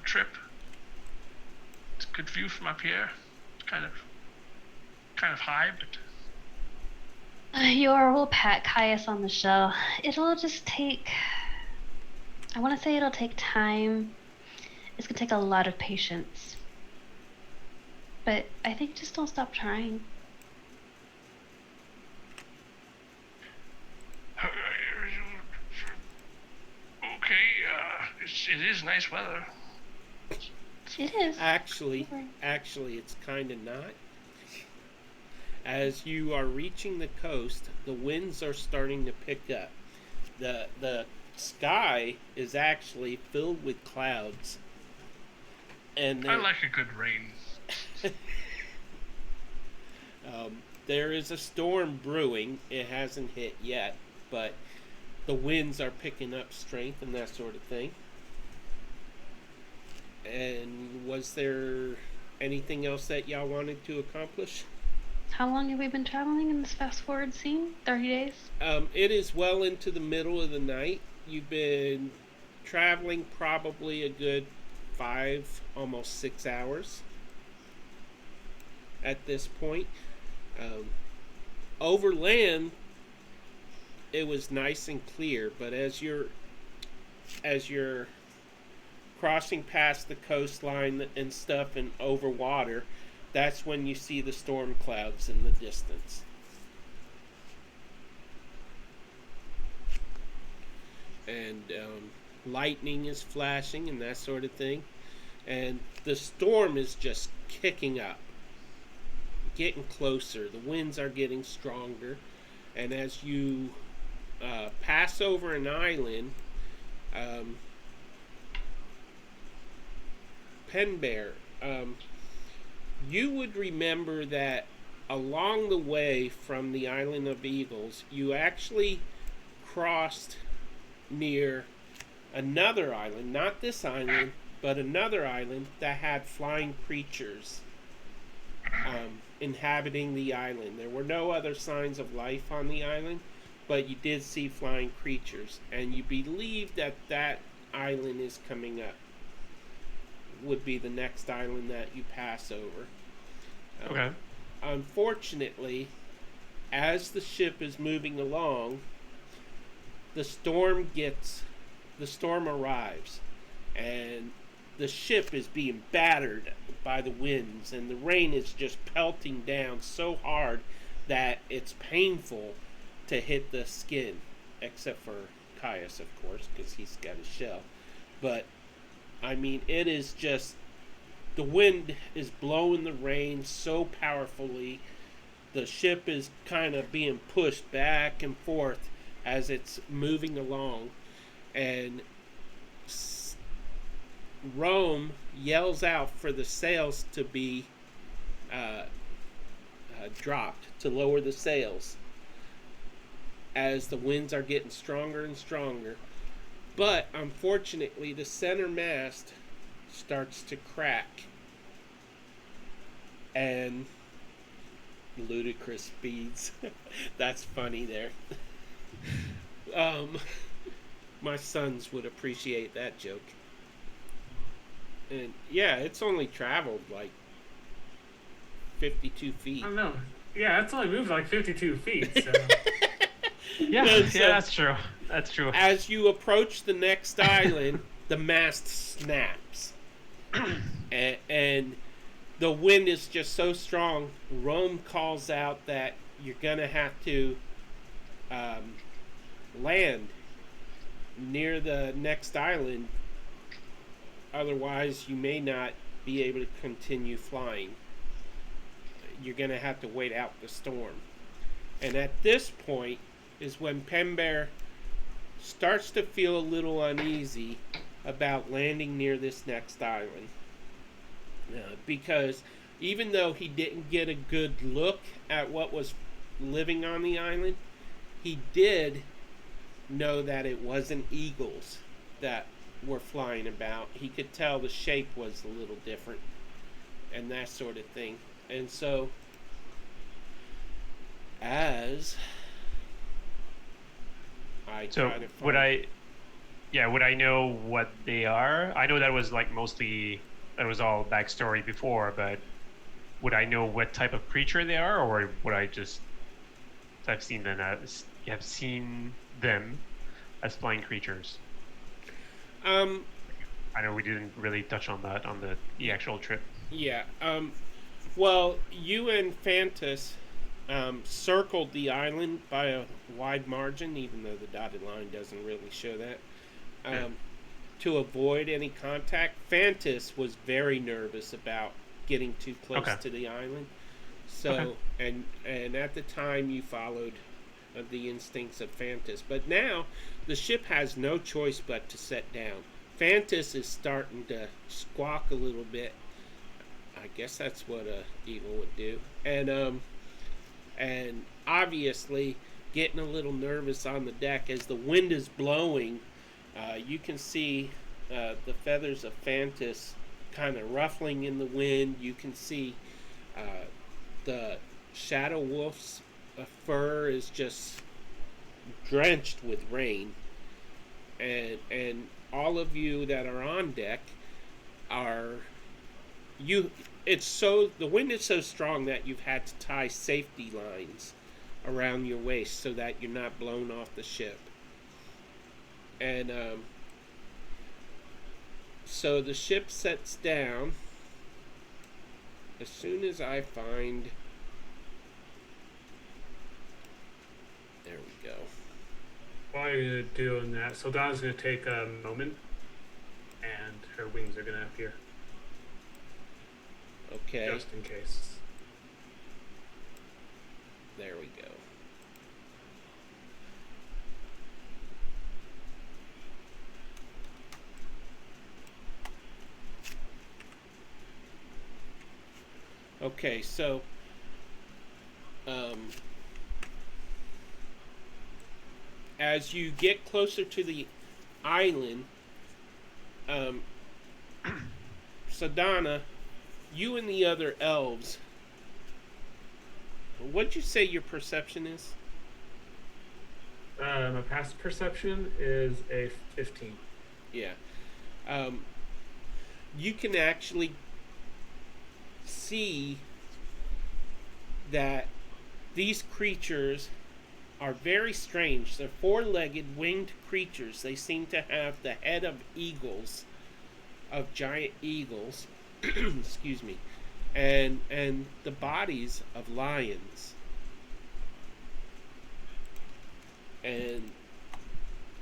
trip. It's a good view from up here. It's kind of high, but Yor will pat Caius on the shell. It'll just take... I want to say it'll take time. It's going to take a lot of patience. But I think just don't stop trying. Okay, it is nice weather. It is. Actually, it's kind of not. As you are reaching the coast, the winds are starting to pick up. The sky is actually filled with clouds. And I like a good rain. there is a storm brewing. It hasn't hit yet, but the winds are picking up strength and that sort of thing. And was there anything else that y'all wanted to accomplish? How long have we been traveling in this fast forward scene? 30 days? It is well into the middle of the night. You've been traveling probably a good 5, almost 6 hours at this point. Over land, it was nice and clear, but as you're crossing past the coastline and stuff and over water, that's when you see the storm clouds in the distance. And lightning is flashing and that sort of thing. And the storm is just kicking up, getting closer. The winds are getting stronger. And as you pass over an island, Penbear, you would remember that along the way from the Island of Eagles, you actually crossed near another island, not this island, but another island that had flying creatures inhabiting the island. There were no other signs of life on the island, but you did see flying creatures, and you believe that that island is coming up. Would be the next island that you pass over. Okay. Unfortunately, as the ship is moving along, the storm arrives, and the ship is being battered by the winds, and the rain is just pelting down so hard that it's painful to hit the skin, except for Caius, of course, because he's got a shell. But I mean, it is just, the wind is blowing the rain so powerfully. The ship is kind of being pushed back and forth as it's moving along. And Rome yells out for the sails to be dropped, to lower the sails, as the winds are getting stronger and stronger. But unfortunately, the center mast starts to crack, and ludicrous speeds. That's funny there. My sons would appreciate that joke. And yeah, it's only traveled like 52 feet. I don't know. Yeah, that's only moved like 52 feet. So. Yeah, And so- yeah, that's true. That's true. As you approach the next island, the mast snaps. And the wind is just so strong. Rome calls out that you're going to have to land near the next island. Otherwise, you may not be able to continue flying. You're going to have to wait out the storm. And at this point is when Pember starts to feel a little uneasy about landing near this next island. Because even though he didn't get a good look at what was living on the island, he did know that it wasn't eagles that were flying about. He could tell the shape was a little different and that sort of thing. And so, as I So try to would find, would I know what they are? I know that was like mostly that was all backstory before, but would I know what type of creature they are, or would I just have seen them as flying creatures? I know we didn't really touch on that on the actual trip. Yeah. Well, you and Fantas circled the island by a wide margin, even though the dotted line doesn't really show that, to avoid any contact. Fantas was very nervous about getting too close to the island. So, and at the time you followed the instincts of Fantas. But now the ship has no choice but to set down. Fantas is starting to squawk a little bit. I guess that's what a eagle would do. And obviously getting a little nervous on the deck as the wind is blowing. You can see the feathers of Fantas kind of ruffling in the wind. You can see the Shadow Wolf's fur is just drenched with rain. And all of you that are on deck the wind is so strong that you've had to tie safety lines around your waist so that you're not blown off the ship. And so the ship sets down as soon as I find. There we go. While you're doing that, Soldana's going to take a moment, and her wings are going to appear. Okay. Just in case. There we go. Okay, so as you get closer to the island, Sadana, you and the other elves, what'd you say your perception is? My past perception is a 15. Yeah. You can actually see that these creatures are very strange. They're four-legged winged creatures. They seem to have the head of eagles, of giant eagles, excuse me, and the bodies of lions. And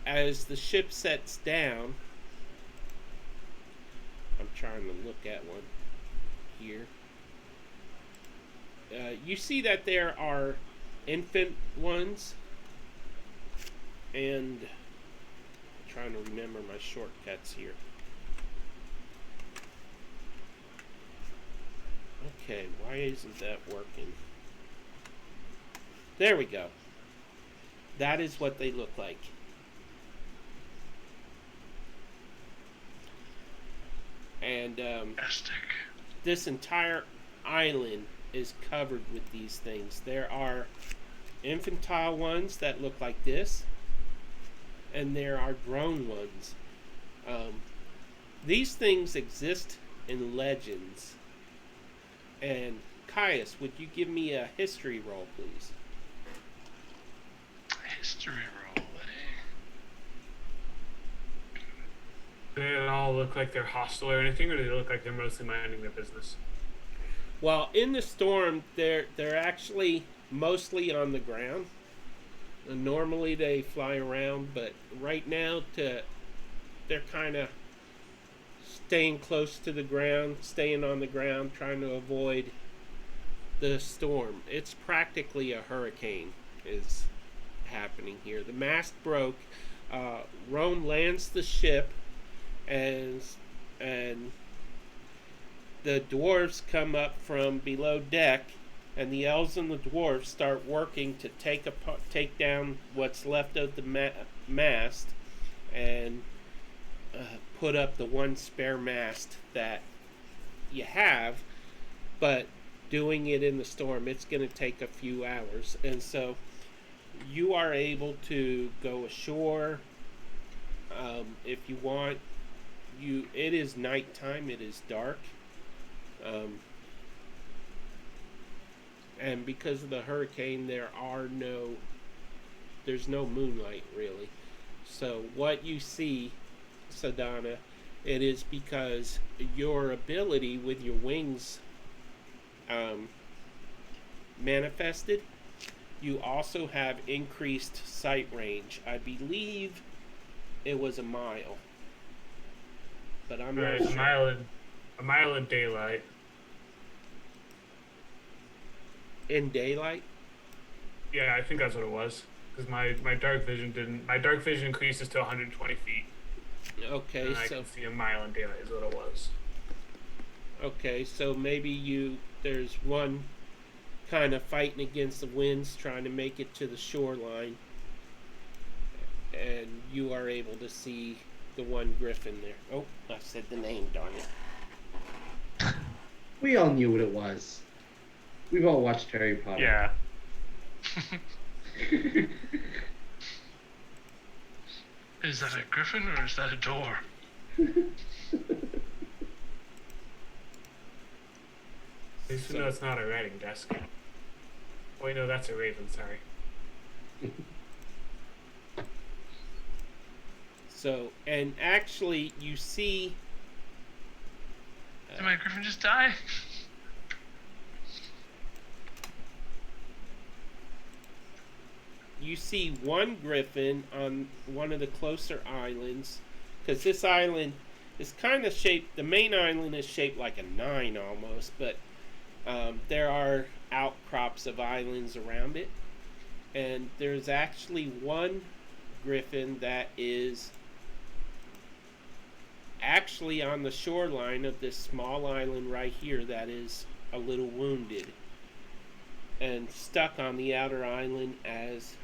as the ship sets down, I'm trying to look at one here. You see that there are infant ones, and I'm trying to remember my shortcuts here. Okay, why isn't that working? There we go. That is what they look like. And Fantastic. this entire island is covered with these things. There are infantile ones that look like this, and there are grown ones. These things exist in legends, and Caius, would you give me a history roll, please? History roll, eh? Do they all look like they're hostile or anything, or do they look like they're mostly minding their business? Well, in the storm, they're actually mostly on the ground. Normally they fly around, but right now they're kind of staying close to the ground, staying on the ground, trying to avoid the storm. It's practically a hurricane is happening here. The mast broke. Rome lands the ship, and the dwarves come up from below deck, and the elves and the dwarves start working to take down what's left of the mast, and put up the one spare mast that you have. But doing it in the storm, it's going to take a few hours, and so you are able to go ashore if you want. It is nighttime. It is dark. And because of the hurricane, there's no moonlight really. So what you see, Sadana, it is because your ability with your wings manifested. You also have increased sight range. I believe it was a mile, but I'm not Right, sure. a mile in daylight. In daylight? Yeah, I think that's what it was. Because my dark vision increases to 120 feet. Okay, And I so can see a mile in daylight is what it was. okay, so maybe there's one kind of fighting against the winds, trying to make it to the shoreline, and you are able to see the one griffin there. Oh, I said the name, darn it. We all knew what it was. We've all watched Harry Potter. Yeah. Is that a griffin or is that a door? At least we know it's not a writing desk. Oh, wait, no, that's a raven, sorry. So, and actually, you see. Did my griffin just die? You see one griffin on one of the closer islands, because this island is kind of shaped. The main island is shaped like a 9 almost, but there are outcrops of islands around it, and there's actually one griffin that is actually on the shoreline of this small island right here that is a little wounded and stuck on the outer island as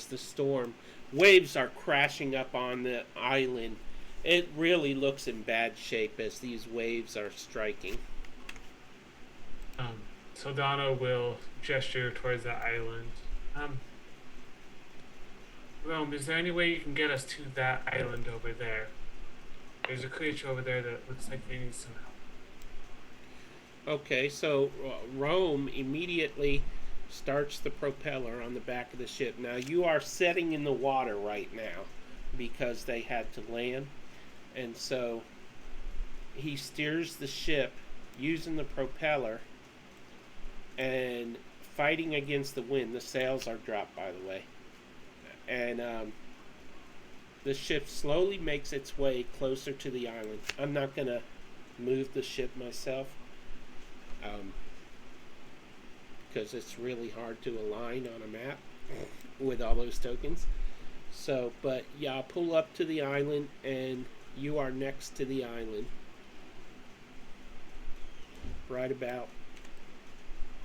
the storm waves are crashing up on the island. It really looks in bad shape as these waves are striking. Soldano will gesture towards that island. Rome, is there any way you can get us to that island over there? There's a creature over there that looks like they need some help. Okay, so Rome immediately starts the propeller on the back of the ship. Now you are setting in the water right now because they had to land, and so he steers the ship using the propeller and fighting against the wind. The sails are dropped, by the way, and the ship slowly makes its way closer to the island. I'm not gonna move the ship myself because it's really hard to align on a map with all those tokens. So, but yeah, I'll pull up to the island, and you are next to the island, right about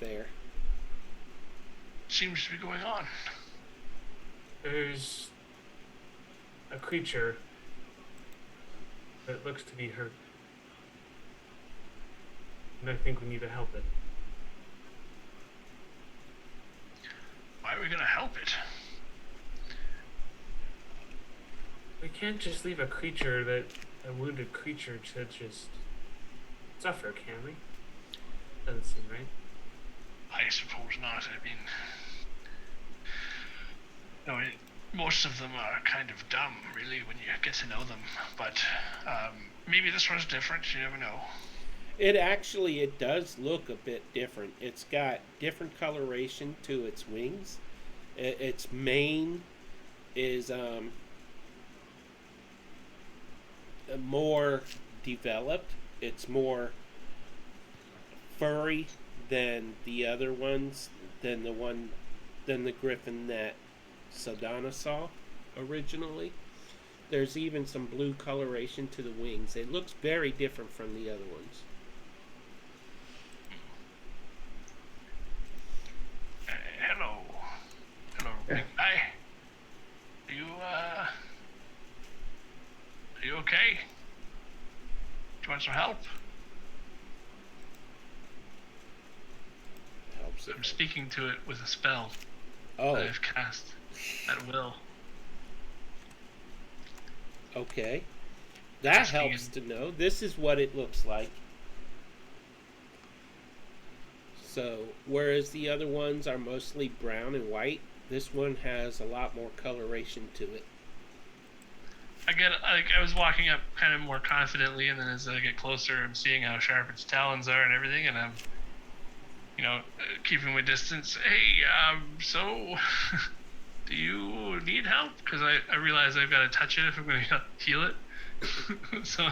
there. Seems to be going on. There's a creature that looks to be hurt. And I think we need to help it. Why are we gonna help it? We can't just leave a wounded creature to just suffer, can we? Doesn't seem right. I suppose not. I mean, no, most of them are kind of dumb, really, when you get to know them. But maybe this one's different. You never know. It does look a bit different. It's got different coloration to its wings. Its mane is more developed. It's more furry than the other ones, than the griffin that Sadana saw originally. There's even some blue coloration to the wings. It looks very different from the other ones. Hello, big guy. Are you okay? Do you want some help? Helps it. I'm speaking to it with a spell Oh, that I've cast at will. okay. That Asking helps to know. This is what it looks like. So, whereas the other ones are mostly brown and white, this one has a lot more coloration to it. I was walking up kind of more confidently, and then as I get closer, I'm seeing how sharp its talons are and everything, and I'm, keeping my distance. Hey, so, do you need help? Because I realize I've got to touch it if I'm going to heal it. So,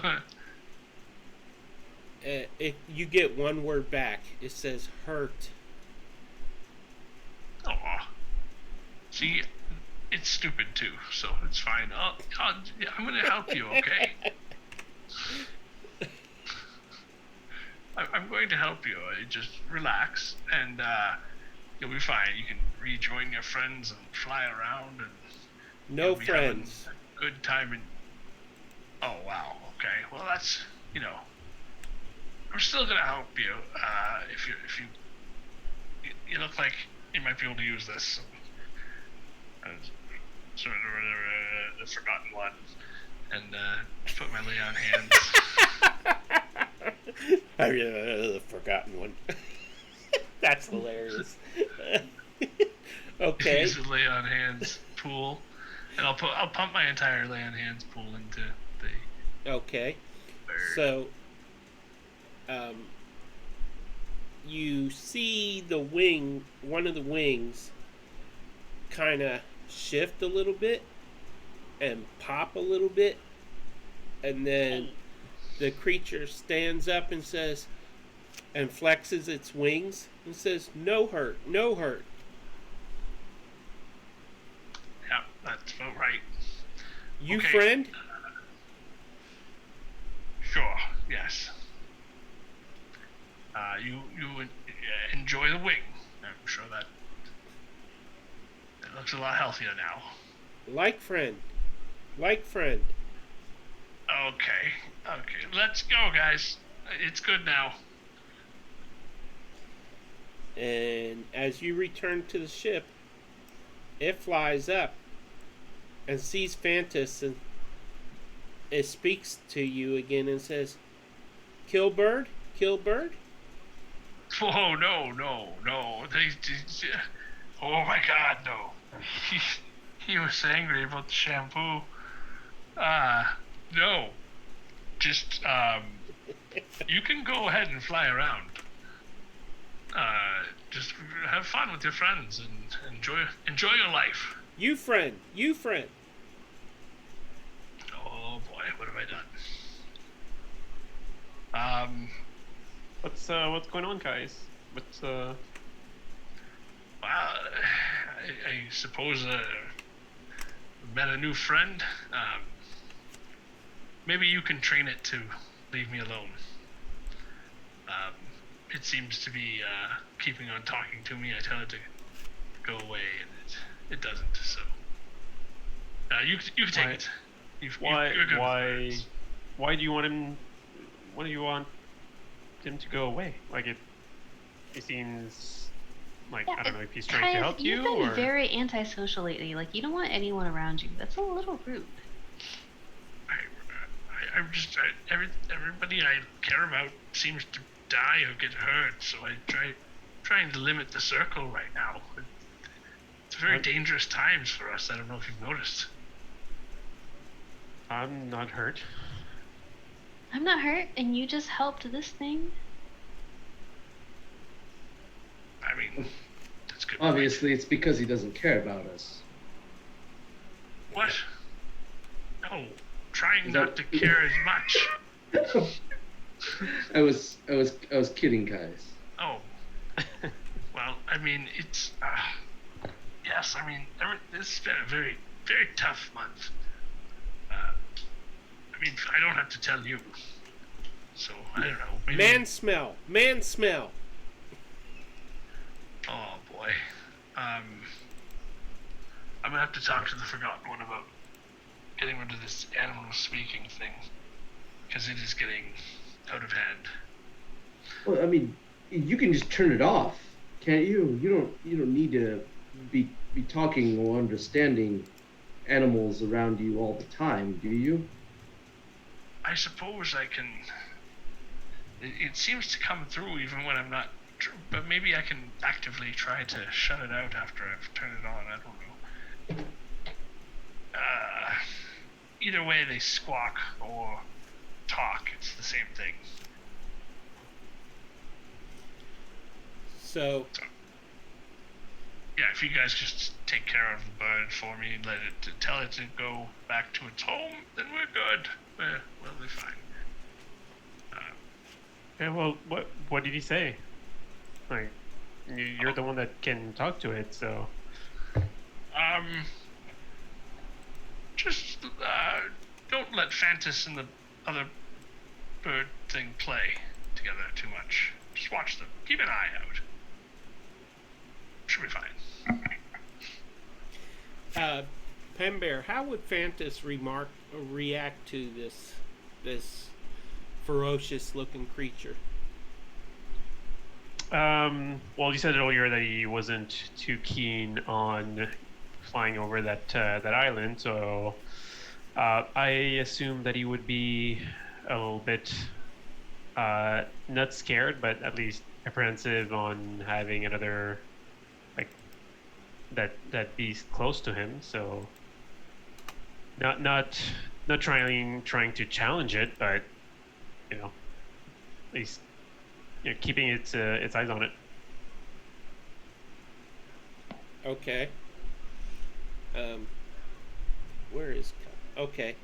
You get one word back. It says hurt. aw. See, it's stupid too, so it's fine. I'm going to help you, okay? I'm going to help you. Just relax, and you'll be fine. You can rejoin your friends and fly around, and No you'll be having friends. a good time. And oh wow, okay. Well, that's I'm still gonna help you. If you look like you might be able to use this. Sort of the forgotten one, and put my lay on hands. The forgotten one. That's hilarious. Okay. Use the lay on hands pool, and I'll pump my entire lay on hands pool into the Okay. bird. So, you see one of the wings kind of shift a little bit and pop a little bit, and then the creature stands up and says, and flexes its wings and says, "No hurt, no hurt." Yeah, that's about right. You Okay. friend? Sure. Yes. You enjoy the wing. I'm sure that it looks a lot healthier now. Like friend. Like friend. Okay. Let's go, guys. It's good now. And as you return to the ship, it flies up and sees Fantas, and it speaks to you again and says, "Kill bird? Kill bird?" Oh no! Oh my God, no! He was angry about the shampoo. No. Just you can go ahead and fly around. Just have fun with your friends and enjoy your life. You friend. You friend. Oh boy, what have I done? What's going on, guys? Well, I suppose met a new friend. Maybe you can train it to leave me alone. It seems to be keeping on talking to me. I tell it to go away, and it doesn't. So you can take it. You're good with words. Why do you want him? What do you want him to go away? Like it seems like I don't know if he's trying to help you You've been or. very antisocial lately. Like, you don't want anyone around you. That's a little rude. everybody I care about seems to die or get hurt, so trying to limit the circle right now. It's very dangerous times for us. I don't know if you've noticed. I'm not hurt. I'm not hurt, and you just helped this thing. I mean, that's good. Obviously, it's because he doesn't care about us. What? No, trying not to care as much. I was kidding, guys. Oh, well, I mean, it's yes. I mean, this has been a very, very tough month. I mean, I don't have to tell you. So I don't know. Maybe... Man smell. Man smell. Oh boy. I'm gonna have to talk to the Forgotten One about getting rid of this animal speaking thing, because it is getting out of hand. Well, I mean, you can just turn it off, can't you? You don't need to be talking or understanding animals around you all the time, do you? I suppose I can. It seems to come through even when I'm not. But maybe I can actively try to shut it out after I've turned it on. I don't know. Either way, they squawk or talk. It's the same thing. So yeah, if you guys just take care of the bird for me and tell it to go back to its home, then we're good. We'll be fine. Yeah, well, what did he say? Like, you're the one that can talk to it, so... Just, don't let Fantas and the other bird thing play together too much. Just watch them. Keep an eye out. Should be fine. Pembear, how would Fantas react to this ferocious-looking creature? Well, you said earlier that he wasn't too keen on flying over that island, so I assume that he would be a little bit not scared, but at least apprehensive on having another that beast close to him. So not trying to challenge it, but at least keeping its eyes on it. Okay. Where is... Okay.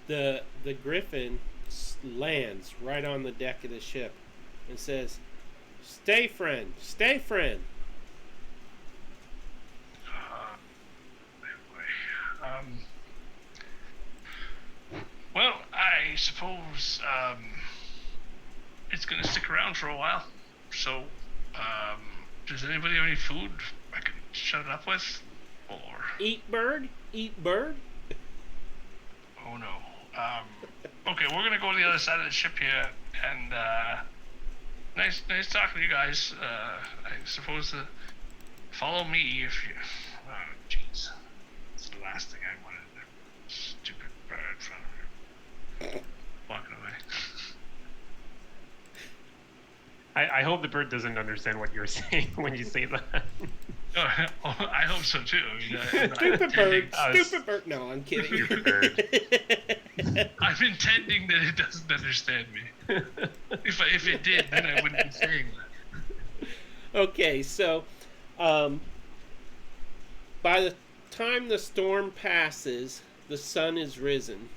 The griffin lands right on the deck of the ship and says, "Stay, friend. Stay, friend." Well, I suppose it's going to stick around for a while. So, does anybody have any food I can shut it up with? Or... Eat bird? Eat bird? Oh no. Okay, we're going to go to the other side of the ship here, and nice talking to you guys. I suppose follow me if you... Oh, jeez. That's the last thing I wanted. Stupid bird in front of me. Walking away. I hope the bird doesn't understand what you're saying when you say that. Oh, I hope so too. Stupid bird. Stupid bird. No, I'm kidding. Stupid bird. I'm intending that it doesn't understand me. If it did, then I wouldn't be saying that. Okay, so by the time the storm passes, the sun is risen.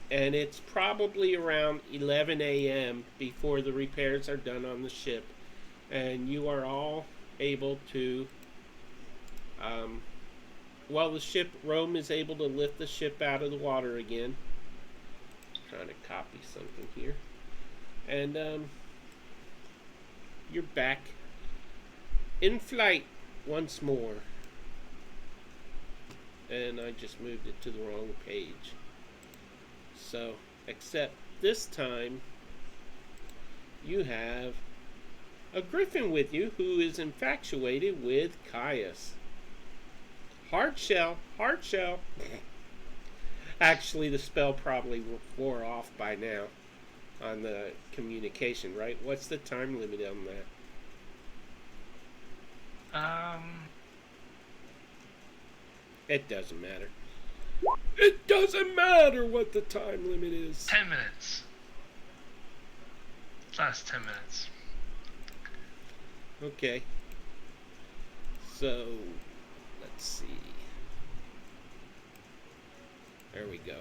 And it's probably around 11 a.m. before the repairs are done on the ship. And you are all able to... Rome is able to lift the ship out of the water again. Trying to copy something here. And you're back in flight once more. And I just moved it to the wrong page. So, except this time, you have a griffin with you who is infatuated with Caius. Hard shell, hard shell. Actually, the spell probably wore off by now on the communication, right? What's the time limit on that? It doesn't matter. It doesn't matter what the time limit is. 10 minutes. Last 10 minutes. Okay. So, let's see. There we go.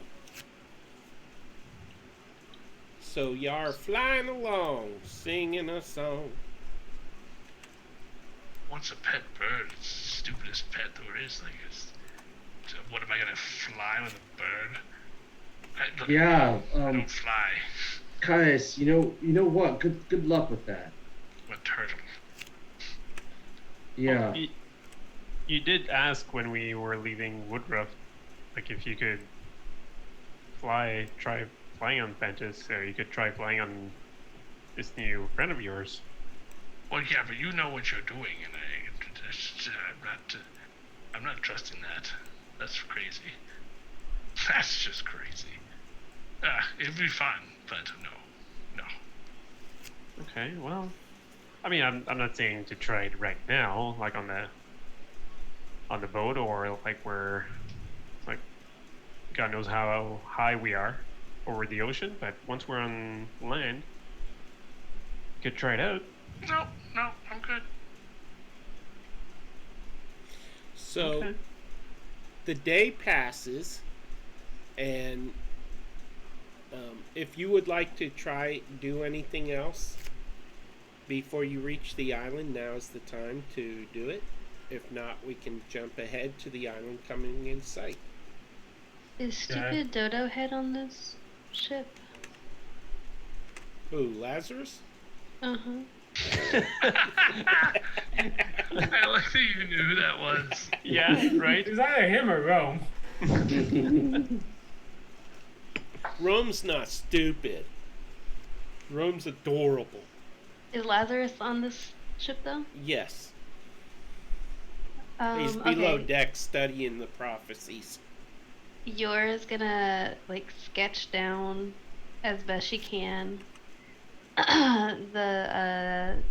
So, you are flying along, singing a song. What's a pet bird? It's the stupidest pet there is. Like, so what am I gonna fly with a bird? Look, Yeah. I don't fly. Caius, you know what? Good luck with that. I'm a turtle. Yeah. You did ask when we were leaving Woodruff, like if you could try flying on Ventus, or you could try flying on this new friend of yours. Well, yeah, but you know what you're doing, and I'm not trusting that. That's crazy. That's just crazy. It'd be fun, but no. Okay, well, I mean, I'm not saying to try it right now, like on the boat, or like where, like, God knows how high we are over the ocean. But once we're on land, you could try it out. No, I'm good. So, Okay. the day passes, and if you would like to try do anything else before you reach the island, now is the time to do it. If not, we can jump ahead to the island coming in sight. Is stupid Dodo head on this ship? Who, Lazarus? Uh-huh. I like that you knew who that was. Yeah, right. It's either him or Rome. Rome's not stupid. Rome's adorable. Is Lazarus on this ship though? Yes. He's below Okay. deck studying the prophecies. Yours gonna like sketch down as best she can the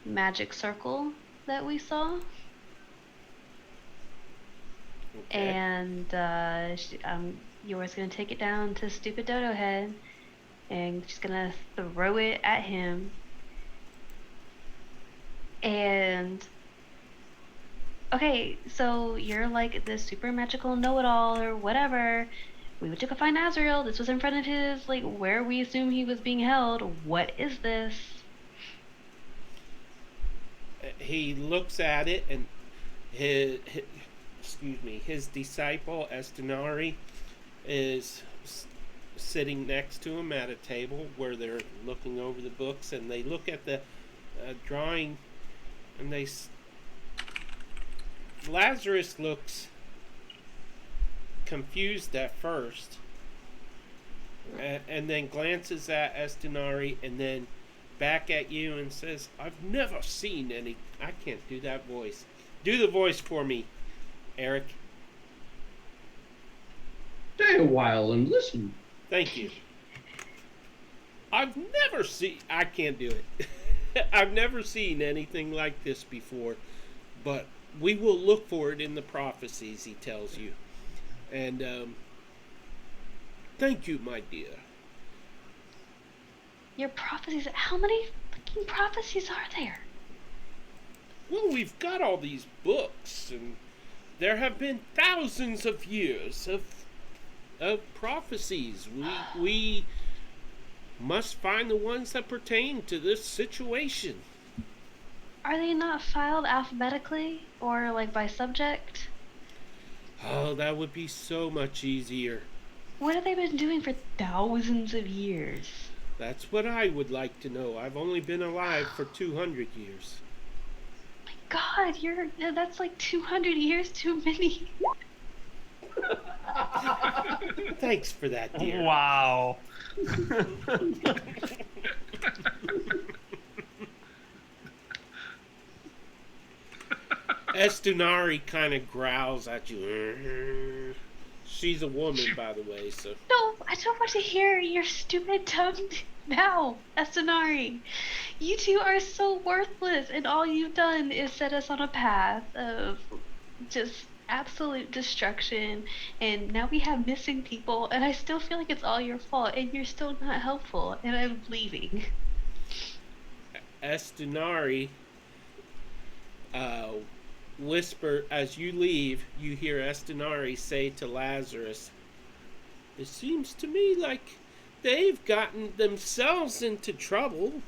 magic circle that we saw, Okay. and yours gonna take it down to stupid Dodo head, and she's gonna throw it at him, and okay, so you're like this super magical know-it-all or whatever. We went to go find Azrael. This was in front of his, like, where we assume he was being held. What is this? He looks at it, and his disciple Estinari is sitting next to him at a table where they're looking over the books, and they look at the drawing, and Lazarus looks confused at first, and then glances at Estinari, and then back at you and says, "I've never seen any." I can't do that voice. Do the voice for me, Eric. Stay a while and listen. Thank you. I've never seen. I can't do it. I've never seen anything like this before, but we will look for it in the prophecies, he tells you. And thank you, my dear. Your prophecies. How many fucking prophecies are there? Well, we've got all these books, and there have been thousands of years of prophecies. We must find the ones that pertain to this situation. Are they not filed alphabetically or like by subject? Oh, that would be so much easier. What have they been doing for thousands of years? That's what I would like to know. I've only been alive for 200 years. My God, that's like 200 years too many. Thanks for that, dear. Wow. Estunari kind of growls at you. She's a woman, by the way, so. No, I don't want to hear your stupid tongue now, Estenari. You two are so worthless, and all you've done is set us on a path of just absolute destruction, and now we have missing people, and I still feel like it's all your fault, and you're still not helpful, and I'm leaving. Estinari whisper as you leave. You hear Estinari say to Lazarus, "It seems to me like they've gotten themselves into trouble."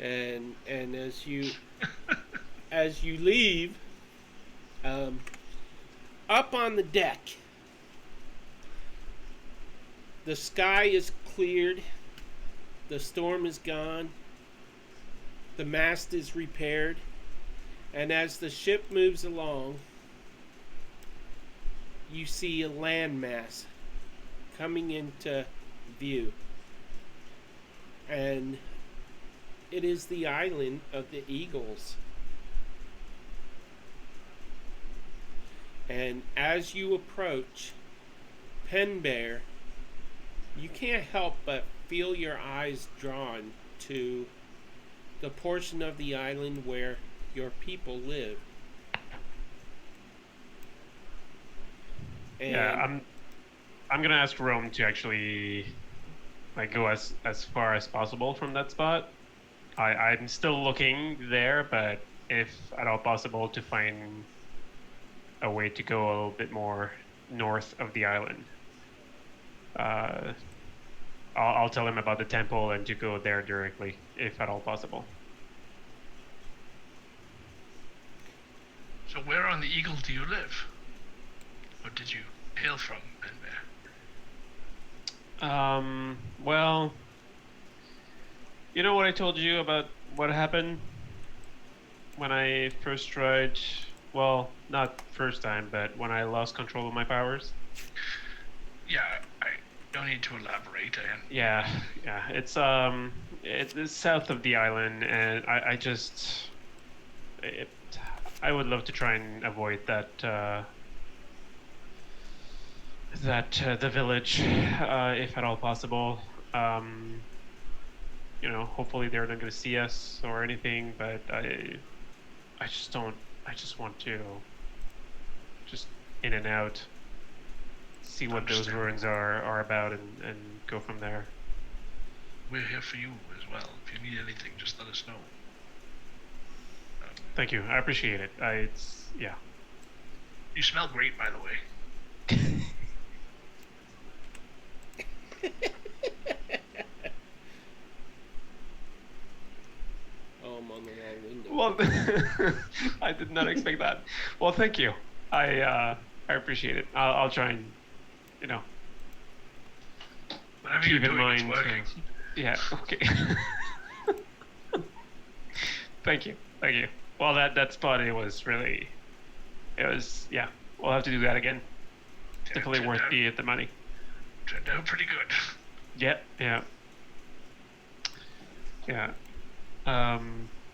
And as you leave, up on the deck, the sky is cleared, the storm is gone, the mast is repaired, and as the ship moves along, you see a landmass coming into view. And it is the island of the Eagles. And as you approach Pen Bear, you can't help but feel your eyes drawn to the portion of the island where your people live. And Yeah, I'm gonna ask Rome to actually go as far as possible from that spot. I'm still looking there, but if at all possible, to find a way to go a little bit more north of the island. I'll tell him about the temple and to go there directly, if at all possible. So where on the Eagle do you live? Or did you hail from, Benbear? Well, you know what I told you about what happened when I first tried, well, not first time, but when I lost control of my powers? Yeah, I don't need to elaborate. Yeah, it's south of the island, and I would love to try and avoid that the village, if at all possible. Hopefully they're not going to see us or anything, but I just want to just in and out, see what those ruins are about, and go from there. We're here for you as well. If you need anything, just let us know. Thank you. I appreciate it. Yeah. You smell great, by the way. Oh, I'm on the wrong window. Well, I did not expect that. Well, thank you. I appreciate it. I'll try and, Whatever keep you're in doing, mind. it's working. Yeah. Okay. Thank you. Well, that spot, yeah. We'll have to do that again. Definitely worth the money. Turned out pretty good. Yeah.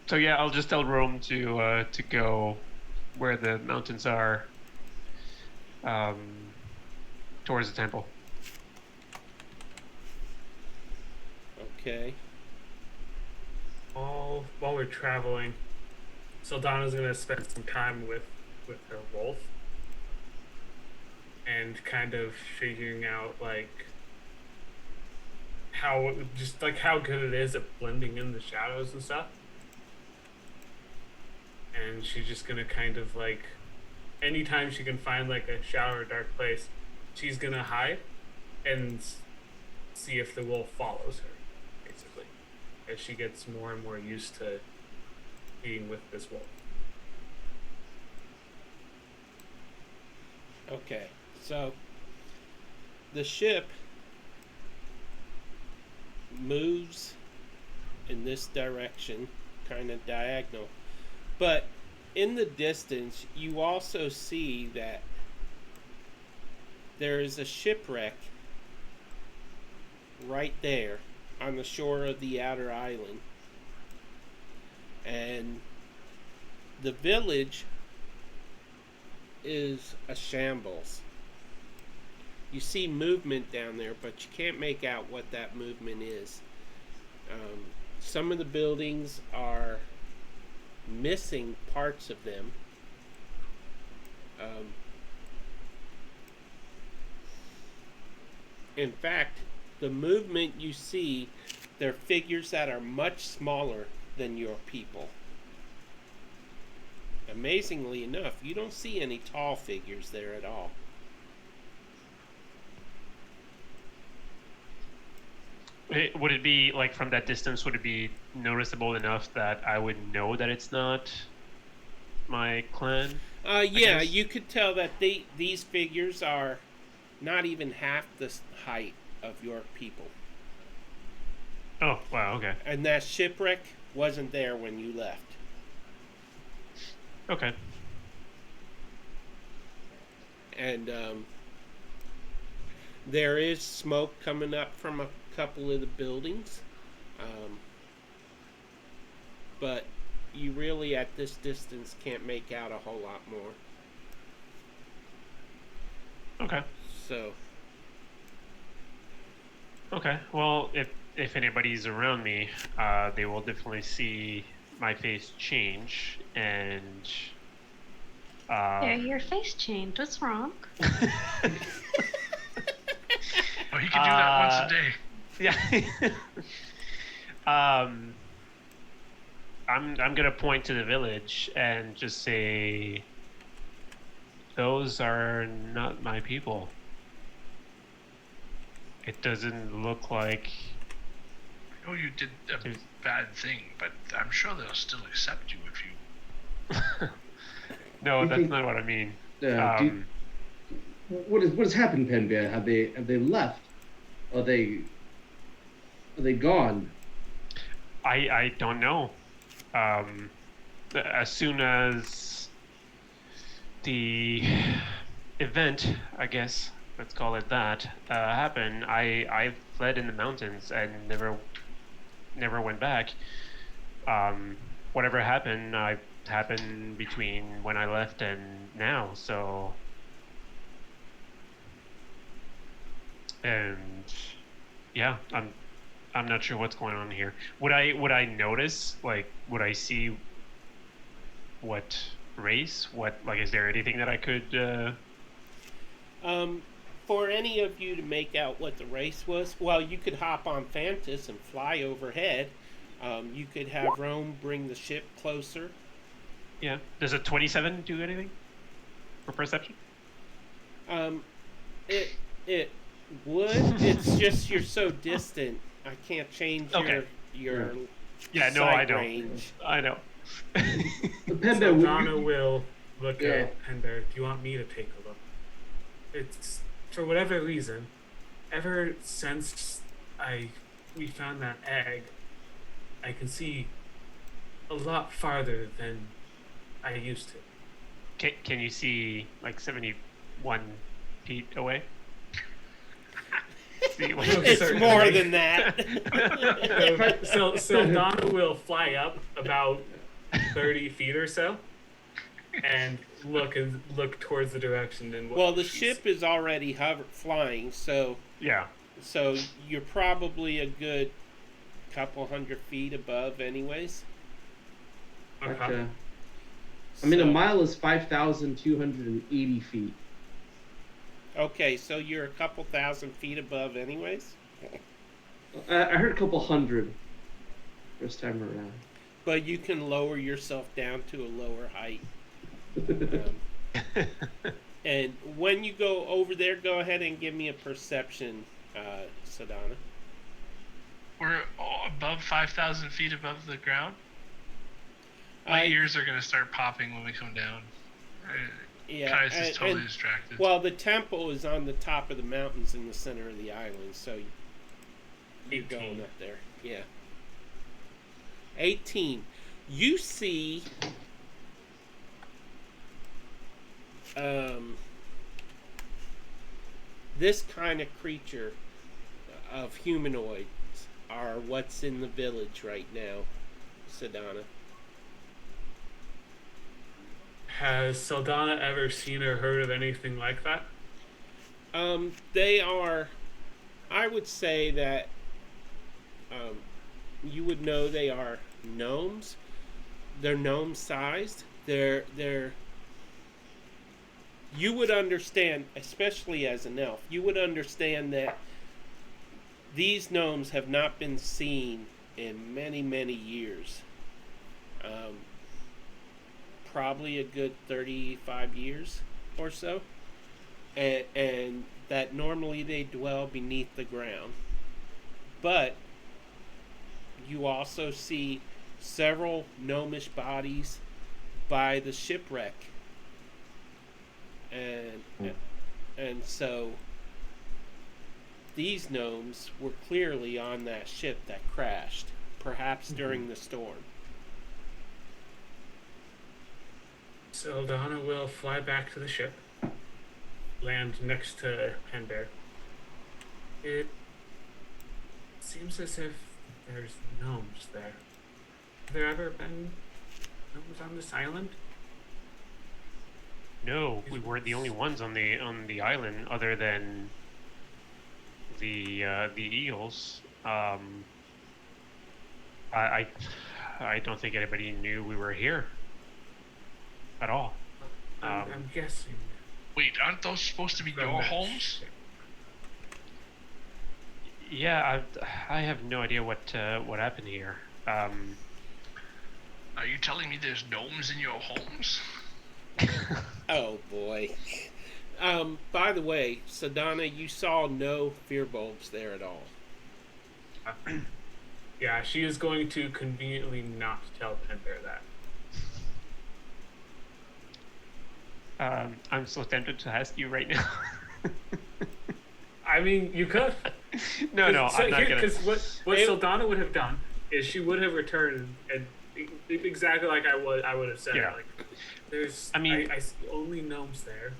So yeah, I'll just tell Rome to go where the mountains are, towards the temple. Okay. While we're traveling, Saldana's gonna spend some time with her wolf and kind of figuring out how good it is at blending in the shadows and stuff. And she's just gonna kind of anytime she can find a shadow or dark place, she's gonna hide and see if the wolf follows her, basically, as she gets more and more used to being with this wolf. Okay. So the ship moves in this direction, kind of diagonal. But in the distance, you also see that there is a shipwreck right there on the shore of the outer island. And the village is a shambles. You see movement down there, but you can't make out what that movement is. Some of the buildings are missing parts of them. In fact, the movement you see, they're figures that are much smaller than your people. Amazingly enough, you don't see any tall figures there at all. Would it be, like, from that distance, would it be noticeable enough that I would know that it's not my clan? Yeah, guess? you could tell that these figures are not even half the height of your people. Oh, wow, okay. And that shipwreck wasn't there when you left. Okay. And there is smoke coming up from a couple of the buildings. But you really, at this distance, can't make out a whole lot more. Okay. So, Okay. Well, if anybody's around me, they will definitely see my face change, and Yeah, your face changed. What's wrong? Oh, he can do that once a day. yeah. I'm gonna point to the village and just say, those are not my people. It doesn't look like. I know you did a There's- bad thing, but I'm sure they'll still accept you if you. No, You that's think- not what I mean. What has happened, Penbea? Have they left? Are they gone? I don't know. As soon as the event, I guess let's call it that, happened, I fled in the mountains and never went back. Whatever happened, happened between when I left and now. So, and yeah, I'm not sure what's going on here. Would I notice, like, would I see what race? What, like, is there anything that I could for any of you to make out what the race was, well, you could hop on Fantas and fly overhead. You could have Rome bring the ship closer. Yeah. Does a 27 do anything for perception? It would. It's just you're so distant. I can't change Okay. your Yeah, no, sight I don't. range. I know. Penbea, So would Donna you, will look Yeah. at Pender. Do you want me to take a look? It's for whatever reason. Ever since we found that egg, I can see a lot farther than I used to. Can you see like 71 feet away? See, like- It's Certainly. more than that. So Donna will fly up about 30 feet or so, and look towards the direction in what Well, the she's- ship is already flying, so yeah. you're probably a good couple hundred feet above, anyways. gotcha. I mean, a So- mile is 5,280 feet. Okay, so you're a couple thousand feet above, anyways. I heard a couple hundred first time around. But you can lower yourself down to a lower height. And when you go over there, go ahead and give me a perception, Sadana. We're above 5,000 feet above the ground. My ears are going to start popping when we come down. Yeah, Kai's is totally and- distracted. well, the temple is on the top of the mountains in the center of the island, so you're 18. going up there. Yeah. 18. You see this kind of creature of humanoids are what's in the village right now, Sadana. Has Saldana ever seen or heard of anything like that? They are. I would say that you would know they are gnomes. They're gnome sized. They're. You would understand, especially as an elf, you would understand that these gnomes have not been seen in many, many years. Probably a good 35 years or so. And that normally they dwell beneath the ground. But you also see several gnomish bodies by the shipwreck. And so these gnomes were clearly on that ship that crashed, perhaps during the storm. Saldana will fly back to the ship, land next to Penbear. It seems as if there's gnomes there. Have there ever been gnomes on this island? No, we weren't the only ones on the island, other than the eagles. I don't think anybody knew we were here at all. I'm guessing. Wait, aren't those supposed to be from your that homes? ship. Yeah, I have no idea what happened here. Are you telling me there's gnomes in your homes? Oh boy. By the way, Sadana, you saw no fear bulbs there at all. Yeah, she is going to conveniently not tell Penbear that. I'm so tempted to ask you right now. I mean, you could. No, I'm not gonna. Because what Saldana would have done is she would have returned and exactly like I would have said. Yeah. Like, there's. I mean- I see only gnomes there,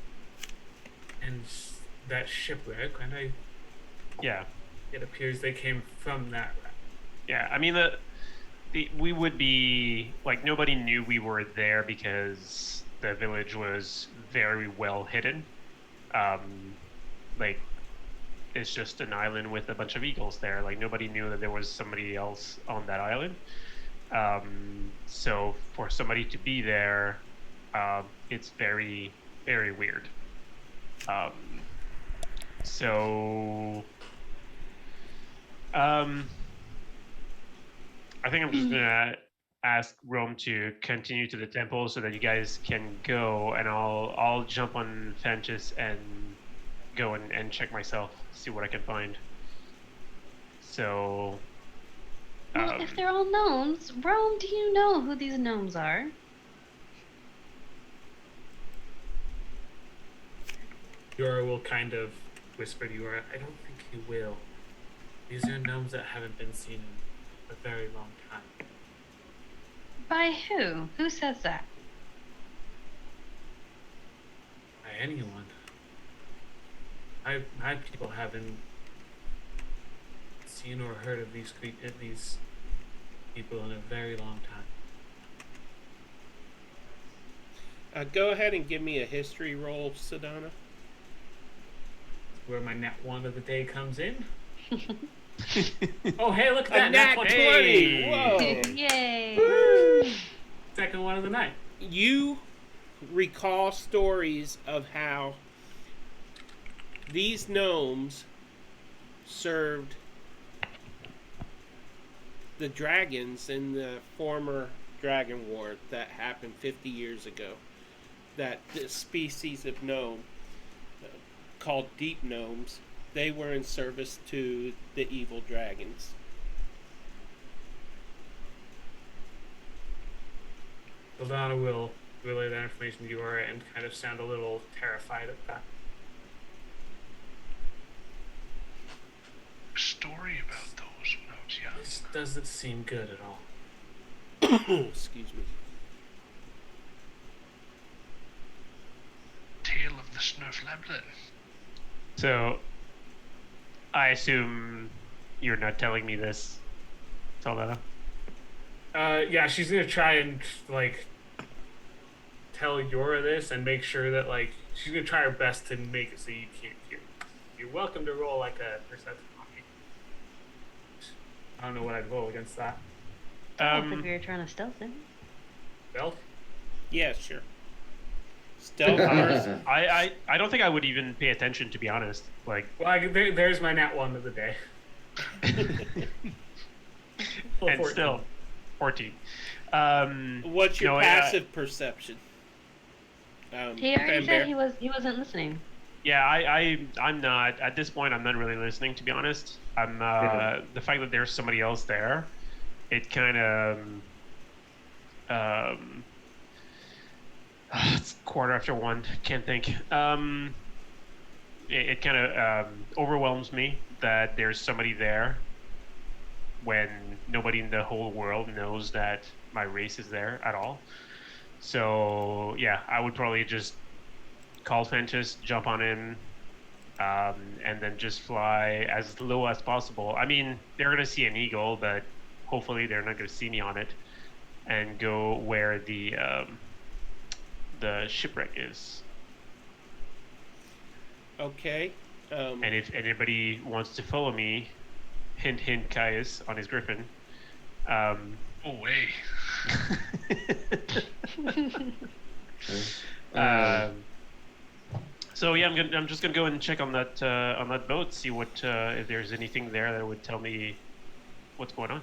and that shipwreck, and Yeah. it appears they came from that. Yeah, I mean we would be like, nobody knew we were there because the village was very well hidden. Like, it's just an island with a bunch of eagles there. Like, nobody knew that there was somebody else on that island. So for somebody to be there, it's very, very weird. I think I'm just gonna ask Rome to continue to the temple so that you guys can go, and I'll jump on Fanchis and go and check myself, see what I can find. So, Well, if they're all gnomes, Rome, do you know who these gnomes are? Yura will kind of whisper to Yura, I don't think you will. These are gnomes that haven't been seen in a very long time. By who? Who says that? By anyone. My people haven't seen or heard of these people in a very long time. Go ahead and give me a history roll, Sadana. Where my nat 1 of the day comes in. Oh, hey, look at that! A nat 20! 20! Whoa! Yay! Woo! Second one of the night. You recall stories of how these gnomes served the dragons in the former dragon war that happened 50 years ago. That this species of gnome, called deep gnomes, they were in service to the evil dragons. Saldana will relay that information to Yura and kind of sound a little terrified at that. Story about those when I was young. This doesn't seem good at all. Excuse me. Tale of the Snurflablet. so I assume you're not telling me this, Saldana. Yeah, she's gonna try and, like, tell Yora this and make sure that like she's gonna try her best to make it so you can't hear. You're welcome to roll like a perception on me. I don't know what I'd roll against that. I don't think we were trying to stealth him. Stealth? Yeah, sure. Stealth first. I don't think I would even pay attention, to be honest. Like, Well, there's my nat 1 of the day. Well, and 14. still, 14. What's your no, passive perception? He already Fanbear? said he wasn't listening. Yeah, I'm not at this point. I'm not really listening, to be honest. I'm the fact that there's somebody else there, it kind of it's 1:15. Can't think. It kind of overwhelms me that there's somebody there when nobody in the whole world knows that my race is there at all. So yeah, I would probably just call Fentus, jump on him, and then just fly as low as possible. I mean, they're gonna see an eagle, but hopefully they're not gonna see me on it, and go where the shipwreck is. Okay. And if anybody wants to follow me, hint, hint, Caius on his griffin. Oh, way. So yeah, I'm just gonna go and check on that boat, see what if there's anything there that would tell me what's going on.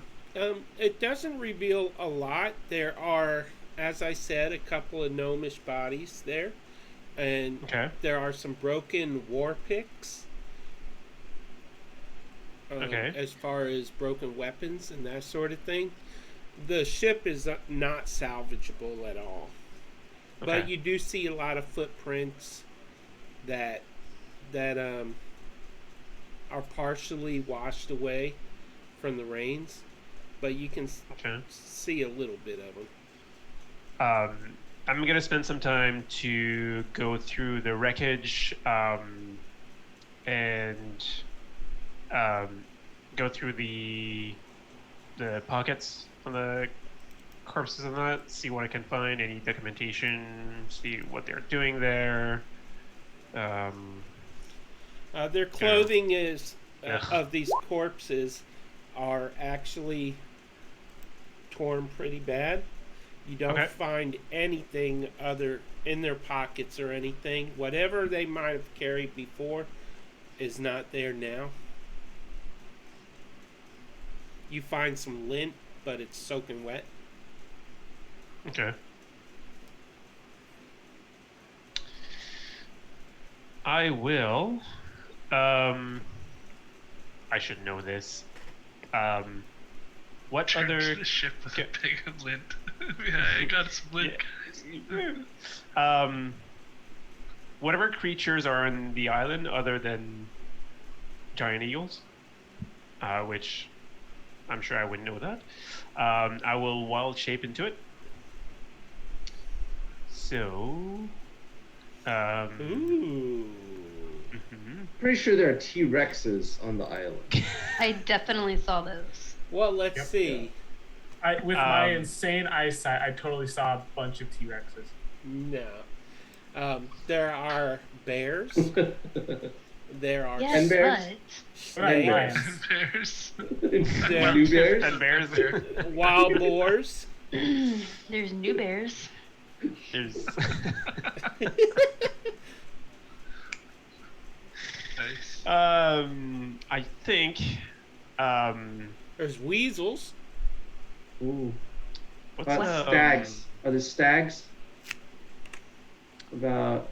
It doesn't reveal a lot. There are, as I said, a couple of gnomish bodies there, and Okay. there are some broken war picks. Okay. As far as broken weapons and that sort of thing, the ship is not salvageable at all. But Okay. you do see a lot of footprints that are partially washed away from the rains, but you can Okay. see a little bit of them. I'm gonna spend some time to go through the wreckage and go through the pockets on the corpses and that, see what I can find, any documentation, see what they're doing there. Their clothing is Yeah. of these corpses are actually torn pretty bad. You don't Okay. find anything other in their pockets or anything. Whatever they might have carried before is not there now. You find some lint, but it's soaking wet. Okay. I will. I should know this. What Turns other? the ship with Okay. a big lint. Yeah, I got some lint, guys. Whatever creatures are on the island other than giant eagles, which I'm sure I wouldn't know that. I will wild shape into it. So, Ooh. mhm. Pretty sure there are T-Rexes on the island. I definitely saw those. Well, let's Yep. see. With my Um, insane eyesight, I totally saw a bunch of T-Rexes. No. There are bears. There are And Yes, bears? but Right, bears. Bears. Blue bears? And bears. wild boars. there's new bears. There's. Nice. I think. There's weasels. Ooh. What's Stags. Are there stags? About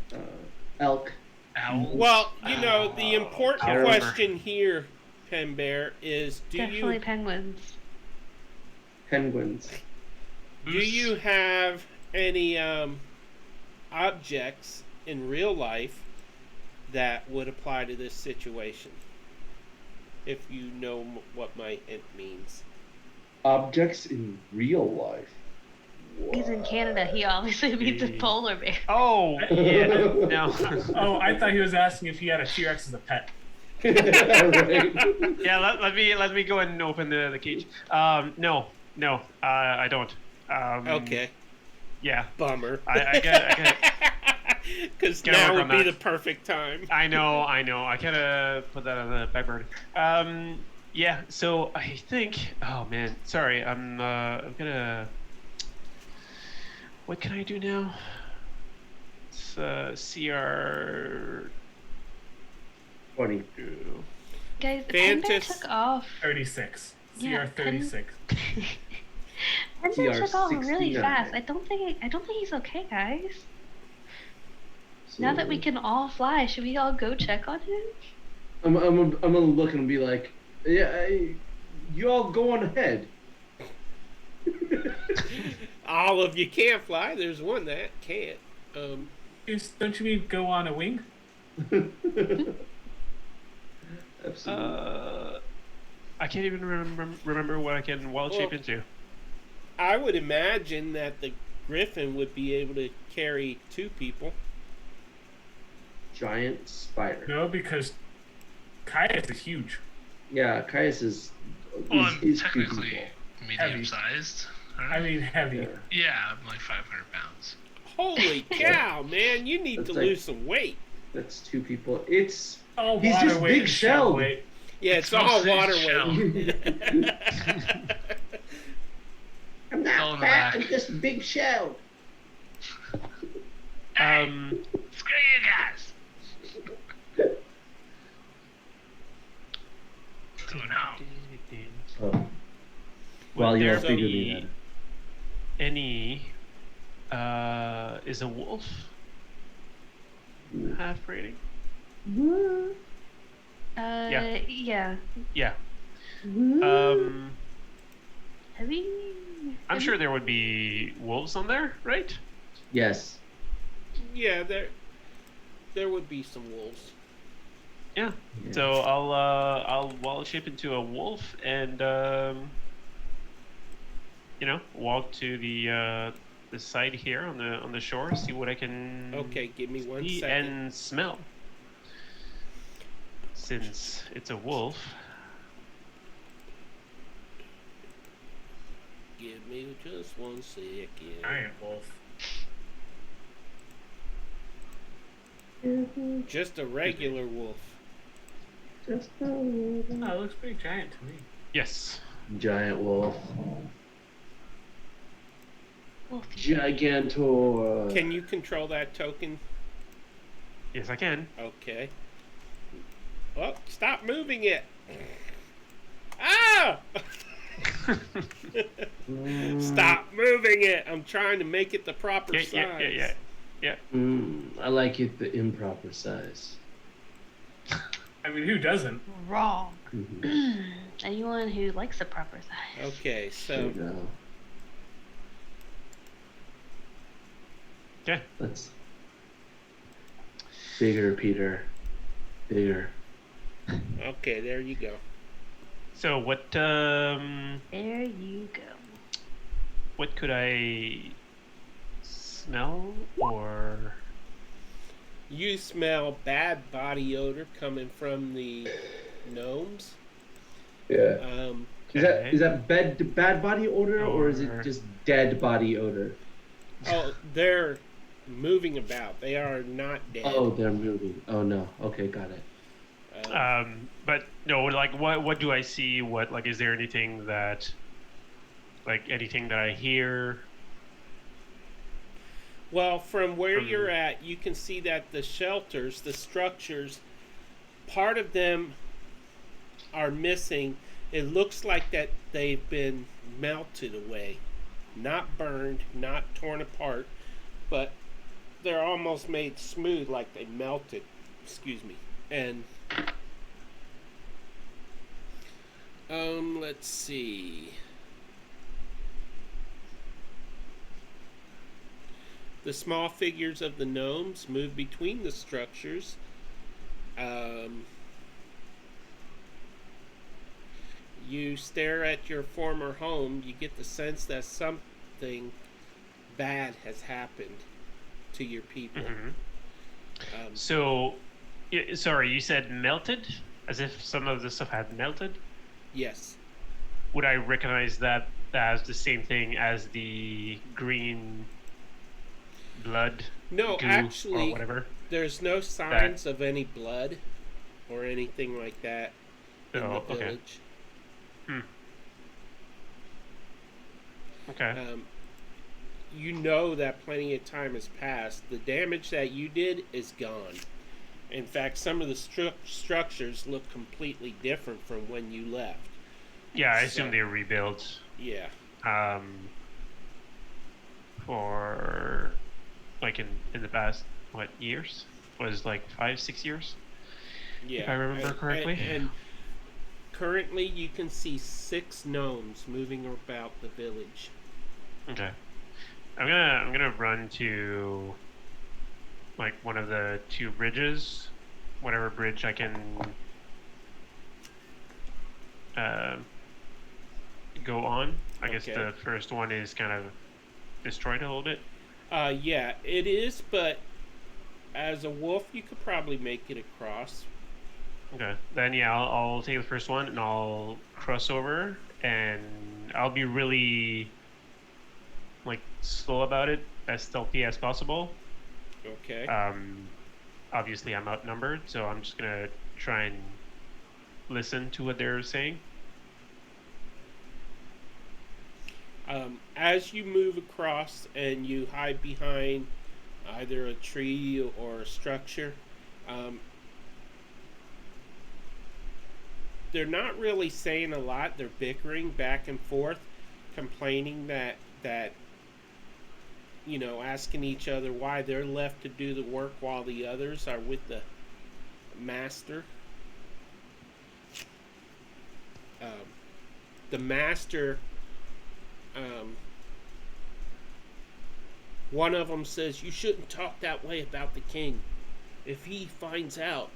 elk. Owl. Well, you know, the important Owl. question here, Pen Bear, is Definitely penguins. Penguins. do you have any objects in real life that would apply to this situation? If you know what my hint means. Objects in real life. He's in Canada. He obviously means a The- polar bear. Oh yeah. No. Oh, I thought he was asking if he had a T-Rex as a pet. Right. Yeah. Let me go and open the cage. No. I don't. Okay. Yeah. Bummer. I get. Because Gotta now work would on be that. the perfect time. I know. I gotta put that on the back burner. Yeah. So I think. Oh man, sorry. I'm gonna. What can I do now? It's CR. 20. Guys, Penbear Fantas- took off. 36. Yeah, CR 36. Penbear took off really 69. fast. I don't think he's okay, guys. So Now that we can all fly, should we all go check on him? I'm gonna look and be like, yeah, you all go on ahead. All of you can't fly. There's one that can't. Don't you mean go on a wing? Absolutely. I can't even remember what I can wild shape Well- into. I would imagine that the Griffin would be able to carry 2 people. Giant spider. No, because Caius is huge. Yeah, Caius is. Well, I'm he's two technically people. medium-sized. I mean heavy. Yeah. Yeah, I'm like 500 pounds. Holy cow, man! You need That's to like- lose some weight. That's 2 people. It's All He's water just weight big and shell shelled. weight. Yeah, it's It's all mostly water shell. weight. I'm Fell not in the fat. back. I'm just big shelled. Screw you guys! Oh no. Oh. While Would you're there figuring be that. any is a wolf half rating? Yeah. Yeah. Heavy. I'm sure there would be wolves on there, right? Yes. Yeah, there would be some wolves. Yeah. Yeah. So I'll wild shape into a wolf and walk to the side here on the shore, see what I can Okay, give me 1 see second. and smell. Since it's a wolf. Give me just 1 second. Giant wolf. Just a regular wolf. Just a Oh, it looks pretty giant to me. Yes. giant wolf. Wolfie. Gigantor. Can you control that token? Yes, I can. Okay. Oh, stop moving it. Ah! Stop moving it. I'm trying to make it the proper size. Yeah. I like it the improper size. I mean, who doesn't? Wrong. Mhm. Anyone who likes the proper size. Okay, There so you go. Okay. That's bigger, Peter. Bigger. okay, there you go. So what There you go. what could I smell or You smell bad body odor coming from the gnomes. Yeah. Okay. Is that bad body odor or is it Or- just dead body odor? Oh, they're moving about. They are not dead. Oh, they're moving. Oh no. Okay, got it. but no, like what do I see? What, like, is there anything that I hear? Well, from where you're at, you can see that the shelters, the structures, part of them are missing. It looks like that they've been melted away. Not burned, not torn apart, but they're almost made smooth like they melted. Excuse me. And let's see. The small figures of the gnomes move between the structures. You stare at your former home, you get the sense that something bad has happened to your people. Mhm. Um, So, sorry, you said melted, as if some of the stuff had melted. yes. Would I recognize that as the same thing as the green blood, No, goo, or actually, whatever. there's no signs of any blood or anything like that in the Oh, okay. village. Okay. You know that plenty of time has passed. The damage that you did is gone. In fact, some of the structures look completely different from when you left. Yeah, I So- assume they rebuilt Yeah. For like in the past years? Was like 5-6 years? Yeah. If I remember correctly. And currently you can see 6 gnomes moving about the village. Okay. I'm gonna run to like one of the 2 bridges, whatever bridge I can go on. I guess Okay. the first one is kind of destroyed a little bit. Yeah, it is, but as a wolf, you could probably make it across. Okay. Then yeah, I'll take the first one and I'll cross over, and I'll be really like slow about it, as stealthy as possible. Okay. Obviously I'm outnumbered, so I'm just gonna try and listen to what they're saying. As you move across and you hide behind either a tree or a structure, they're not really saying a lot. They're bickering back and forth, complaining that asking each other why they're left to do the work while the others are with the master. The master, one of them says, "You shouldn't talk that way about the king. If he finds out,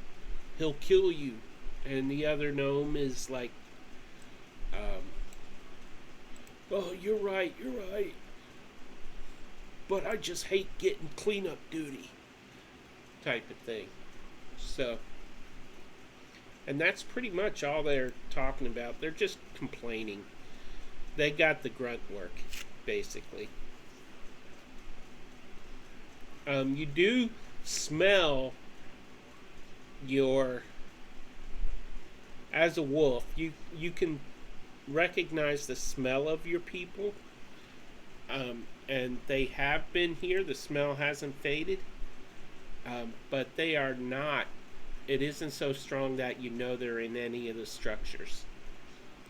he'll kill you." And the other gnome is like, "Oh, you're right, but I just hate getting cleanup duty," type of thing. So, and that's pretty much all they're talking about. They're just complaining. They got the grunt work, basically. You do smell as a wolf, you can recognize the smell of your people. And they have been here. The smell hasn't faded. But they are not. It isn't so strong that you know they're in any of the structures.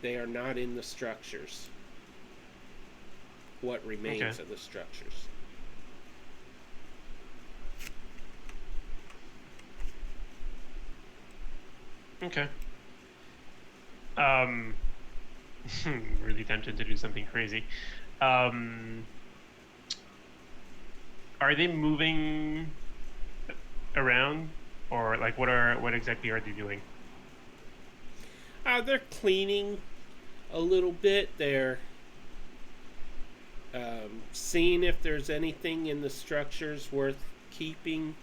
They are not in the structures. What remains of the structures. Okay. Really tempted to do something crazy. Are they moving around, or like what exactly are they doing? They're cleaning a little bit. They're seeing if there's anything in the structures worth keeping.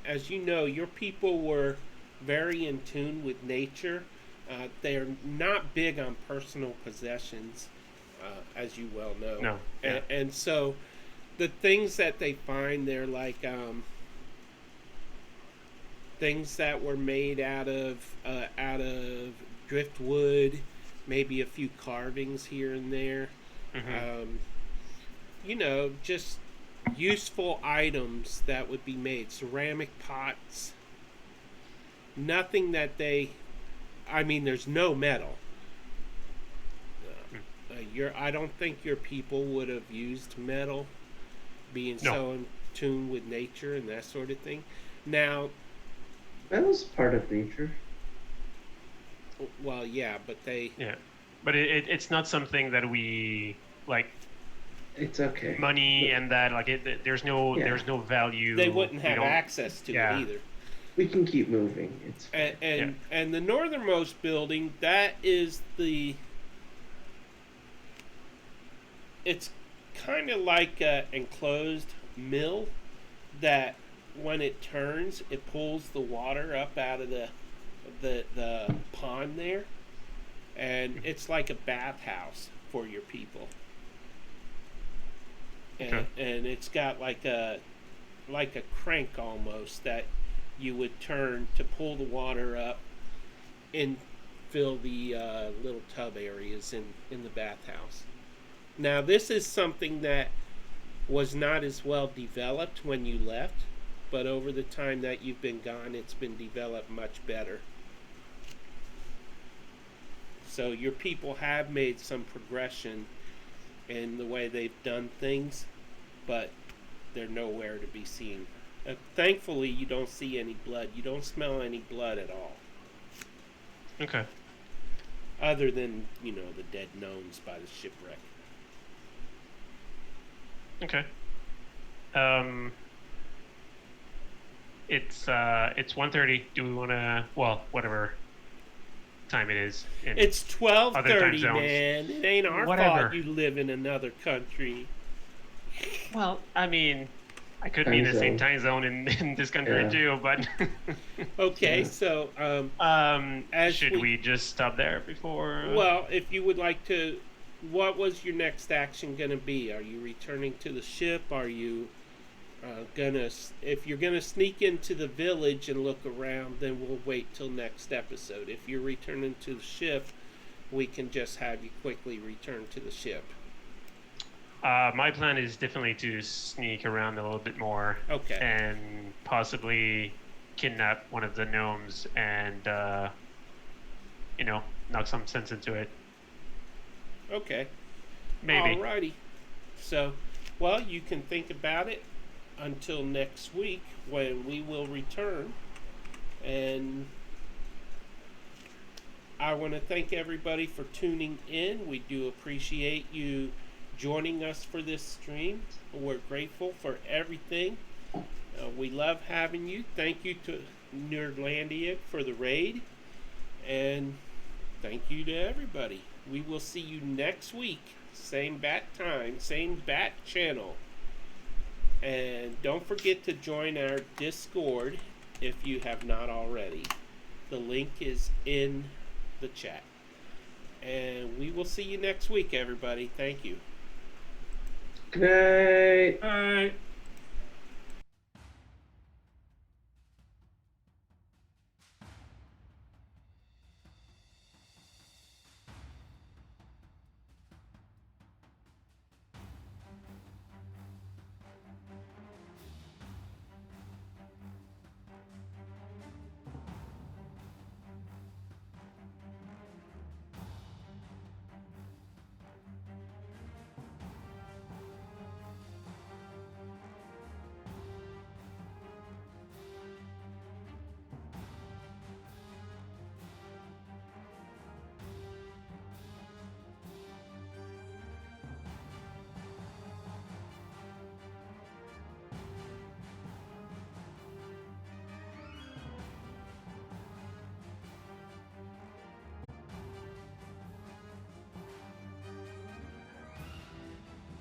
As you know, your people were very in tune with nature. They're not big on personal possessions, as you well know. No. Yeah. And so the things that they find, they're like things that were made out of driftwood, maybe a few carvings here and there. Mm-hmm. Just useful items that would be made. Ceramic pots. Nothing that there's no metal. I don't think your people would have used metal, being so in tune with nature and that sort of thing. Now, metal's part of nature. well, yeah, but but it's not something that we like. It's okay. Money and that there's no value. They wouldn't have access to it either. We can keep moving. It's fine. And the northernmost building, that is it's kind of like an enclosed mill that when it turns, it pulls the water up out of the pond there, and it's like a bathhouse for your people. and it's got like a crank almost that you would turn to pull the water up and fill the little tub areas in the bathhouse. Now, this is something that was not as well developed when you left, but over the time that you've been gone, it's been developed much better. So your people have made some progression in the way they've done things, but they're nowhere to be seen. Thankfully, you don't see any blood. You don't smell any blood at all. Okay. Other than, the dead gnomes by the shipwreck. Okay. It's 1:30. Do we want to? Well, whatever time it is. It's 12:30, zones. man. It ain't our Whatever. fault you live in another country. Well, I mean, I could be in the same time zone in this country too, but. Okay, so should we just stop there before? Well, if you would like to, what was your next action going to be? Are you returning to the ship? Are you if you're gonna sneak into the village and look around, then we'll wait till next episode. If you're returning to the ship, we can just have you quickly return to the ship. My plan is definitely to sneak around a little bit more. Okay. And possibly kidnap one of the gnomes and, knock some sense into it. Okay. Maybe. Alrighty. So, well, you can think about it until next week when we will return. And I want to thank everybody for tuning in. We do appreciate you joining us for this stream. We're grateful for everything. We love having you. Thank you to Nerdlandia for the raid. And thank you to everybody. We will see you next week. Same bat time, same bat channel. And don't forget to join our Discord if you have not already. The link is in the chat. And we will see you next week, everybody. Thank you. Good night. All right.